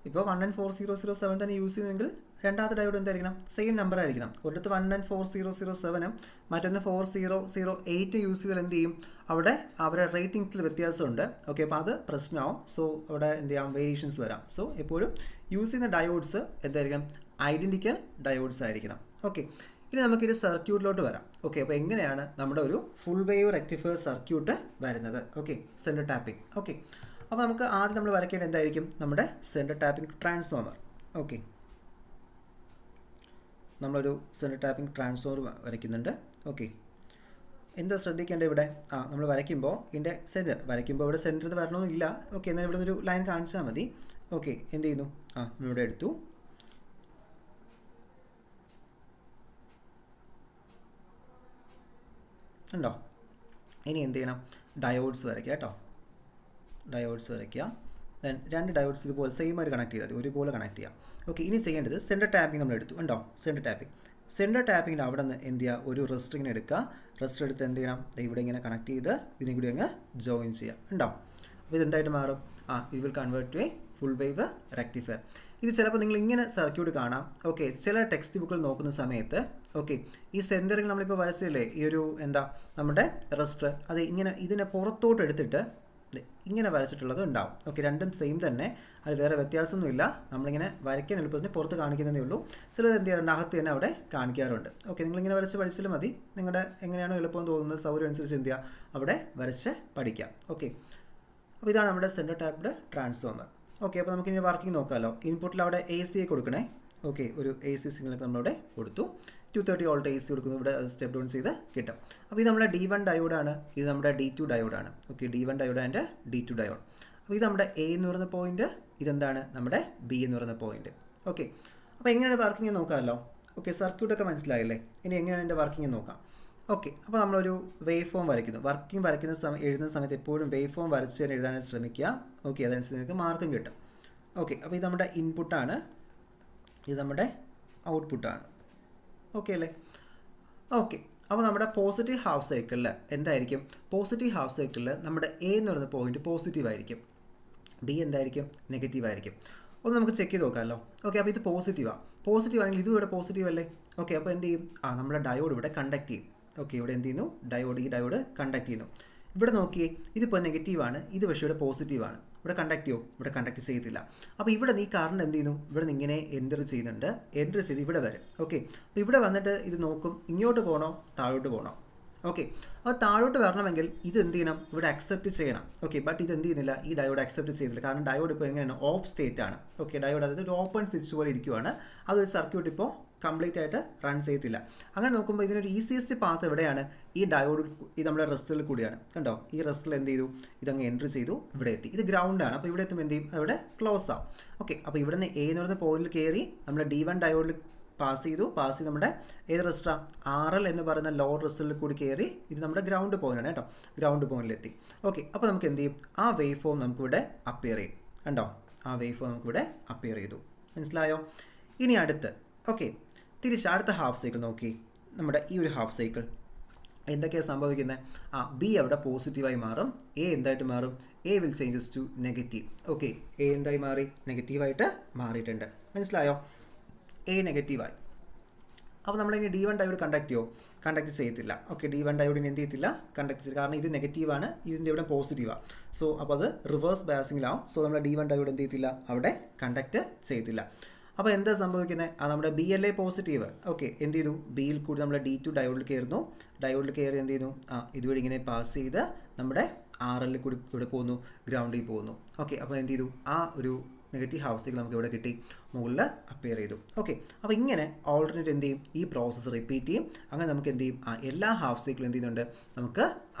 ഇപ്പോൾ 1N4007 തന്നെ യൂസ് ചെയ്യുമെങ്കിൽ രണ്ടാമത്തെ ഡയോഡ് എന്തായിരിക്കണം? സെയിം നമ്പർ ആയിരിക്കണം. ഒരിടത്ത് 1N4007 മറ്റൊന്ന് 4008 യൂസ് ചെയ്താൽ എന്ത് ചെയ്യും? അവിടെ അവരുടെ റേറ്റിംഗിൽ വ്യത്യാസമുണ്ട്. ഓക്കെ, അപ്പോൾ അത് പ്രശ്നമാവും. സോ അവിടെ എന്ത് ചെയ്യാം? വേരിയേഷൻസ് വരാം. സോ എപ്പോഴും യൂസ് ചെയ്യുന്ന ഡയോഡ്സ് എന്തായിരിക്കണം? ഐഡൻറ്റിക്കൽ ഡയോഡ്സ് ആയിരിക്കണം. ഓക്കെ, ഇനി നമുക്കിത് സർക്യൂട്ടിലോട്ട് വരാം. ഓക്കെ, അപ്പോൾ എങ്ങനെയാണ് നമ്മുടെ ഒരു ഫുൾ വേവ് റെക്ടിഫയർ സർക്യൂട്ട് വരുന്നത്? Okay, centre tapping. ഓക്കെ, അപ്പോൾ നമുക്ക് ആദ്യം നമ്മൾ വരയ്ക്കേണ്ടത് എന്തായിരിക്കും? നമ്മുടെ സെൻറ്റർ ടാപ്പിംഗ് ട്രാൻസ്ഫോമർ. ഓക്കെ, നമ്മളൊരു സെൻറ്റർ ടാപ്പിംഗ് ട്രാൻസ്ഫോമർ വരയ്ക്കുന്നുണ്ട്. ഓക്കെ, എന്താ ശ്രദ്ധിക്കേണ്ടത് ഇവിടെ? നമ്മൾ വരയ്ക്കുമ്പോൾ ഇതിൻ്റെ സെൻറ്റർ വരയ്ക്കുമ്പോൾ ഇവിടെ സെൻറ്റർ വരണമെന്നില്ല. ഓക്കെ, എന്നാൽ ഇവിടെ ഒരു ലൈൻ കാണിച്ചാൽ മതി. ഓക്കെ, എന്ത് ചെയ്യുന്നു? നമ്മളിവിടെ എടുത്തു. ഉണ്ടോ? ഇനി എന്ത് ചെയ്യണം? ഡയോഡ്സ് വരയ്ക്കുക കേട്ടോ. ഡയോഡ്സ് വരയ്ക്കുക. ദെൻ 2 ഡയോഡ്സ് ഇതുപോലെ സെയിം ആയിട്ട് കണക്ട് ചെയ്താൽ മതി, ഒരുപോലെ കണക്ട് ചെയ്യാം. ഓക്കെ, ഇനി ചെയ്യേണ്ടത് സെൻറ്റർ ടാപ്പിംഗ് നമ്മൾ എടുത്തു. ഉണ്ടോ? Centre tapping. സെൻറ്റർ ടാപ്പിങ്ങിന് അവിടെ നിന്ന് എന്ത് ചെയ്യുക? ഒരു റെസിസ്റ്ററിങ്ങനെ എടുക്കുക. റെസിസ്റ്റർ എടുത്ത് എന്ത് ചെയ്യണം? ഇവിടെ ഇങ്ങനെ കണക്ട് ചെയ്ത് ഇതിനെ കൂടി അങ്ങ് ജോയിൻ ചെയ്യുക. ഉണ്ടോ? അപ്പോൾ ഇതെന്തായിട്ട് മാറും? It will convert to a full wave rectifier. ഇത് ചിലപ്പോൾ നിങ്ങൾ ഇങ്ങനെ സർക്യൂട്ട് കാണാം. ഓക്കെ, ചില ടെക്സ്റ്റ് ബുക്കുകൾ നോക്കുന്ന സമയത്ത് ഓക്കെ, ഈ സെൻറ്ററിൽ നമ്മളിപ്പോൾ വരച്ചില്ലേ ഈ ഒരു നമ്മുടെ റെസിസ്റ്റർ, അത് ഇങ്ങനെ ഇതിനെ പുറത്തോട്ട് എടുത്തിട്ട് ഇങ്ങനെ വരച്ചിട്ടുള്ളത് ഉണ്ടാവും. ഓക്കെ, രണ്ടും സെയിം തന്നെ, അത് വേറെ വ്യത്യാസമൊന്നുമില്ല. നമ്മളിങ്ങനെ വരയ്ക്കാൻ എളുപ്പത്തിന് പുറത്ത് കാണിക്കുന്നതേ ഉള്ളൂ. ചിലർ എന്ത് ചെയ്യാറുണ്ട്? അകത്ത് തന്നെ അവിടെ കാണിക്കാറുണ്ട്. ഓക്കെ, നിങ്ങളിങ്ങനെ വരച്ച് പഠിച്ചാലും മതി. നിങ്ങളുടെ എങ്ങനെയാണോ എളുപ്പം തോന്നുന്നത് സൗകര്യം അനുസരിച്ച് എന്ത് ചെയ്യുക? അവിടെ വരച്ച് പഠിക്കാം. ഓക്കെ, അപ്പോൾ ഇതാണ് നമ്മുടെ സെൻറ്റർ ടാപ്ഡ് ട്രാൻസ്ഫോമർ. ഓക്കെ, അപ്പോൾ നമുക്കിനി വർക്കിംഗ് നോക്കാമല്ലോ. ഇൻപുട്ടിൽ അവിടെ AC കൊടുക്കണേ. ഓക്കെ, ഒരു എ സി സിഗ്നലൊക്കെ നമ്മളിവിടെ കൊടുത്തു. 230 വോൾട്ട് എ സി കൊടുക്കുന്നു, ഇവിടെ അത് സ്റ്റെപ്പ് ഡൗൺ ചെയ്ത് കിട്ടും. അപ്പോൾ ഇത് നമ്മുടെ D1 ഡയോഡാണ്, ഇത് നമ്മുടെ D2 ഡയോഡാണ്. Okay, D1 diode and D2 diode. അപ്പോൾ ഇത് നമ്മുടെ എ എന്ന് പറയുന്ന പോയിന്റ്, ഇതെന്താണ് നമ്മുടെ ബി എന്ന് പറയുന്ന പോയിന്റ്. ഓക്കെ, അപ്പോൾ എങ്ങനെയാണ് വർക്കിംഗ് നോക്കാമല്ലോ. ഓക്കെ, സർക്യൂട്ടൊക്കെ മനസ്സിലായില്ലേ. ഇനി എങ്ങനെയാണ് എൻ്റെ വർക്കിംഗ് നോക്കാം. ഓക്കെ, അപ്പോൾ നമ്മളൊരു വേവ് ഫോം വരയ്ക്കുന്നു. എഴുതുന്ന സമയത്ത് എപ്പോഴും വേവ് ഫോം വരച്ച് തന്നെ എഴുതാനായിട്ട് ശ്രമിക്കുക. ഓക്കെ, അതനുസരിച്ച് നിങ്ങൾക്ക് മാർക്കും കിട്ടും. ഓക്കെ, അപ്പോൾ ഇത് നമ്മുടെ ഇൻപുട്ടാണ്, ഇത് നമ്മുടെ ഔട്ട്പുട്ടാണ്. ഓക്കെ അല്ലേ. ഓക്കെ, അപ്പോൾ നമ്മുടെ പോസിറ്റീവ് ഹാഫ് സൈക്കിളിൽ എന്തായിരിക്കും? പോസിറ്റീവ് ഹാഫ് സൈക്കിളിൽ നമ്മുടെ എ എന്ന് പറയുന്ന പോയിന്റ് പോസിറ്റീവ് ആയിരിക്കും, ബി എന്തായിരിക്കും? നെഗറ്റീവ് ആയിരിക്കും. ഒന്ന് നമുക്ക് ചെക്ക് ചെയ്ത് നോക്കാമല്ലോ. ഓക്കെ, അപ്പോൾ ഇത് പോസിറ്റീവാണ്. പോസിറ്റീവ് ആണെങ്കിൽ ഇതും ഇവിടെ പോസിറ്റീവ് അല്ലേ. ഓക്കെ, അപ്പോൾ എന്ത് ചെയ്യും? നമ്മുടെ ഡയോഡ് ഇവിടെ കണ്ടക്ട് ചെയ്യും. ഓക്കെ, ഇവിടെ എന്ത് ചെയ്യുന്നു? ഈ ഡയോഡ് കണ്ടക്ട് ചെയ്യുന്നു. ഇവിടെ നോക്കിയേ, ഇതിപ്പോൾ നെഗറ്റീവാണ്, ഇത് പക്ഷേ ഇവിടെ പോസിറ്റീവാണ്. ഇവിടെ കണ്ടക്ട് ചെയ്യോ? ഇവിടെ കണ്ടക്ട് ചെയ്യത്തില്ല. അപ്പോൾ ഇവിടെ നീ കറണ്ട് എന്ത് ചെയ്യുന്നു? ഇവിടെ നിന്ന് ഇങ്ങനെ എൻ്റർ ചെയ്യുന്നുണ്ട്, എൻ്റർ ചെയ്ത് ഇവിടെ വരും. ഓക്കെ, അപ്പോൾ ഇവിടെ വന്നിട്ട് ഇത് നോക്കും, ഇങ്ങോട്ട് പോകണോ താഴോട്ട് പോകണോ? ഓക്കെ, അപ്പോൾ താഴോട്ട് വരണമെങ്കിൽ ഇത് എന്ത് ചെയ്യണം? ഇവിടെ അക്സെപ്റ്റ് ചെയ്യണം. ഓക്കെ, ബട്ട് ഇത് എന്ത് ചെയ്യുന്നില്ല, ഈ ഡയോഡ് അക്സെപ്റ്റ് ചെയ്യുന്നില്ല. കാരണം ഡയോഡ് ഇപ്പോൾ എങ്ങനെയാണ്? ഓഫ് സ്റ്റേറ്റ് ആണ്. ഓക്കെ, ഡയോഡ് അതായത് ഒരു ഓപ്പൺ സ്വിച്ച് പോലെ ഇരിക്കുവാണ്. അതൊരു സർക്യൂട്ട് ഇപ്പോൾ കംപ്ലീറ്റ് ആയിട്ട് റൺ ചെയ്യത്തില്ല. അങ്ങനെ നോക്കുമ്പോൾ ഇതിനൊരു ഈസിയസ്റ്റ് പാത്ത് എവിടെയാണ്? ഈ ഡയോഡ്, ഈ നമ്മുടെ റെസ്റ്റിൽ കൂടിയാണ്. കണ്ടോ, ഈ റെസ്റ്റിൽ എന്ത് ചെയ്തു? ഇതങ്ങ് എൻട്രി ചെയ്തു, ഇവിടെ എത്തി. ഇത് ഗ്രൗണ്ടാണ്. അപ്പോൾ ഇവിടെ എത്തുമ്പോൾ എന്ത് ചെയ്യും? അവിടെ ക്ലോസ് ആവും. ഓക്കെ, അപ്പോൾ ഇവിടെ നിന്ന് എ എന്ന് പറയുന്ന പോയിന്റിൽ കയറി നമ്മൾ D1 ഡയോഡിൽ പാസ് ചെയ്ത് നമ്മുടെ ഏത് റെസ്റ്റാണ്? RL എന്ന് പറയുന്ന ലോവർ റെസ്റ്റിൽ കൂടി കയറി ഇത് നമ്മുടെ ഗ്രൗണ്ട് പോയിന്റാണ് കേട്ടോ. ഗ്രൗണ്ട് പോയിന്റിലെത്തി. ഓക്കെ, അപ്പോൾ നമുക്ക് എന്ത് ചെയ്യും? ആ വേവ് ഫോം നമുക്കിവിടെ അപ്പിയർ ചെയ്യും. കണ്ടോ, ആ വേവ് ഫോം നമുക്കിവിടെ അപ്പിയർ ചെയ്തു. മനസ്സിലായോ? ഇനി അടുത്ത് ഓക്കെ, തിരിച്ച് അടുത്ത ഹാഫ് സൈക്കിൾ നോക്കി. നമ്മുടെ ഈ ഒരു ഹാഫ് സൈക്കിൾ എന്തൊക്കെയാണ് സംഭവിക്കുന്നത്? ബി അവിടെ പോസിറ്റീവായി മാറും, എ എന്തായിട്ട് മാറും? A will changes to negative. Okay, A എന്തായി മാറി? നെഗറ്റീവായിട്ട് മാറിയിട്ടുണ്ട്. മനസ്സിലായോ? എ നെഗറ്റീവായി. അപ്പോൾ നമ്മളിനി D1 ഡയോഡ് കണ്ടക്ട് ചെയ്യുമോ? കണ്ടക്ട് ചെയ്യത്തില്ല. ഓക്കെ, D1 ഡയോഡിന് എന്ത് ചെയ്യത്തില്ല? കണ്ടക്ട് ചെയ്യില്ല. കാരണം ഇത് നെഗറ്റീവാണ്, ഇതിൻ്റെ ഇവിടെ പോസിറ്റീവാണ്. സോ അപ്പോൾ അത് റിവേഴ്സ് ബയാസിങ്ങിലാവും. സോ നമ്മുടെ D1 ഡയോഡ് എന്ത് ചെയ്യത്തില്ല? അവിടെ കണ്ടക്ട് ചെയ്യത്തില്ല. അപ്പോൾ എന്താ സംഭവിക്കുന്നത്? നമ്മുടെ BLA പോസിറ്റീവ്. ഓക്കെ, എന്ത് ചെയ്തു? ബിയിൽ കൂടി നമ്മുടെ D2 ഡയോഡിൽ കയറുന്നു. ഡയോഡിൽ കയറി എന്ത് ചെയ്യുന്നു? ഇതുവഴി ഇങ്ങനെ പാസ് ചെയ്ത് നമ്മുടെ RL കൂടി ഇവിടെ പോകുന്നു, ഗ്രൗണ്ടിൽ പോകുന്നു. ഓക്കെ, അപ്പോൾ എന്ത് ചെയ്തു? ആ ഒരു നെഗറ്റീവ് ഹാഫ് സൈക്കിൾ നമുക്ക് ഇവിടെ കിട്ടി, മുകളിൽ അപ്പിയർ ചെയ്തു. ഓക്കെ, അപ്പോൾ ഇങ്ങനെ ഓൾട്ടർനേറ്റ് എന്ത് ചെയ്യും? ഈ പ്രോസസ്സ് റിപ്പീറ്റ് ചെയ്യും. അങ്ങനെ നമുക്ക് എന്ത് ചെയ്യും? എല്ലാ ഹാഫ് സൈക്കിളും എന്ത് ചെയ്യുന്നുണ്ട്? നമുക്ക്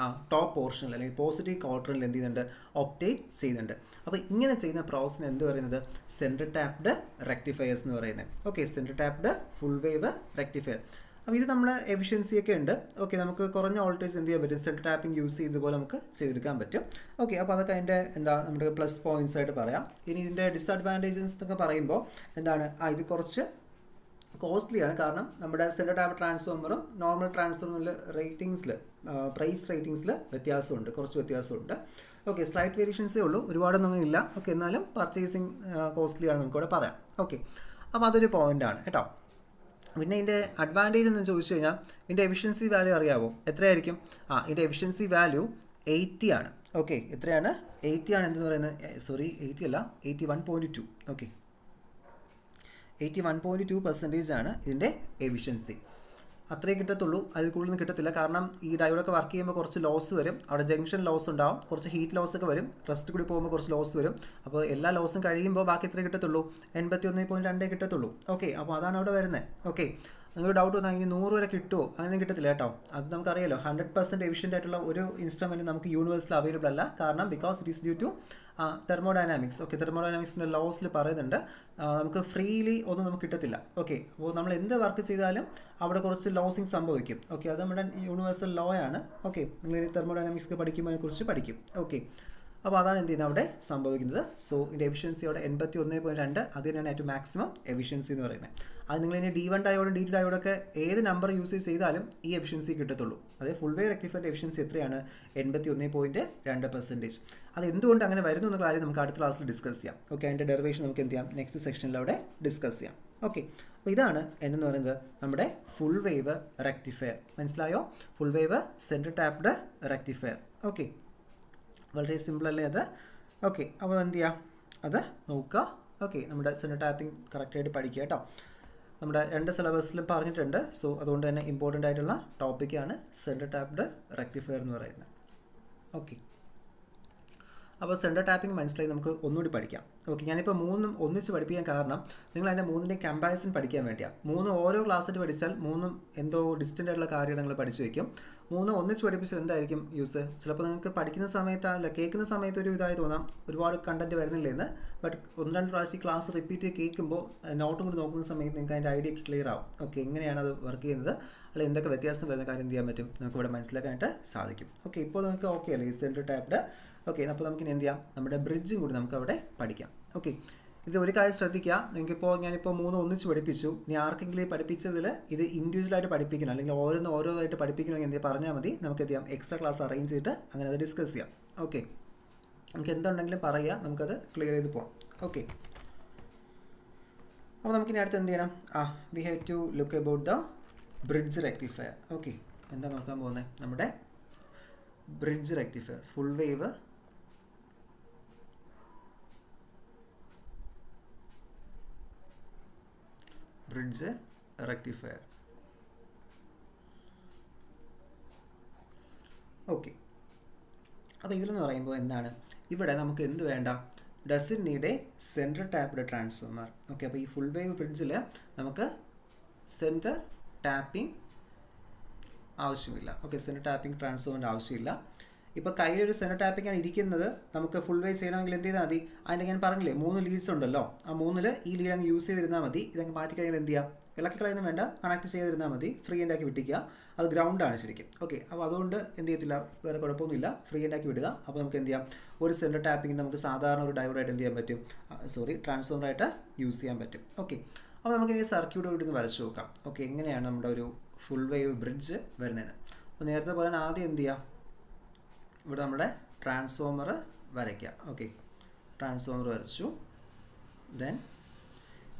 ടോപ്പ് പോർഷനിൽ അല്ലെങ്കിൽ പോസിറ്റീവ് ക്വാർട്ടറിൽ എന്ത് ചെയ്യുന്നുണ്ട്? ഒപ്റ്റേറ്റ് ചെയ്യുന്നുണ്ട്. അപ്പോൾ ഇങ്ങനെ ചെയ്യുന്ന പ്രോസസ്സിന് എന്ത് പറയുന്നത്? സെൻറ്റർ ടാപ്ഡ് റെക്ടിഫയേഴ്സ് എന്ന് പറയുന്നത്. Okay, centre tapped full wave rectifier. അപ്പോൾ ഇത് നമ്മുടെ എഫിഷ്യൻസിയൊക്കെ ഉണ്ട്. ഓക്കെ, നമുക്ക് കുറഞ്ഞ വോൾട്ടേജ് എന്ത് ചെയ്യാൻ പറ്റും? സെൻറ്റർ ടാപ്പിംഗ് യൂസ് ചെയ്തതുപോലെ നമുക്ക് ചെയ്തെടുക്കാൻ പറ്റും. ഓക്കെ, അപ്പോൾ അതൊക്കെ അതിൻ്റെ നമ്മുടെ പ്ലസ് പോയിൻറ്റ്സ് ആയിട്ട് പറയാം. ഇനി ഇതിൻ്റെ ഡിസഡ്വാൻറ്റേജസ് എന്നൊക്കെ പറയുമ്പോൾ എന്താണ്? ഇത് കുറച്ച് കോസ്റ്റ്ലിയാണ്. കാരണം നമ്മുടെ സെൻറ്റർ ടാപ്പ് ട്രാൻസ്ഫോമറും നോർമൽ ട്രാൻസ്ഫോമറിൽ പ്രൈസ് റേറ്റിംഗ്സിൽ വ്യത്യാസമുണ്ട്, കുറച്ച് വ്യത്യാസമുണ്ട്. ഓക്കെ, സ്ലൈറ്റ് വേരിയേഷൻസേ ഉള്ളൂ, ഒരുപാടൊന്നും ഇല്ല. ഓക്കെ, എന്നാലും പർച്ചേസിങ് കോസ്റ്റ്ലിയാണ് നമുക്കിവിടെ പറയാം. ഓക്കെ, അപ്പോൾ അതൊരു പോയിൻ്റാണ് കേട്ടോ. പിന്നെ ഇതിൻ്റെ അഡ്വാൻറ്റേജ് എന്ന് ചോദിച്ചു കഴിഞ്ഞാൽ ഇതിൻ്റെ എഫിഷ്യൻസി വാല്യൂ അറിയാമോ? എത്രയായിരിക്കും? ഇതിൻ്റെ എഫിഷ്യൻസി വാല്യൂ 80 ആണ്. ഓക്കെ, എത്രയാണ്? 80 ആണ്. എന്തെന്ന് പറയുന്നത്? 80 അല്ല, 81.2. ഓക്കെ, 81.2% ആണ് ഇതിൻ്റെ എഫിഷ്യൻസി. അത്രേ കിട്ടത്തുള്ളൂ, അതിൽ കൂടുതലൊന്നും കിട്ടത്തില്ല. കാരണം ഈ ഡയോഡൊക്കെ വർക്ക് ചെയ്യുമ്പോൾ കുറച്ച് ലോസ് വരും. അവിടെ ജംഗ്ഷൻ ലോസ് ഉണ്ടാവും, കുറച്ച് ഹീറ്റ് ലോസ് ഒക്കെ വരും, റെസ്റ്റ് കൂടി പോകുമ്പോൾ കുറച്ച് ലോസ് വരും. അപ്പോൾ എല്ലാ ലോസും കഴിയുമ്പോൾ ബാക്കി എത്രേ കിട്ടത്തുള്ളൂ? 81.2 കിട്ടത്തുള്ളൂ. ഓക്കെ, അപ്പോൾ അതാണ് അവിടെ വരുന്നത്. ഓക്കെ, നിങ്ങൾക്ക് ഡൗട്ട് വന്നാൽ ഇനി 100 വരെ കിട്ടുമോ? അങ്ങനെയൊന്നും കിട്ടത്തില്ല കേട്ടോ. അത് നമുക്കറിയാലോ, 100% എഫിഷ്യൻ്റ് ആയിട്ടുള്ള ഒരു ഇൻസ്ട്രുമെൻറ്റ് നമുക്ക് യൂണിവേഴ്സിൽ അവൈലബിൾ അല്ല. കാരണം because it is due to thermodynamics. Okay, തെർമോഡൈനാമിക്സിൻ്റെ ലോസിൽ പറയുന്നുണ്ട് നമുക്ക് ഫ്രീലി ഒന്നും നമുക്ക് കിട്ടത്തില്ല. ഓക്കെ, അപ്പോൾ നമ്മൾ എന്ത് വർക്ക് ചെയ്താലും അവിടെ കുറച്ച് ലോസിങ് സംഭവിക്കും. ഓക്കെ, അത് നമ്മുടെ യൂണിവേഴ്സൽ ലോ ആണ്. ഓക്കെ, നിങ്ങൾ തെർമോഡൈനാമിക്സ് പഠിക്കുമ്പോൾ അതിനെക്കുറിച്ച് പഠിക്കും. ഓക്കെ, അപ്പോൾ അതാണ് എന്ത് ചെയ്യുന്നത് അവിടെ സംഭവിക്കുന്നത്. സോ ഇതിൻ്റെ എഫിഷ്യൻസി അവിടെ 81.2, അത് തന്നെയാണ് ഏറ്റവും മാക്സിമം എഫിഷ്യൻസി എന്ന് പറയുന്നത്. അത് നിങ്ങളിനി D1 ഡയോഡും D2 ഡയോഡൊക്കെ ഏത് നമ്പർ യൂസ് ചെയ്താലും ഈ എഫിഷ്യൻസി കിട്ടത്തുള്ളൂ. അതായത് ഫുൾ വേവ് റെക്ടിഫയറിൻ്റെ എഫിഷ്യൻസി എത്രയാണ്? 81.2%. അത് എന്തുകൊണ്ട് അങ്ങനെ വരുന്നു എന്ന കാര്യം നമുക്ക് അടുത്ത ക്ലാസ്സിൽ ഡിസ്കസ് ചെയ്യാം. ഓക്കെ, അതിൻ്റെ ഡെറിവേഷൻ നമുക്ക് എന്ത് ചെയ്യാം? നെക്സ്റ്റ് സെക്ഷനിൽ അവിടെ ഡിസ്കസ് ചെയ്യാം. ഓക്കെ, അപ്പോൾ ഇതാണ് എന്ന് പറയുന്നത് നമ്മുടെ ഫുൾ വേവ് റെക്ടിഫയർ. മനസ്സിലായോ? Full wave centre tapped rectifier. Okay, വളരെ സിമ്പിൾ അല്ലേ അത്? ഓക്കെ, അപ്പോൾ എന്ത് ചെയ്യുക? അത് നോക്കുക. ഓക്കെ, നമ്മുടെ സെൻറ്റർ ടാപ്പിംഗ് കറക്റ്റായിട്ട് പഠിക്കുക കേട്ടോ. നമ്മുടെ 2 സിലബസിലും പറഞ്ഞിട്ടുണ്ട്. സോ അതുകൊണ്ട് തന്നെ ഇമ്പോർട്ടൻ്റ് ആയിട്ടുള്ള ടോപ്പിക്കാണ് സെൻറ്റർ ടാപ്ഡ് റെക്ടിഫയർ എന്ന് പറയുന്നത്. ഓക്കെ, അപ്പോൾ സെൻറ്റർ ടാപ്പിംഗ് മനസ്സിലായി, നമുക്ക് ഒന്നുകൂടി പഠിക്കാം. ഓക്കെ, ഞാനിപ്പോൾ മൂന്നും ഒന്നിച്ച് പഠിപ്പിക്കാൻ കാരണം നിങ്ങൾ അതിൻ്റെ മൂന്നിൻ്റെയും കമ്പാരിസൺ പഠിക്കാൻ വേണ്ടിയാണ്. മൂന്ന് ഓരോ ക്ലാസ്സിൽ പഠിച്ചാൽ മൂന്നും എന്തോ ഡിസ്റ്റൻ്റ് ആയിട്ടുള്ള കാര്യം നിങ്ങൾ പഠിച്ചു വയ്ക്കും. മൂന്ന് ഒന്നിച്ച് പഠിപ്പിച്ചാൽ എന്തായിരിക്കും യൂസ്? ചിലപ്പോൾ നിങ്ങൾക്ക് പഠിക്കുന്ന സമയത്ത് അല്ല കേൾക്കുന്ന സമയത്ത് ഒരു ഇതായി തോന്നാം, ഒരുപാട് കണ്ടൻറ്റ് വരുന്നില്ല എന്ന്. ബട്ട് 1-2 പ്രാവശ്യം ക്ലാസ് റിപ്പീറ്റ് ചെയ്ത് കേൾക്കുമ്പോൾ നോട്ടും കൂടി നോക്കുന്ന സമയത്ത് നിങ്ങൾക്ക് അതിൻ്റെ ഐഡിയ ക്ലിയർ ആവും. ഓക്കെ, എങ്ങനെയാണ് അത് വർക്ക് ചെയ്യുന്നത്, അല്ലെങ്കിൽ എന്തൊക്കെ വ്യത്യാസം വരുന്ന കാര്യം എന്ത് ചെയ്യാൻ പറ്റും, നമുക്ക് ഇവിടെ മനസ്സിലാക്കാനായിട്ട് സാധിക്കും. ഓക്കെ, ഇപ്പോൾ നിങ്ങൾക്ക് ഓക്കെ അല്ലേ ഈ സെൻറ്റർ ടാപ്ഡ്? ഓക്കെ, അപ്പോൾ നമുക്കിനി എന്ത് ചെയ്യാം, നമ്മുടെ ബ്രിഡ്ജും കൂടി നമുക്ക് അവിടെ പഠിക്കാം. ഓക്കെ, ഇത് ഒരു കാര്യം ശ്രദ്ധിക്കുക, നിങ്ങൾക്കിപ്പോൾ ഞാനിപ്പോൾ 3 ഒന്നിച്ച് പഠിപ്പിച്ചു. ഇനി ആർക്കെങ്കിലും പഠിപ്പിച്ചതിൽ ഇത് ഇൻഡിവിജ്വലായിട്ട് പഠിപ്പിക്കണം, അല്ലെങ്കിൽ ഓരോന്നായിട്ട് പഠിപ്പിക്കണമെങ്കിൽ എന്ത് പറഞ്ഞാൽ മതി, നമുക്ക് എന്ത് ചെയ്യാം, എക്സ്ട്രാ ക്ലാസ് അറേഞ്ച് ചെയ്തിട്ട് അങ്ങനെ അത് ഡിസ്കസ് ചെയ്യാം. ഓക്കെ, നമുക്ക് എന്തുണ്ടെങ്കിലും പറയുക, നമുക്കത് ക്ലിയർ ചെയ്ത് പോകാം. ഓക്കെ, അപ്പോൾ നമുക്കിനി അടുത്ത് എന്ത് ചെയ്യണം, we have to look about the bridge rectifier. Okay, എന്താ നോക്കാൻ പോകുന്നത്, നമ്മുടെ bridge rectifier, full wave bridge rectifier. Okay, അപ്പോൾ ഇതിലെന്ന് പറയുമ്പോൾ എന്താണ്, ഇവിടെ നമുക്ക് എന്ത് വേണ്ട, doesn't need a central tapped transformer. Okay, അപ്പോൾ ഈ ഫുൾ വേവ് ബ്രിഡ്ജിൽ നമുക്ക് സെൻട്രൽ ടാപ്പിംഗ് ആവശ്യമില്ല. ഓക്കെ, സെൻട്രൽ ടാപ്പിംഗ് ട്രാൻസ്ഫോമറിൻ്റെ ആവശ്യമില്ല. ഇപ്പോൾ കയ്യിലൊരു സെൻട്രൽ ടാപ്പിംഗ് ആണ് ഇരിക്കുന്നത്, നമുക്ക് ഫുൾ വേവ് ചെയ്യണമെങ്കിൽ എന്ത് ചെയ്താൽ മതി, അതിൻ്റെ ഞാൻ പറഞ്ഞില്ലേ 3 ലീഡ്സ് ഉണ്ടല്ലോ, ആ 3-ൽ ഈ ലീഡ് അങ്ങ് യൂസ് ചെയ്തിരുന്നാൽ മതി. ഇതങ്ങ് മാറ്റിക്കഴിഞ്ഞാൽ എന്ത് ചെയ്യാം, ഇളക്കി കളയൊന്നും വേണ്ട, കണക്ട് ചെയ്തിരുന്നാൽ മതി, ഫ്രീ ആക്കി വിട്ടിക്കുക. അത് ഗ്രൗണ്ടാണ് ശരിക്കും. ഓക്കെ, അപ്പോൾ അതുകൊണ്ട് എന്ത് ചെയ്യത്തില്ല, വേറെ കുഴപ്പമൊന്നുമില്ല, ഫ്രീ ആക്കി വിടുക. അപ്പോൾ നമുക്ക് എന്ത് ചെയ്യാം, ഒരു സെൻട്രൽ ടാപ്പിംഗ് നമുക്ക് സാധാരണ ഒരു ഡയോഡായിട്ട് എന്ത് ചെയ്യാൻ പറ്റും, ട്രാൻസ്ഫോമറായിട്ട് യൂസ് ചെയ്യാൻ പറ്റും. ഓക്കെ, അപ്പോൾ നമുക്ക് ഈ സർക്യൂട്ട് കൂടി ഒന്ന് വരച്ച് നോക്കാം. ഓക്കെ, എങ്ങനെയാണ് നമ്മുടെ ഒരു ഫുൾ വേവ് ബ്രിഡ്ജ് വരുന്നതെന്ന്. അപ്പോൾ നേരത്തെ പറയാൻ ആദ്യം എന്ത് ചെയ്യുക, ഇവിടെ നമ്മുടെ ട്രാൻസ്ഫോമർ വരയ്ക്കുക. ഓക്കെ, ട്രാൻസ്ഫോമർ വരച്ചു. ദെൻ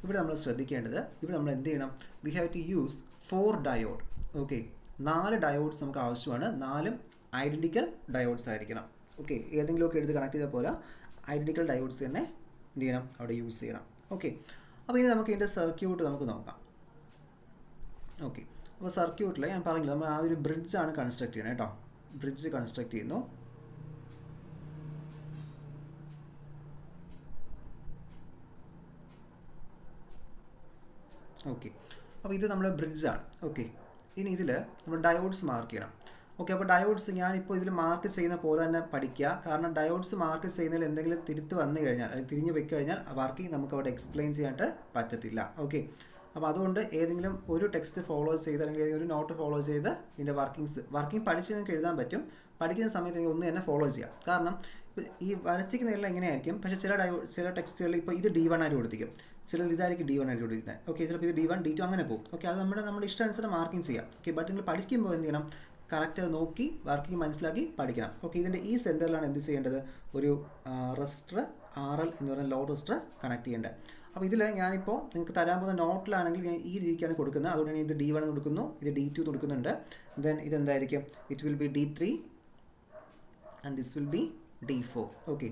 ഇവിടെ നമ്മൾ ശ്രദ്ധിക്കേണ്ടത്, ഇവിടെ നമ്മൾ എന്ത് ചെയ്യണം, we have to use 4 diode. Okay, 4 diodes നമുക്ക് ആവശ്യമാണ്. 4ഉം ഐഡൻറ്റിക്കൽ ഡയോഡ്സ് ആയിരിക്കണം. ഓക്കെ, ഏതെങ്കിലുമൊക്കെ എടുത്ത് കണക്ട് ചെയ്താൽ പോലെ ഐഡൻറ്റിക്കൽ ഡയോഡ്സ് തന്നെ എന്ത് ചെയ്യണം, അവിടെ യൂസ് ചെയ്യണം. ഓക്കെ, അപ്പോൾ ഇനി നമുക്ക് ഇതിൻ്റെ സർക്യൂട്ട് നമുക്ക് നോക്കാം. ഓക്കെ, അപ്പോൾ സർക്യൂട്ടിൽ ഞാൻ പറഞ്ഞില്ല, നമ്മൾ ആ ഒരു ബ്രിഡ്ജാണ് കൺസ്ട്രക്ട് ചെയ്യണം കേട്ടോ. ബ്രിഡ്ജ് കൺസ്ട്രക്ട് ചെയ്യുന്നു. ഓക്കെ, അപ്പോൾ ഇത് നമ്മുടെ ബ്രിഡ്ജാണ്. ഓക്കെ, ഇനി ഇതിൽ നമ്മൾ ഡയോഡ്സ് മാർക്ക് ചെയ്യണം. ഓക്കെ, അപ്പോൾ ഡയോഡ്സ് ഞാനിപ്പോൾ ഇതിൽ മാർക്ക് ചെയ്യുന്ന പോലെ തന്നെ പഠിക്കുക. കാരണം ഡയോഡ്സ് മാർക്ക് ചെയ്യുന്നതിൽ എന്തെങ്കിലും തിരുത്ത് വന്നു കഴിഞ്ഞാൽ, അല്ലെങ്കിൽ തിരിഞ്ഞ് വെച്ച് കഴിഞ്ഞാൽ വർക്കിംഗ് നമുക്ക് അവിടെ എക്സ്പ്ലെയിൻ ചെയ്യാനായിട്ട് പറ്റത്തില്ല. ഓക്കെ, അപ്പോൾ അതുകൊണ്ട് ഏതെങ്കിലും ഒരു ടെക്സ്റ്റ് ഫോളോ ചെയ്ത്, അല്ലെങ്കിൽ ഏതെങ്കിലും ഒരു നോട്ട് ഫോളോ ചെയ്ത് ഇതിൻ്റെ വർക്കിംഗ് പഠിച്ച് നിങ്ങൾക്ക് എഴുതാൻ പറ്റും. പഠിക്കുന്ന സമയത്ത് ഒന്ന് തന്നെ ഫോളോ ചെയ്യാം. കാരണം ഈ വരച്ചിരിക്കുന്നതെല്ലാം എങ്ങനെയായിരിക്കും, പക്ഷേ ചില ടെക്സ്റ്റുകളിൽ ഇപ്പോൾ ഇത് D1 ആയിട്ട് കൊടുത്തിരിക്കും, ചിലത് ഇതായിരിക്കും D1 ആയിട്ട് കൊടുക്കുന്നത്. ഓക്കെ, ചിലപ്പോൾ ഇത് D1 D2 അങ്ങനെ പോകും. ഓക്കെ, അത് നമ്മുടെ ഇഷ്ടാനുസരണം മാർക്കിംഗ് ചെയ്യാം. ഓക്കെ, ബട്ട് നിങ്ങൾ പഠിക്കുമ്പോൾ എന്ത് ചെയ്യണം, കറക്റ്റ് അത് നോക്കി വർക്കിംഗ് മനസ്സിലാക്കി പഠിക്കണം. ഓക്കെ, ഇതിൻ്റെ ഈ സെൻറ്ററിലാണ് എന്ത് ചെയ്യേണ്ടത്, ഒരു റെസിസ്റ്റർ RL എന്ന് പറയുന്ന ലോഡ് റെസിസ്റ്റർ കണക്ട് ചെയ്യേണ്ടത്. അപ്പോൾ ഇതിൽ ഞാനിപ്പോൾ നിങ്ങൾക്ക് തരാൻ പോകുന്ന നോട്ടിലാണെങ്കിൽ ഞാൻ ഈ രീതിക്കാണ് കൊടുക്കുന്നത്. അതുകൊണ്ട് ഞാൻ ഇത് D1 കൊടുക്കുന്നു, ഇത് D2 കൊടുക്കുന്നുണ്ട്. ദെൻ ഇതെന്തായിരിക്കും, it will be D3 and this will be D4. Okay,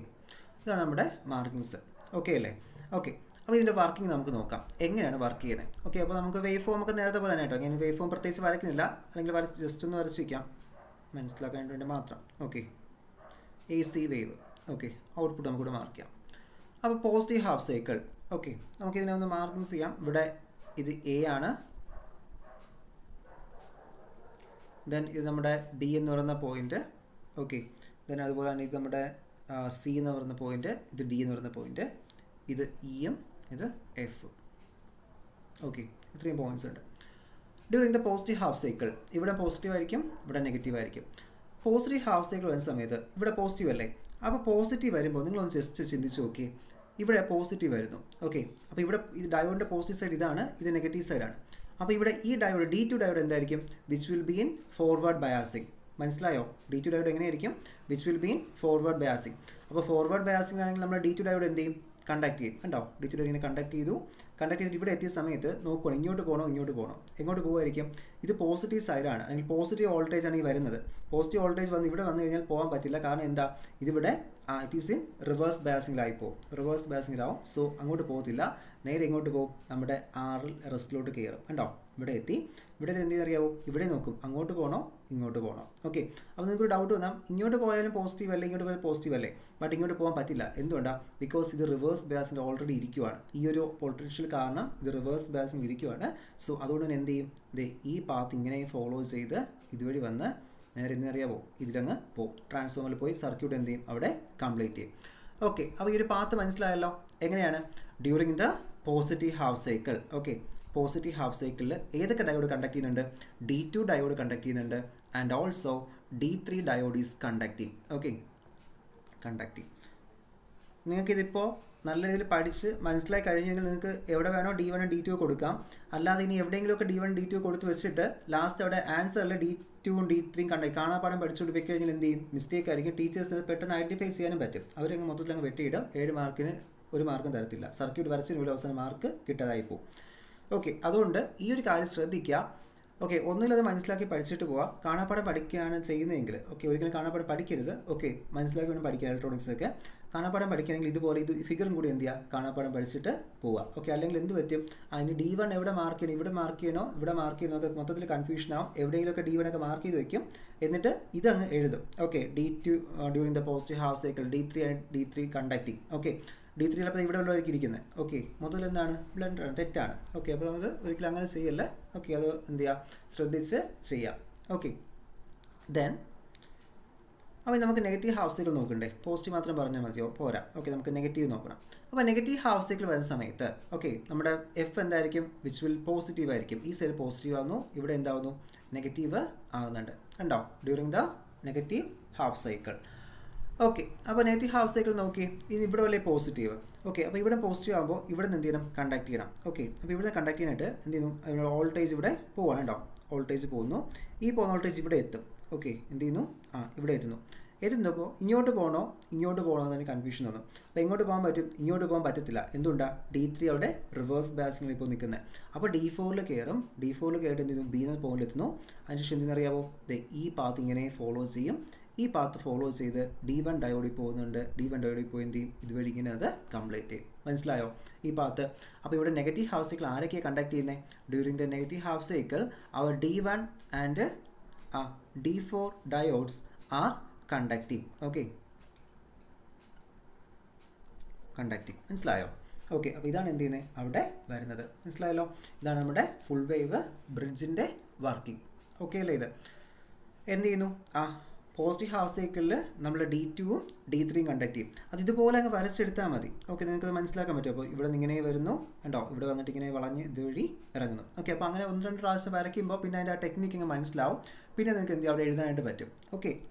ഇതാണ് നമ്മുടെ മാർക്കിങ്സ്. ഓക്കെ അല്ലേ? ഓക്കെ, അപ്പോൾ ഇതിൻ്റെ വർക്കിംഗ് നമുക്ക് നോക്കാം, എങ്ങനെയാണ് വർക്ക് ചെയ്യുന്നത്. ഓക്കെ, അപ്പോൾ നമുക്ക് വേവ് ഫോം ഒക്കെ നേരത്തെ പോലെ തന്നെ കേട്ടോ. ഞാൻ വേവ് ഫോം പ്രത്യേകിച്ച് വരയ്ക്കുന്നില്ല, അല്ലെങ്കിൽ ജസ്റ്റ് ഒന്ന് വരച്ച് വയ്ക്കാം മനസ്സിലാക്കാൻ വേണ്ടി മാത്രം. Okay, AC wave. Okay, output നമുക്കിവിടെ മാർക്ക് ചെയ്യാം. അപ്പോൾ പോസിറ്റീവ് ഹാഫ് സൈക്കിൾ. ഓക്കെ, നമുക്കിതിനെ ഒന്ന് മാർക്കിങ്സ് ചെയ്യാം. ഇവിടെ ഇത് A ആണ്. ദെൻ ഇത് നമ്മുടെ B എന്ന് പറയുന്ന പോയിൻറ്റ്. ഓക്കെ, ദെൻ അതുപോലെ തന്നെ ഇത് നമ്മുടെ C എന്ന് പറയുന്ന പോയിൻറ്റ്, ഇത് D എന്ന് പറയുന്ന പോയിൻറ്റ്, ഇത് Eയും ഇത് F. ഓക്കെ, ഇത്രയും പോയിൻറ്റ്സ് ഉണ്ട്. During the positive half cycle ഇവിടെ പോസിറ്റീവ് ആയിരിക്കും, ഇവിടെ നെഗറ്റീവ് ആയിരിക്കും. പോസിറ്റീവ് ഹാഫ് സൈക്കിൾ വരുന്ന സമയത്ത് ഇവിടെ പോസിറ്റീവ് അല്ലേ, അപ്പോൾ പോസിറ്റീവ് വരുമ്പോൾ നിങ്ങളൊന്ന് ജസ്റ്റ് ചിന്തിച്ച് നോക്കി, ഇവിടെ പോസിറ്റീവ് വരുന്നു. ഓക്കെ, അപ്പോൾ ഇവിടെ ഈ ഡയോഡിൻ്റെ പോസിറ്റീവ് സൈഡ് ഇതാണ്, ഇത് നെഗറ്റീവ് സൈഡാണ്. അപ്പോൾ ഇവിടെ ഈ ഡയോഡ് D2 ഡയോഡ് എന്തായിരിക്കും, which will be in forward biasing. മനസ്സിലായോ? D2 ഡയോഡ് എങ്ങനെയായിരിക്കും, which will be in forward biasing. അപ്പോൾ ഫോർവേഡ് ബയാസിങ് ആണെങ്കിൽ നമ്മൾ D2 ഡയോഡ് എന്ത് ചെയ്യും, കണ്ടക്ട് ചെയ്യും. കണ്ടോ, D2 ഡയോഡ് ഇങ്ങനെ കണ്ടക്ട് ചെയ്തു. കണ്ടക്ട് ചെയ്തിട്ട് ഇവിടെ എത്തിയ സമയത്ത് നോക്കണം ഇങ്ങോട്ട് പോകണോ എങ്ങോട്ട് പോകുമായിരിക്കും? ഇത് പോസിറ്റീവ് സൈഡാണ്, അല്ലെങ്കിൽ പോസിറ്റീവ് വോൾട്ടേജ് ആണ് ഈ വരുന്നത്. പോസിറ്റീവ് വോൾട്ടേജ് വന്ന് ഇവിടെ വന്നു കഴിഞ്ഞാൽ പോകാൻ പറ്റില്ല. കാരണം എന്താ, ഇതിവിടെ ഇറ്റ് ഈസ് ഇൻ റിവേഴ്സ് ബയാസിങ്ങിലായി പോകും, റിവേഴ്സ് ബയാസിങ്ങിലാവും. സോ അങ്ങോട്ട് പോകത്തില്ല, നേരെ ഇങ്ങോട്ട് പോകും, നമ്മുടെ RL റെസ്റ്റിലോട്ട് കയറും. കണ്ടോ, ഇവിടെ എത്തി. ഇവിടെ എന്ത് അറിയാവോ, ഇവിടെ നോക്കും അങ്ങോട്ട് പോകണോ ഇങ്ങോട്ട് പോകണോ. ഓക്കെ, അപ്പോൾ നിങ്ങൾക്ക് ഡൗട്ട് വന്നാൽ ഇങ്ങോട്ട് പോയാലും പോസിറ്റീവ് അല്ലേ, ഇങ്ങോട്ട് പോയാലും പോസിറ്റീവ് അല്ലേ, ബട്ട് ഇങ്ങോട്ട് പോകാൻ പറ്റില്ല. എന്തുകൊണ്ടാണ്? ബിക്കോസ് ഇത് റിവേഴ്സ് ബയാസിൽ ഓൾറെഡി ഇരിക്കുവാണ്. ഈ ഒരു പൊട്ടൻഷ്യൽ കാരണം ഇത് റിവേഴ്സ് ബയാസിൽ ഇരിക്കുവാണ്. സോ അതുകൊണ്ട് തന്നെ എന്ത് ചെയ്യും, ഈ പാത്ത് ഇങ്ങനെ ഫോളോ ചെയ്ത് ഇതുവഴി വന്ന് നേരെ എന്നറിയാവോ ഇതിലങ്ങ് പോകും. ട്രാൻസ്ഫോമറിൽ പോയി സർക്യൂട്ട് എന്ത് ചെയ്യും, അവിടെ കംപ്ലീറ്റ് ചെയ്യും. ഓക്കെ, അപ്പോൾ ഈ ഒരു പാത്ത് മനസ്സിലായല്ലോ. എങ്ങനെയാണ്? During the positive half cycle. Okay, positive half സൈക്കിളിൽ ഏതൊക്കെ ഡയോഡ് കണ്ടക്ട് ചെയ്യുന്നുണ്ട്? D2 ഡയോഡ് കണ്ടക്ട് ചെയ്യുന്നുണ്ട്, and also D3 diode is conducting. Okay, conducting. നിങ്ങൾക്കിതിപ്പോൾ നല്ല രീതിയിൽ പഠിച്ച് മനസ്സിലായി കഴിഞ്ഞെങ്കിൽ നിങ്ങൾക്ക് എവിടെ വേണോ D1 D2 കൊടുക്കാം. അല്ലാതെ ഇനി എവിടെയെങ്കിലുമൊക്കെ D1 D2 കൊടുത്ത് വെച്ചിട്ട് ലാസ്റ്റ് അവിടെ ആൻസറിൽ D2 D3 കണ്ടക്ട് കാണാപ്പാടം പഠിച്ചുകൊണ്ട് പോയി കഴിഞ്ഞാൽ എന്ത് ചെയ്യും, മിസ്റ്റേക്ക് ആയിരിക്കും. ടീച്ചേഴ്സിന് പെട്ടെന്ന് ഐഡൻറ്റിഫൈ ചെയ്യാനും പറ്റും. അവരങ്ങ് മൊത്തത്തിൽ അങ്ങ് വെട്ടിയിടും, 7 മാർക്കിന് 1 മാർക്കും തരത്തില്ല. സർക്യൂട്ട് വരച്ചതിന് പോലും അവസാനം മാർക്ക് കിട്ടാതായി പോകും. ഓക്കെ, അതുകൊണ്ട് ഈ ഒരു കാര്യം ശ്രദ്ധിക്കുക. ഓക്കെ, ഒന്നിലത് മനസ്സിലാക്കി പഠിച്ചിട്ട് പോവുക. കാണാപ്പാടം പഠിക്കുകയാണ് ചെയ്യുന്നതെങ്കിൽ ഒരിക്കലും കാണാപ്പാടം പഠിക്കരുത്. മനസ്സിലാക്കി വേണം പഠിക്കുക. ഇലക്ട്രോണിക്സൊക്കെ കാണാപ്പാടം പഠിക്കുകയാണെങ്കിൽ ഇതുപോലെ ഇത് ഫിഗറും കൂടി എന്ത് ചെയ്യുക, കാണാപ്പാടം പഠിച്ചിട്ട് പോവുക. അല്ലെങ്കിൽ എന്ത് പറ്റും, അതിന് D1 എവിടെ മാർക്ക് ചെയ്യണം, ഇവിടെ മാർക്ക് ചെയ്യണോ ഇവിടെ മാർക്ക് ചെയ്യണോ, അത് മൊത്തത്തിൽ കൺഫ്യൂഷൻ ആവും. എവിടെയെങ്കിലുമൊക്കെ D1 ഒക്കെ മാർക്ക് ചെയ്ത് വെക്കും, എന്നിട്ട് ഇതങ്ങ് എഴുതും. D2 during the positive half cycle, D3 conducting. D3 ചിലപ്പോൾ ഇവിടെ ഉള്ളവർക്ക് ഇരിക്കുന്നത്. മൊത്തത്തിൽ എന്താണ്, ബ്ലണ്ടറാണ്, തെറ്റാണ്. അപ്പോൾ അത് ഒരിക്കലും അങ്ങനെ ചെയ്യല്ല. അത് എന്ത് ചെയ്യുക, ശ്രദ്ധിച്ച് ചെയ്യാം. ദെൻ അപ്പോൾ നമുക്ക് നെഗറ്റീവ് ഹാഫ് സൈക്കിൾ നോക്കണ്ടേ? പോസിറ്റീവ് മാത്രം പറഞ്ഞാൽ മതിയോ? പോരാ. നമുക്ക് നെഗറ്റീവ് നോക്കണം. അപ്പോൾ നെഗറ്റീവ് ഹാഫ് സൈക്കിൾ വരുന്ന സമയത്ത് നമ്മുടെ F എന്തായിരിക്കും, വിച്ച് വിൽ പോസിറ്റീവ് ആയിരിക്കും. ഈ സൈഡ് പോസിറ്റീവ് ആകുന്നു, ഇവിടെ എന്താവുന്നു, നെഗറ്റീവ് ആകുന്നുണ്ട്. കണ്ടോ, during the negative half cycle. അപ്പോൾ നെഗറ്റീവ് ഹാഫ് സൈക്കിൾ നോക്കി, ഇനി ഇവിടെ വല്ലേ പോസിറ്റീവ്. അപ്പോൾ ഇവിടെ പോസിറ്റീവ് ആകുമ്പോൾ ഇവിടെ നിന്ന് എന്ത് ചെയ്യണം, കണ്ടക്ട് ചെയ്യണം. അപ്പോൾ ഇവിടെ കണ്ടക്ട് ചെയ്യാനായിട്ട് എന്ത് ചെയ്യുന്നു, അതിനുള്ള വോൾട്ടേജ് ഇവിടെ പോവാണ്. കണ്ടോ, വോൾട്ടേജ് പോകുന്നു. ഈ പോകുന്ന വോൾട്ടേജ് ഇവിടെ എത്തും. എന്ത് ചെയ്യുന്നു, ഇവിടെ എത്തുന്നപ്പോൾ ഇങ്ങോട്ട് പോകണോ എന്നതിന് കൺഫ്യൂഷൻ വന്നു. അപ്പോൾ എങ്ങോട്ട് പോകാൻ പറ്റും, ഇങ്ങോട്ട് പോകാൻ പറ്റത്തില്ല. എന്തുകൊണ്ടാണ്? D3 അവിടെ റിവേഴ്സ് ബയാസിൽ ഇപ്പോൾ നിൽക്കുന്നത്. അപ്പോൾ D4 കയറും. D4 കയറിയിട്ട് എന്ത് ചെയ്യുന്നു, B എന്ന പോയിന്റ് എത്തുന്നു. അതിനുശേഷം എന്തെന്നറിയാമോ, ഈ പാത്ത് ഇങ്ങനെ ഫോളോ ചെയ്യും. ഈ പാത്ത് ഫോളോ ചെയ്ത് D1 ഡയോഡിൽ പോകുന്നുണ്ട്. D1 ഡയോഡിൽ പോയി എന്ത് ചെയ്യും, ഇതുവഴി ഇങ്ങനെ അത് കംപ്ലീറ്റ് ചെയ്യും. മനസ്സിലായോ ഈ പാത്ത്? അപ്പോൾ ഇവിടെ നെഗറ്റീവ് ഹാഫ് സൈക്കിൾ ആരൊക്കെയാണ് കണ്ടക്ട് ചെയ്യുന്നത്? During the negative half cycle our D1 and D4 diodes are conducting. Conducting. മനസ്സിലായോ? അപ്പോൾ ഇതാണ് എന്ത് ചെയ്യുന്നത്, അവിടെ വരുന്നത്. മനസ്സിലായല്ലോ? ഇതാണ് നമ്മുടെ ഫുൾ വേവ് ബ്രിഡ്ജിൻ്റെ വർക്കിംഗ്. അല്ലേ? ഇത് എന്ത് ചെയ്യുന്നു, പോസിറ്റീവ് ഹാഫ് സൈക്കിളിൽ നമ്മൾ D2 D3 കണ്ടക്ട് ചെയ്യും. അത് ഇതുപോലെ അങ്ങ് വരച്ചെടുത്താൽ മതി. നിങ്ങൾക്കത് മനസ്സിലാക്കാൻ പറ്റും. അപ്പോൾ ഇവിടെ നിന്ന് ഇങ്ങനെ വരുന്നു, കണ്ടോ, ഇവിടെ വന്നിട്ട് ഇങ്ങനെ വളഞ്ഞ് ഇതുവഴി ഇറങ്ങുന്നു. അപ്പോൾ അങ്ങനെ 1-2 പ്രാവശ്യം വരയ്ക്കുമ്പോൾ പിന്നെ അതിൻ്റെ ആ ടെക്നിക്ക് അങ്ങ് മനസ്സിലാവും. പിന്നെ നിങ്ങൾക്ക് എന്ത് അവിടെ എഴുതാനായിട്ട് പറ്റും.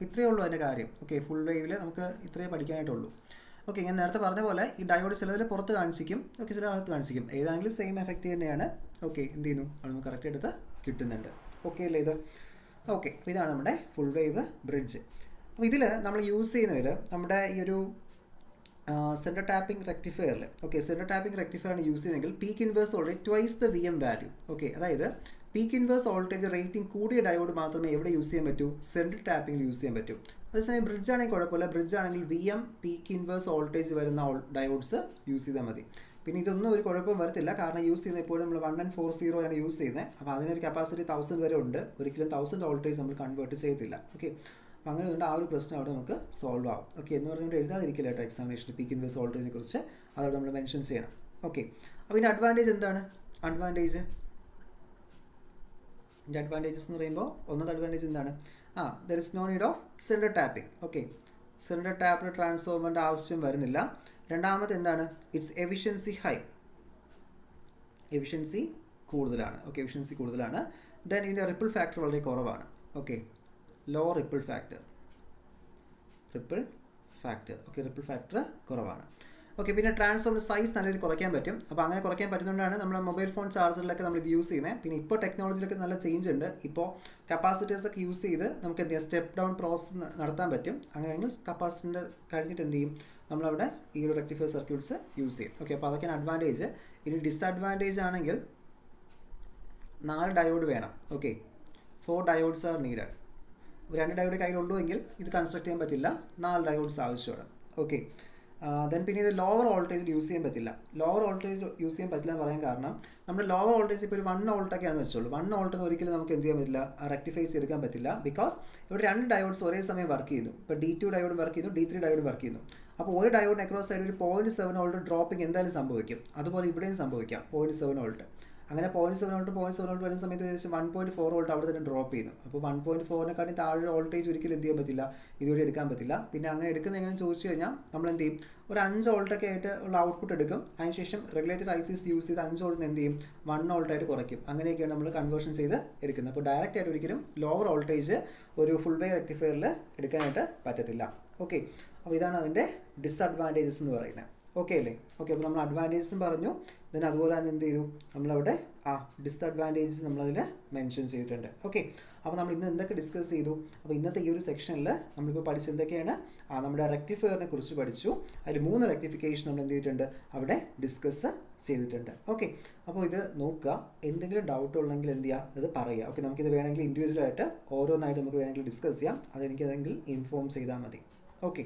ഇത്രയേ ഉള്ളൂ അതിൻ്റെ കാര്യം. ഫുൾ വേവിൽ നമുക്ക് ഇത്രയേ പഠിക്കാനായിട്ടുള്ളൂ. ഞാൻ നേരത്തെ പറഞ്ഞ പോലെ ഈ ഡയോഡ് ചിലതിൽ പുറത്ത് കാണിച്ചിരിക്കും, ചില അകത്ത് കാണിച്ചിരിക്കും. ഏതാണെങ്കിലും സെയിം എഫക്റ്റ് തന്നെയാണ്. എന്ത് ചെയ്യുന്നു, അത് നമുക്ക് കറക്റ്റ് എടുത്ത് കിട്ടുന്നുണ്ട്. അല്ലേ ഇത്? അപ്പോൾ ഇതാണ് നമ്മുടെ ഫുൾ വേവ് ബ്രിഡ്ജ്. അപ്പോൾ ഇതിൽ നമ്മൾ യൂസ് ചെയ്യുന്നതിൽ നമ്മുടെ ഈ ഒരു സെൻറ്റർ ടാപ്പിംഗ് റെക്ടിഫയറിൽ സെൻറ്റർ ടാപ്പിംഗ് റെക്ടിഫയറാണ് യൂസ് ചെയ്യുന്നതെങ്കിൽ peak inverse voltage twice the VM value. അതായത് പീക്ക് ഇൻവേഴ്സ് വോൾട്ടേജ് റേറ്റിംഗ് കൂടിയ ഡയോഡ് മാത്രമേ എവിടെ യൂസ് ചെയ്യാൻ പറ്റൂ, സെൻട്രൽ ടാപ്പിംഗിൽ യൂസ് ചെയ്യാൻ പറ്റൂ. അതേസമയം ബ്രിഡ്ജ് ആണെങ്കിൽ കുഴപ്പമില്ല. ബ്രിഡ്ജ് ആണെങ്കിൽ VM പീക്ക് ഇൻവേഴ്സ് വോൾട്ടേജ് വരുന്ന ഡയോഡ്സ് യൂസ് ചെയ്താൽ മതി. പിന്നെ ഇതൊന്നും ഒരു കുഴപ്പം വരത്തില്ല. കാരണം യൂസ് ചെയ്യുന്ന എപ്പോഴും നമ്മൾ 1N40 ആണ് യൂസ് ചെയ്യുന്നത്. അപ്പോൾ അതിനൊരു കപ്പാസിറ്റി 1000 വരെ ഉണ്ട്. ഒരിക്കലും 1000 വോൾട്ടേജ് നമ്മൾ കൺവേർട്ട് ചെയ്യത്തില്ല. അപ്പോൾ അങ്ങനെ അതുകൊണ്ട് ആ ഒരു പ്രശ്നം അവിടെ നമുക്ക് സോൾവ് ആവും. എന്ന് പറഞ്ഞുകൊണ്ട് എഴുതാതിരിക്കില്ല കേട്ടോ എക്സാമിനേഷന് പീക്ക് ഇൻവേഴ്സ് വോൾട്ടേജിനെ കുറിച്ച്. അതവിടെ നമ്മൾ മെൻഷൻ ചെയ്യണം. അപ്പോൾ ഇതിൻ്റെ അഡ്വാൻറ്റേജ് എന്താണ്? ഇതിൻ്റെ അഡ്വാൻറ്റേജസ് എന്ന് പറയുമ്പോൾ ഒന്നാമത്തെ അഡ്വാൻറ്റേജ് എന്താണ്? There is no need of central tapping. Central ടാപ്പിൽ ട്രാൻസ്ഫോമറിൻ്റെ ആവശ്യം വരുന്നില്ല. രണ്ടാമത്തെ എന്താണ്? ഇറ്റ്സ് എഫിഷ്യൻസി ഹൈ, എഫിഷ്യൻസി കൂടുതലാണ്. എഫിഷ്യൻസി കൂടുതലാണ്. ദെൻ ഇതിൻ്റെ റിപ്പിൾ ഫാക്ടർ വളരെ കുറവാണ്. Low ripple factor. Ripple factor കുറവാണ്. ഓക്കെ, പിന്നെ ട്രാൻസ്ഫോമർ സൈസ് നല്ല രീതിയിൽ കുറയ്ക്കാൻ പറ്റും. അപ്പോൾ അങ്ങനെ കുറയ്ക്കാൻ പറ്റുന്നതുകൊണ്ടാണ് നമ്മുടെ മൊബൈൽ ഫോൺ ചാർജറിലൊക്കെ നമ്മൾ ഇത് യൂസ് ചെയ്യുന്നത്. പിന്നെ ഇപ്പോൾ ടെക്നോളജിയിലൊക്കെ നല്ല ചേഞ്ച് ഉണ്ട്. ഇപ്പോൾ കപ്പാസിറ്റേഴ്സ് ഒക്കെ യൂസ് ചെയ്ത് നമുക്ക് എന്ത് ചെയ്യാം, സ്റ്റെപ്പ് ഡൗൺ പ്രോസസ്സ് നടത്താൻ പറ്റും. അങ്ങനെയെങ്കിൽ കപ്പാസിറ്ററിൻ്റെ കഴിഞ്ഞിട്ട് എന്ത് ചെയ്യും, നമ്മളവിടെ ഈ ഒരു റെക്ടിഫയർ സർക്യൂട്ട്സ് യൂസ് ചെയ്യും. ഓക്കെ, അപ്പോൾ അതൊക്കെയാണ് അഡ്വാൻറ്റേജ്. ഇനി ഡിസ്അഡ്വാൻറ്റേജ് ആണെങ്കിൽ 4 ഡയോഡ് വേണം. Okay, 4 diodes are needed. 2 diode കയ്യിലുള്ളൂ എങ്കിൽ ഇത് കൺസ്ട്രക്ട് ചെയ്യാൻ പറ്റില്ല, 4 ഡയോഡ്സ് ആവശ്യമാണ്. ഓക്കെ, ദെൻ പിന്നെ ഇത് ലോവർ വോൾട്ടേജ് യൂസ് ചെയ്യാൻ പറ്റില്ല. ലോവർ വോൾട്ടേജ് യൂസ് ചെയ്യാൻ പറ്റില്ല എന്ന് പറയാൻ കാരണം, നമ്മുടെ ലോവർ വോൾട്ടേജ് ഇപ്പോൾ ഒരു 1 വോൾട്ടൊക്കെയാണെന്ന് വെച്ചോളൂ. 1 വോൾട്ട് ഒരിക്കലും നമുക്ക് എന്ത് ചെയ്യാൻ പറ്റില്ല, റെക്ടിഫൈ ചെയ്തെടുക്കാൻ പറ്റില്ല. ബിക്കോസ് ഇവിടെ 2 ഡയോഡ്സ് ഒരേ സമയം വർക്ക് ചെയ്യുന്നു. ഇപ്പോൾ D2 ഡയോഡ് വർക്ക് ചെയ്യുന്നു, D3 ഡയോഡ് വർക്ക് ചെയ്യുന്നു. അപ്പോൾ ഒരു ഡയോഡിന് അക്രോസ് സൈഡ് ഒരു 0.7 വോൾട്ട് ഡ്രോപ്പിംഗ് എന്തായാലും സംഭവിക്കും. അതുപോലെ ഇവിടെയും സംഭവിക്കാം 0.7 വോൾട്ട്. അങ്ങനെ 0.7 വോൾട്ട് വരുന്ന സമയത്ത് ഏകദേശം 1.4 വോൾട്ട് അവിടെ തന്നെ ഡ്രോപ്പ് ചെയ്യുന്നു. അപ്പോൾ 1.4നെക്കാട്ടി താഴെ വോൾട്ടേജ് ഒരിക്കലും എന്ത് ചെയ്യാൻ പറ്റില്ല, ഇതുവരെ എടുക്കാൻ പറ്റില്ല. പിന്നെ അങ്ങനെ എടുക്കുന്ന എങ്ങനെ ചോദിച്ചു കഴിഞ്ഞാൽ നമ്മൾ എന്ത് ചെയ്യും, ഒരു 5 വോൾട്ടൊക്കെ ആയിട്ട് ഉള്ള ഔട്ട്പുട്ട് എടുക്കും. അതിനുശേഷം റെഗുലേറ്റഡ് ICs യൂസ് ചെയ്ത് 5 വോൾട്ടിന് എന്ത് ചെയ്യും, 1 വോൾട്ടായിട്ട് കുറയ്ക്കും. അങ്ങനെയൊക്കെയാണ് നമ്മൾ കൺവേർഷൻ ചെയ്ത് എടുക്കുന്നത്. അപ്പോൾ ഡയറക്റ്റ് ആയിട്ട് ഒരിക്കലും ലോവർ വോൾട്ടേജ് ഒരു ഫുൾ വേ റെക്ടിഫയറിൽ എടുക്കാനായിട്ട് പറ്റത്തില്ല. ഓക്കെ, അപ്പോൾ ഇതാണ് അതിൻ്റെ ഡിസ്അഡ്വാൻറ്റേജസ് എന്ന് പറയുന്നത്. ഓക്കെ അല്ലേ? ഓക്കെ, അപ്പോൾ നമ്മൾ അഡ്വാൻറ്റേജസും പറഞ്ഞു. then അതുപോലെ തന്നെ എന്ത് ചെയ്തു, നമ്മളവിടെ ഡിസ്അഡ്വാൻറ്റേജസ് നമ്മളതിൽ മെൻഷൻ ചെയ്തിട്ടുണ്ട്. ഓക്കെ, അപ്പോൾ നമ്മൾ ഇന്ന് എന്തൊക്കെ ഡിസ്കസ് ചെയ്തു? അപ്പോൾ ഇന്നത്തെ ഈ ഒരു സെക്ഷനിൽ നമ്മളിപ്പോൾ പഠിച്ച എന്തൊക്കെയാണ്, നമ്മുടെ റെക്ടിഫയറിനെ കുറിച്ച് പഠിച്ചു. അതിൽ 3 റെക്ടിഫിക്കേഷൻ നമ്മൾ എന്ത് ചെയ്തിട്ടുണ്ട്, അവിടെ ഡിസ്കസ് ചെയ്തിട്ടുണ്ട്. ഓക്കെ, അപ്പോൾ ഇത് നോക്കുക, എന്തെങ്കിലും ഡൗട്ട് ഉണ്ടെങ്കിൽ എന്ത് ചെയ്യുക, ഇത് പറയുക. ഓക്കെ, നമുക്കിത് വേണമെങ്കിൽ ഇൻഡിവിജ്വലായിട്ട് ഓരോന്നായിട്ട് നമുക്ക് വേണമെങ്കിൽ ഡിസ്കസ് ചെയ്യാം. അതെനിക്ക് ഏതെങ്കിലും ഇൻഫോം ചെയ്താൽ മതി. ഓക്കെ.